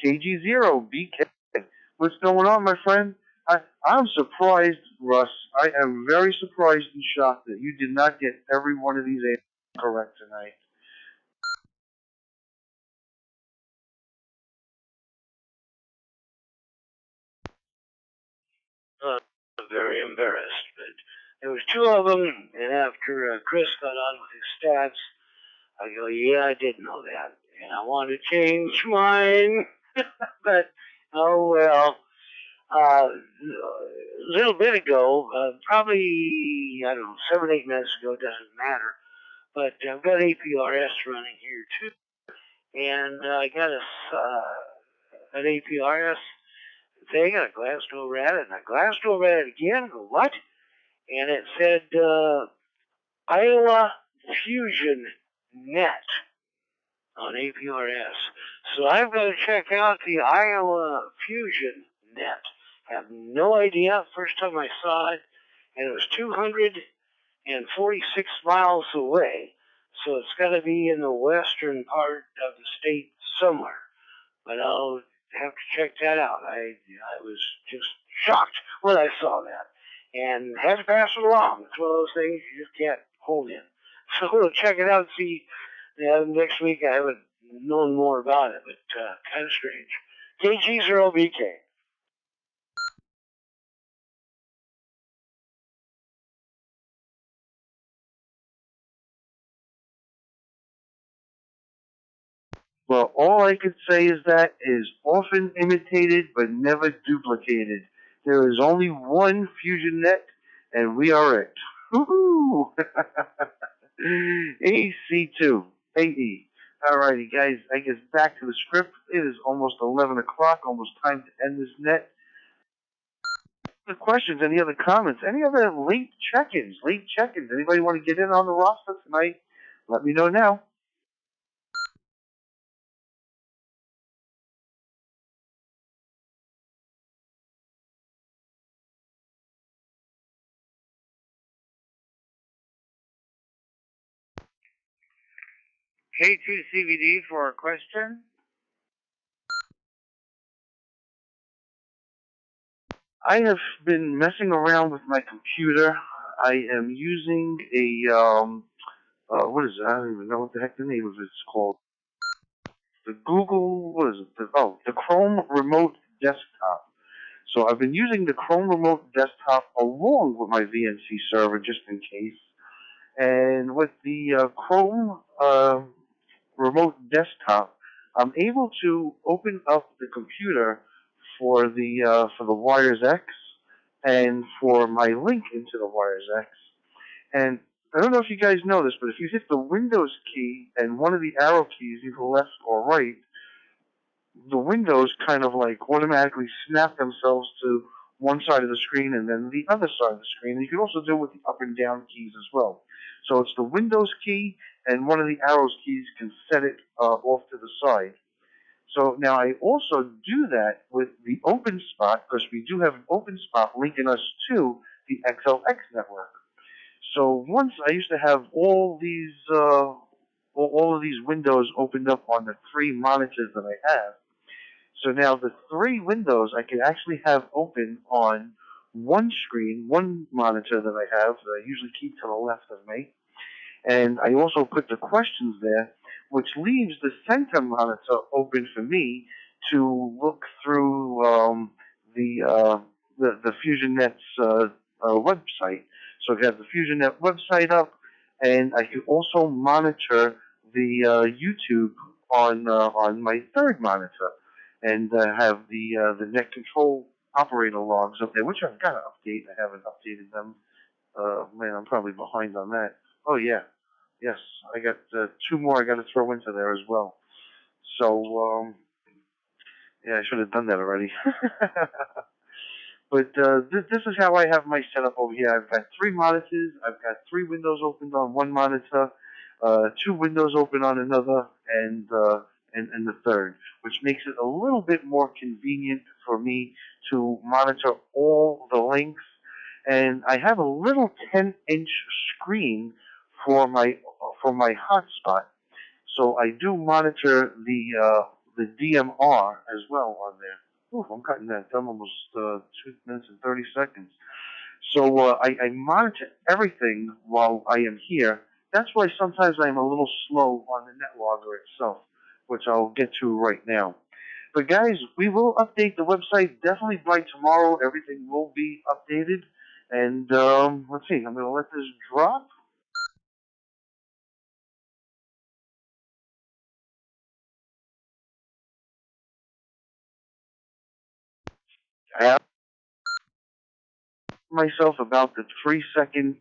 KG0BK. What's going on, my friend? I'm surprised, Russ. I am very surprised and shocked that you did not get every one of these answers correct tonight. Very embarrassed, but there was two of them, and after Chris got on with his stats, I go, yeah, I did know that, and I want to change mine, but oh well. A little bit ago, probably, I don't know, 7, 8 minutes ago, doesn't matter, but I've got APRS running here too, and I got an APRS thing, and a Glassdoor rat, and a Glassdoor rat again. What? And it said Iowa Fusion Net on APRS. So I've got to check out the Iowa Fusion Net. Have no idea. First time I saw it, and it was 246 miles away. So it's got to be in the western part of the state somewhere. But I'll have to check that out. I was just shocked when I saw that, and had to pass it along. It's one of those things you just can't hold in. So we'll check it out and see. Next week I haven't known more about it, but kind of strange. KG0BK. Well, all I could say is that is often imitated but never duplicated. There is only one FusionNet, and we are it. Woohoo! AC2, AE. Alrighty, guys, I guess back to the script. It is almost 11 o'clock, almost time to end this net. Any other questions, any other comments, any other late check-ins? Anybody want to get in on the roster tonight? Let me know now. K2CVD for a question. I have been messing around with my computer. I am using what is it? I don't even know what the heck the name of it's called. The Google, what is it? The Chrome Remote Desktop. So I've been using the Chrome Remote Desktop along with my VNC server just in case. And with the Chrome Remote Desktop, I'm able to open up the computer for the Wires X and for my link into the Wires X. And I don't know if you guys know this, but if you hit the Windows key and one of the arrow keys, either left or right, the windows kind of like automatically snap themselves to one side of the screen and then the other side of the screen. And you can also do it with the up and down keys as well. So it's the Windows key and one of the arrows keys can set it off to the side. So now I also do that with the open spot because we do have an open spot linking us to the XLX network. So once I used to have all of these windows opened up on the 3 monitors that I have. So now the 3 windows I can actually have open on one screen, one monitor that I have that I usually keep to the left of me. And I also put the questions there, which leaves the center monitor open for me to look through the FusionNet's website. So I have the FusionNet website up, and I can also monitor the YouTube on my 3rd monitor, and have the net control operator logs up there, which I've got to update. I haven't updated them. Man, I'm probably behind on that. Oh yeah, yes, I got 2 more I got to throw into there as well. So yeah, I should have done that already. But this is how I have my setup over here. I've got 3 monitors. I've got 3 windows opened on one monitor, 2 windows open on another, and the third, which makes it a little bit more convenient for me to monitor all the links. And I have a little 10-inch screen for my hotspot, so I do monitor the DMR as well on there. Ooh, I'm cutting that down almost 2 minutes and 30 seconds. So I monitor everything while I am here. That's why sometimes I'm a little slow on the NetLogger itself, which I'll get to right now. But guys, we will update the website definitely by tomorrow. Everything will be updated. And let's see, I'm going to let this drop. I have myself about the 3-second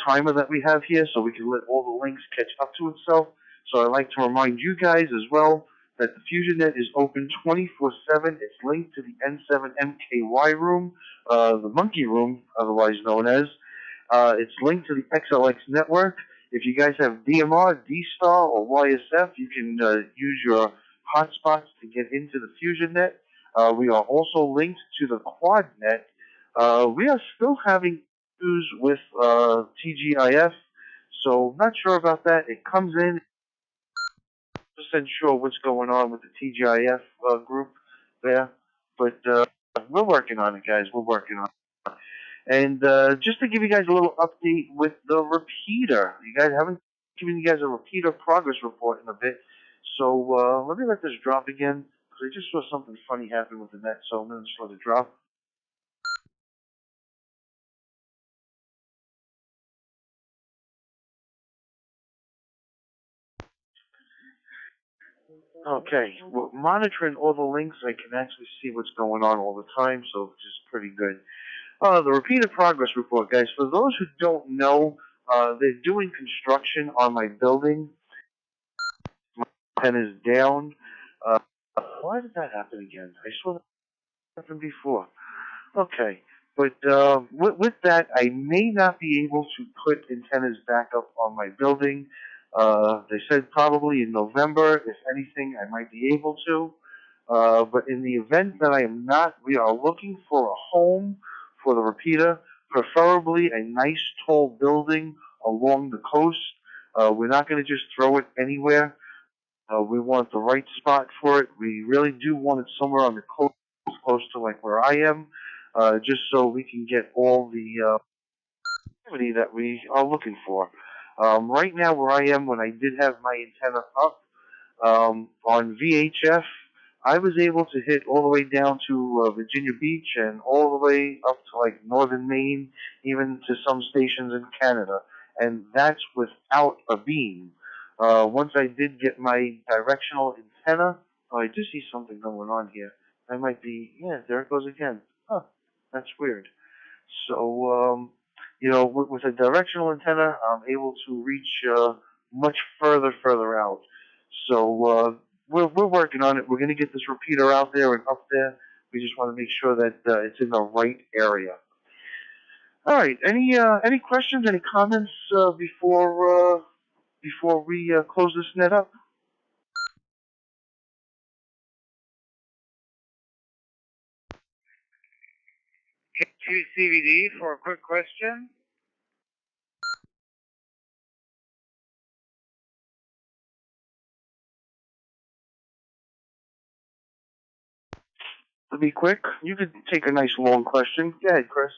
timer that we have here, so we can let all the links catch up to itself. So I'd like to remind you guys as well that the FusionNet is open 24/7. It's linked to the N7MKY room, the monkey room, otherwise known as. It's linked to the XLX network. If you guys have DMR, D-Star, or YSF, you can use your hotspots to get into the FusionNet. We are also linked to the QuadNet. We are still having with TGIF. So not sure about that. It comes in. Percent sure what's going on with the TGIF group there, but we're working on it, guys. We're working on it. And just to give you guys a little update with the repeater, you guys haven't given you guys a repeater progress report in a bit, so let me let this drop again because I just saw something funny happen with the net, so I'm gonna just let it drop. Okay, well, monitoring all the links, I can actually see what's going on all the time, so which is pretty good. The repeater progress report, guys. For those who don't know, they're doing construction on my building. My pen is down. Uh, why did that happen again? I saw that happen before. Okay, but with that, I may not be able to put antennas back up on my building. They said probably in November, if anything, I might be able to. But in the event that I am not, we are looking for a home for the repeater, preferably a nice tall building along the coast. We're not going to just throw it anywhere. We want the right spot for it. We really do want it somewhere on the coast, close to like where I am, just so we can get all the activity that we are looking for. Right now, where I am, when I did have my antenna up on VHF, I was able to hit all the way down to Virginia Beach and all the way up to like northern Maine, even to some stations in Canada, and that's without a beam. Once I did get my directional antenna, oh, I do see something going on here. I might be, yeah, there it goes again. Huh, that's weird. So, with a directional antenna, I'm able to reach much further out. So we're working on it. We're going to get this repeater out there and up there. We just want to make sure that it's in the right area. All right. Any questions? Any comments before we close this net up? K2CVD for a quick question. To be quick, you could take a nice long question. Go ahead, Chris.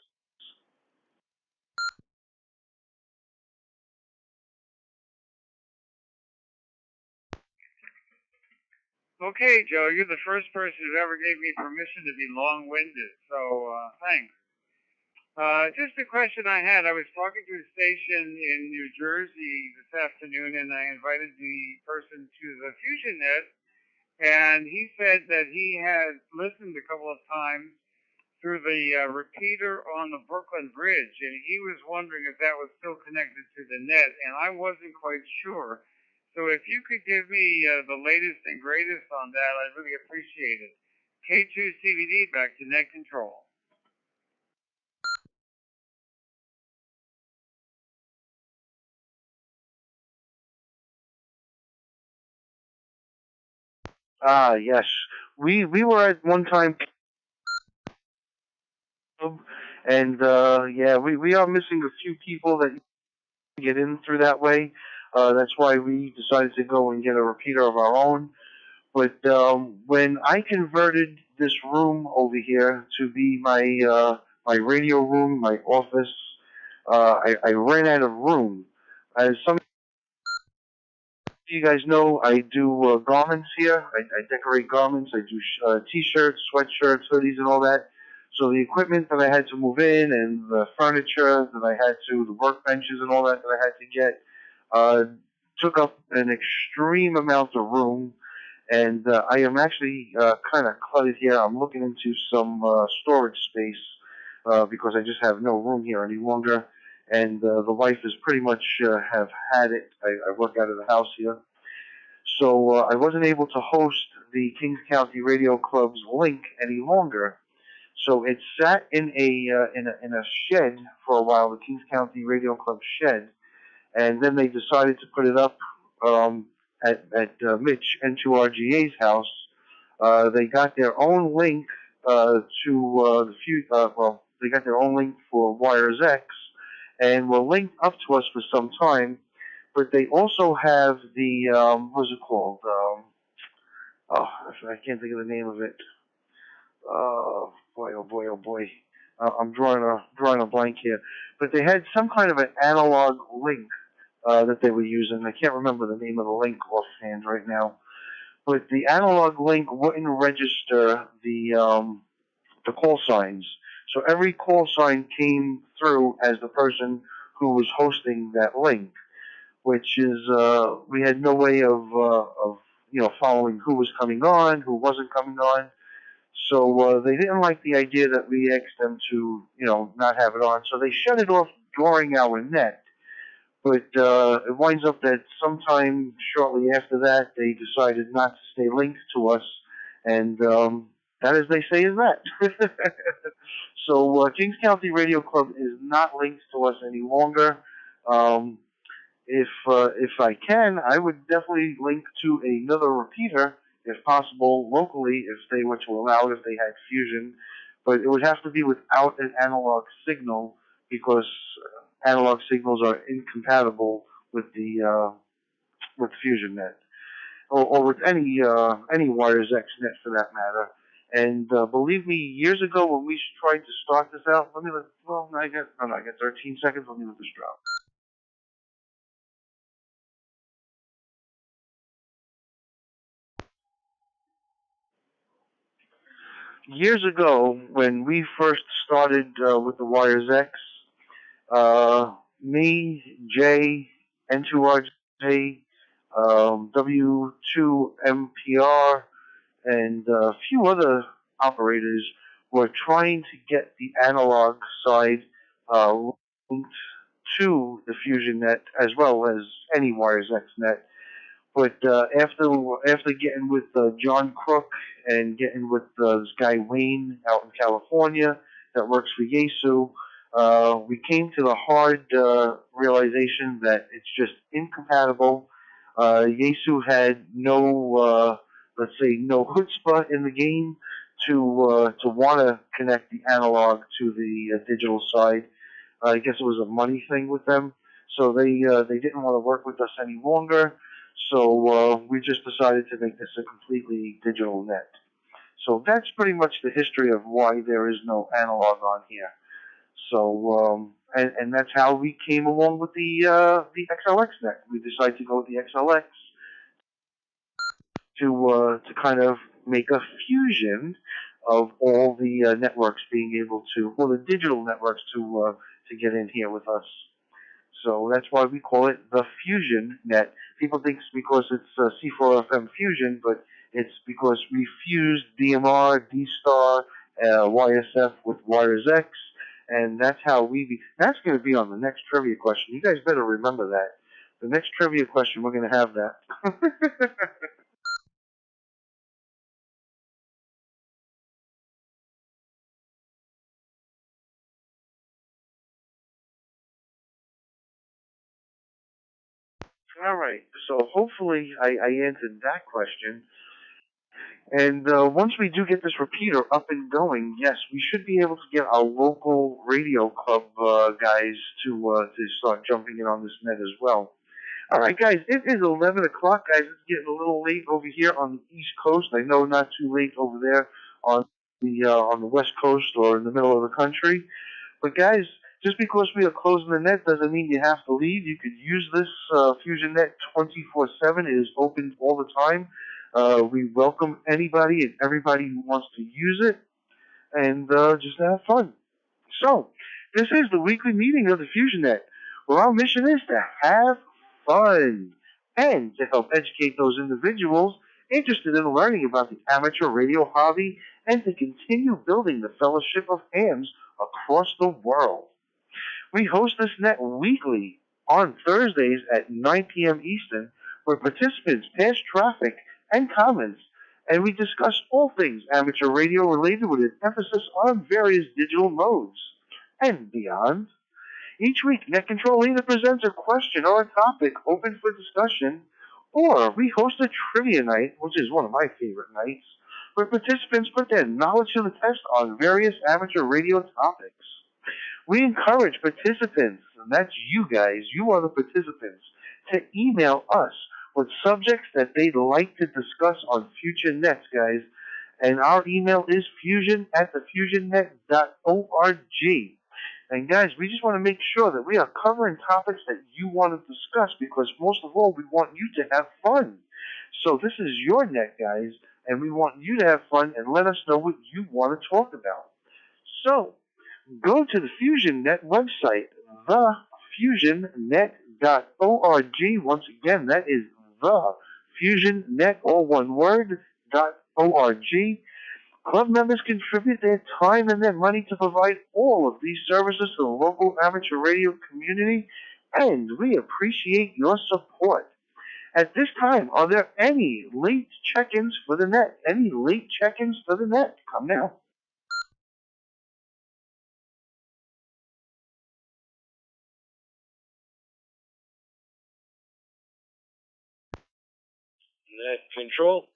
Okay, Joe, you're the first person who ever gave me permission to be long-winded, so thanks. Just a question I had. I was talking to a station in New Jersey this afternoon, and I invited the person to the FusionNet, and he said that he had listened a couple of times through the repeater on the Brooklyn Bridge, and he was wondering if that was still connected to the net, and I wasn't quite sure. So if you could give me the latest and greatest on that, I'd really appreciate it. K2CVD, back to net control. Ah, yes. We were at one time, and yeah, we are missing a few people that get in through that way. That's why we decided to go and get a repeater of our own. But when I converted this room over here to be my radio room, my office, I ran out of room. As some of you guys know, I do garments here. I decorate garments. I do t-shirts, sweatshirts, hoodies, and all that. So the equipment that I had to move in and the furniture that I had to, the workbenches and all that I had to get, took up an extreme amount of room. And I am actually kind of cluttered here. I'm looking into some storage space because I just have no room here any longer. And the wife is pretty much have had it. I work out of the house here. So I wasn't able to host the Kings County Radio Club's link any longer. So it sat in a shed for a while, the Kings County Radio Club shed, and then they decided to put it up at Mitch N2RGA's house. They got their own link to they got their own link for Wires X, and were linked up to us for some time. But they also have the what's it called? Oh, I can't think of the name of it. Boy, oh boy, oh boy. I'm drawing a blank here. But they had some kind of an analog link that they were using. I can't remember the name of the link offhand right now. But the analog link wouldn't register the call signs. So every call sign came through as the person who was hosting that link, which is we had no way of following who was coming on, who wasn't coming on. So they didn't like the idea that we asked them to not have it on. So they shut it off during our net. But it winds up that sometime shortly after that, they decided not to stay linked to us, and that, as they say, is that. So Kings County Radio Club is not linked to us any longer. If I can, I would definitely link to another repeater, if possible, locally, if they were to allow it, if they had Fusion. But it would have to be without an analog signal, because analog signals are incompatible with the with FusionNet, or with any Wires X net for that matter. And believe me, years ago when we tried to start this out, I got 13 seconds. Let me let this drop. Years ago, when we first started with the Wires X, me, Jay, N2RJ, W2MPR, and a few other operators were trying to get the analog side linked to the FusionNet as well as any Wires X net. But after getting with John Crook and getting with this guy Wayne out in California that works for Yesu, we came to the hard realization that it's just incompatible. Yesu had no, let's say, no chutzpah in the game to want to connect the analog to the digital side. I guess it was a money thing with them, so they didn't want to work with us any longer. So we just decided to make this a completely digital net. So that's pretty much the history of why there is no analog on here. So and that's how we came along with the XLX net. We decided to go with the XLX to kind of make a fusion of all the networks being able to, or the digital networks to get in here with us. So that's why we call it the FusionNet. People think it's because it's C4FM Fusion, but it's because we fused DMR, D-Star, YSF with Wires X, and that's how that's going to be on the next trivia question. You guys better remember that. The next trivia question, we're going to have that. All right, so hopefully I answered that question. And once we do get this repeater up and going, yes, we should be able to get our local radio club guys to start jumping in on this net as well. All right, guys, it is 11 o'clock, guys. It's getting a little late over here on the East Coast. I know not too late over there on the West Coast or in the middle of the country. But guys, just because we are closing the net doesn't mean you have to leave. You could use this FusionNet 24/7. It is open all the time. We welcome anybody and everybody who wants to use it, and just have fun. So, this is the weekly meeting of the FusionNet, where our mission is to have fun and to help educate those individuals interested in learning about the amateur radio hobby and to continue building the fellowship of hams across the world. We host this net weekly on Thursdays at 9 p.m. Eastern, where participants pass traffic and comments, and we discuss all things amateur radio related with an emphasis on various digital modes and beyond. Each week, Net Control either presents a question or a topic open for discussion, or we host a trivia night, which is one of my favorite nights, where participants put their knowledge to the test on various amateur radio topics. We encourage participants and that's you guys, you are the participants, to email us with subjects that they'd like to discuss on FusionNet, guys. And our email is fusion@thefusionnet.org. And guys, we just want to make sure that we are covering topics that you want to discuss, because most of all, we want you to have fun. So this is your net, guys, and we want you to have fun and let us know what you want to talk about. So go to the FusionNet website, thefusionnet.org. Once again, that is thefusionnet, all one word, .org. Club members contribute their time and their money to provide all of these services to the local amateur radio community, and we appreciate your support. At this time, are there any late check-ins for the net? Any late check-ins for the net? Come now. Net control.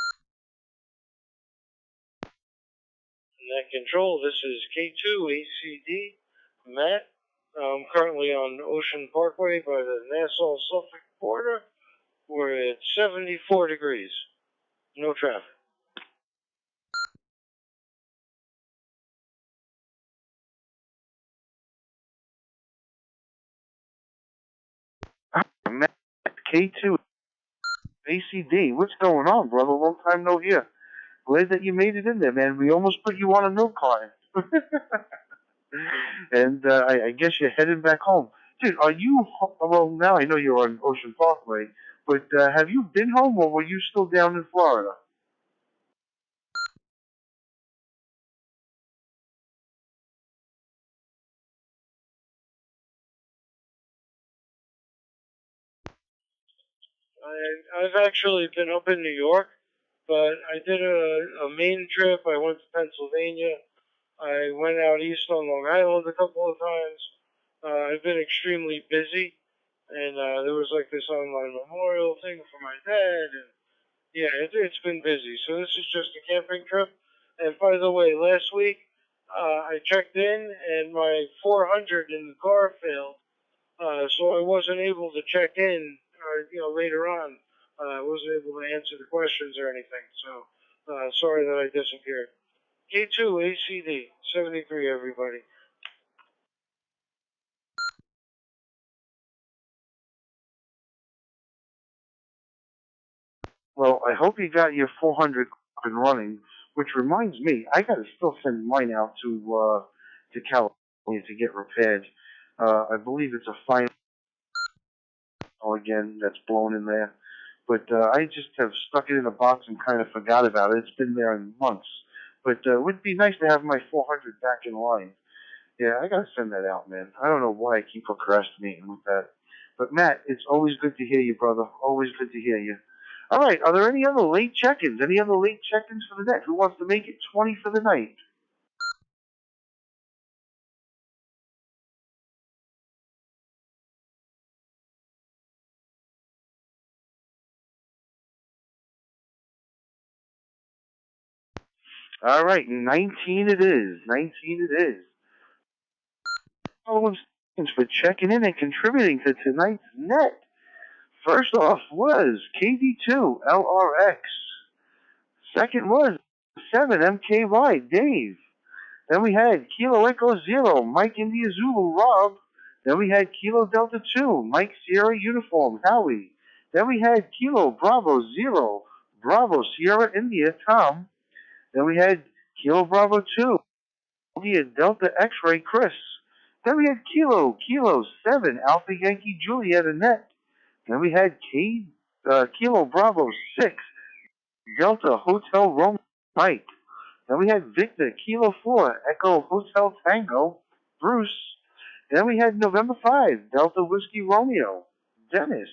Net control, this is K2 ACD, Matt. I'm currently on Ocean Parkway by the Nassau-Suffolk border. We're at 74 degrees. No traffic. Matt, K2 ACD, what's going on, brother? Long time no hear. Glad that you made it in there, man. We almost put you on a milk carton. And I guess you're heading back home. Dude, are you, well, now I know you're on Ocean Parkway, but have you been home, or were you still down in Florida? I've actually been up in New York, but I did a main trip. I went to Pennsylvania. I went out east on Long Island a couple of times. I've been extremely busy, and there was like this online memorial thing for my dad, and yeah, it's been busy. So this is just a camping trip. And by the way, last week I checked in, and my 400 in the car failed, so I wasn't able to check in. Later on, I wasn't able to answer the questions or anything. So sorry that I disappeared. K2 ACD 73, everybody. Well, I hope you got your 400 up and running, which reminds me, I got to still send mine out to California to get repaired. I believe it's a final again that's blown in there. But I just have stuck it in a box and kind of forgot about it. It's been there in months. But it would be nice to have my 400 back in line. Yeah, I gotta send that out, man. I don't know why I keep procrastinating with that. But Matt, it's always good to hear you, brother. Always good to hear you. All right, are there any other late check-ins? Any other late check-ins for the net? Who wants to make it 20 for the night? All right, 19 it is. 19 it is. All for checking in and contributing to tonight's net. First off was KD2 LRX. Second was 7MKY Dave. Then we had Kilo Echo Zero Mike India Zulu Rob. Then we had Kilo Delta 2 Mike Sierra Uniform Howie. Then we had Kilo Bravo Zero Bravo Sierra India Tom. Then we had Kilo Bravo 2 India Delta X-Ray Chris. Then we had Kilo 7 Alpha Yankee Juliet Annette. Then we had Kilo Bravo 6 Delta Hotel Rome Mike. Then we had Victor Kilo 4 Echo Hotel Tango Bruce. Then we had November 5 Delta Whiskey Romeo Dennis.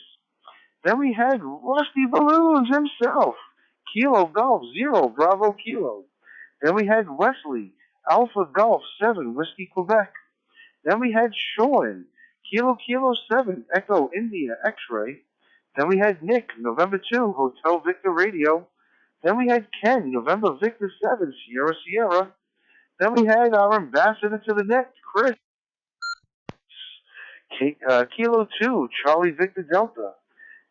Then we had Rusty Balloons himself Kilo Golf 0 Bravo Kilo. Then we had Wesley Alpha Golf 7 Whiskey Quebec. Then we had Sean Kilo 7 Echo India X-Ray. Then we had Nick November 2 Hotel Victor Radio. Then we had Ken November Victor 7 Sierra Sierra. Then we had our ambassador to the net, Chris Kilo 2, Charlie Victor Delta.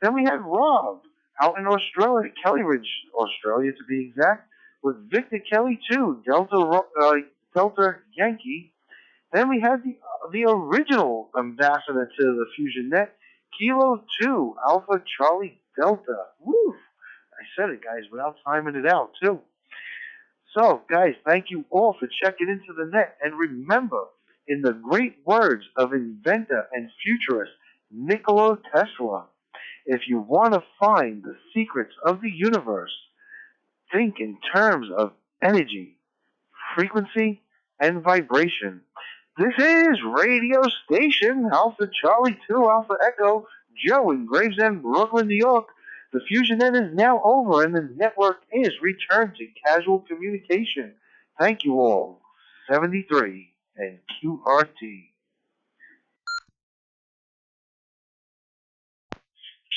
Then we had Rob out in Australia, Kelly Ridge, Australia to be exact, with Victor Kelly 2, Delta Yankee. Then we had the original ambassador to the FusionNet, Kilo 2, Alpha Charlie Delta. Woo! I said it, guys, without timing it out, too. So, guys, thank you all for checking into the net. And remember, in the great words of inventor and futurist Nikola Tesla, if you want to find the secrets of the universe, think in terms of energy, frequency, and vibration. This is Radio Station Alpha Charlie 2 Alpha Echo, Joe in Gravesend, Brooklyn, New York. The FusionNet is now over and the network is returned to casual communication. Thank you all. 73 and QRT.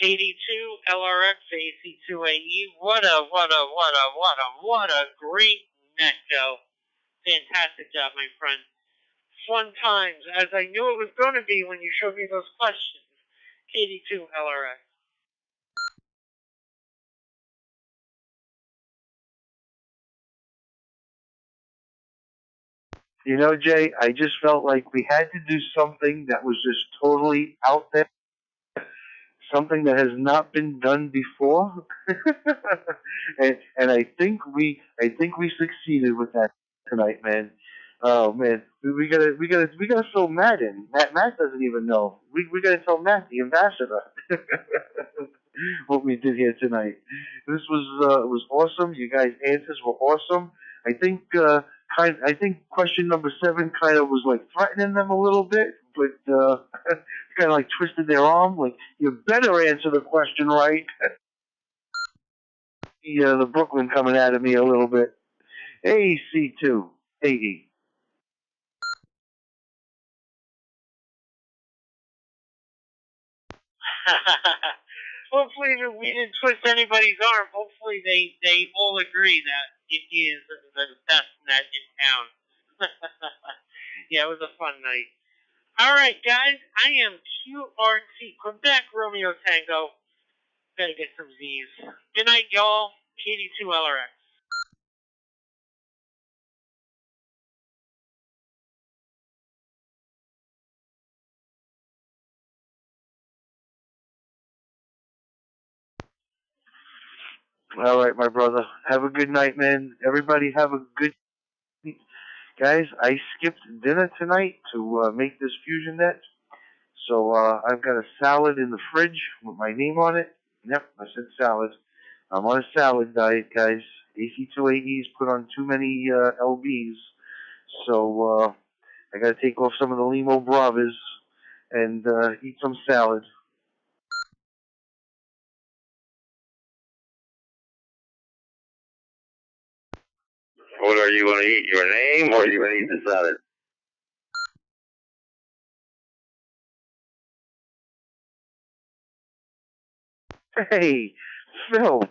KD2, LRX, AC2AE. What a great net, Joe. Fantastic job, my friend. Fun times, as I knew it was going to be when you showed me those questions. KD2, LRX. You know, Jay, I just felt like we had to do something that was just totally out there. Something that has not been done before, and I think we succeeded with that tonight, man. Oh man, we gotta fill Matt in. Matt doesn't even know. We gotta tell Matt, the ambassador, what we did here tonight. This was awesome. You guys' answers were awesome. I think I think question number 7 kind of was like threatening them a little bit, but kind of like twisted their arm. Like, you better answer the question right. Yeah, the Brooklyn coming at me a little bit. AC2, AE. Hopefully we didn't twist anybody's arm. Hopefully they all agree that it is the best net in town. Yeah, it was a fun night. All right, guys, I am QRT, Quebec Romeo Tango. Gotta get some Z's. Good night, y'all. KD2 LRX. All right, my brother. Have a good night, man. Everybody have a good night. Guys, I skipped dinner tonight to make this FusionNet. So I've got a salad in the fridge with my name on it. Yep, I said salad. I'm on a salad diet, guys. AC2AE's put on too many LBs. So I got to take off some of the Limo Bravas and eat some salad. What are you going to eat? Your name, or are you going to eat the salad? Hey, Phil,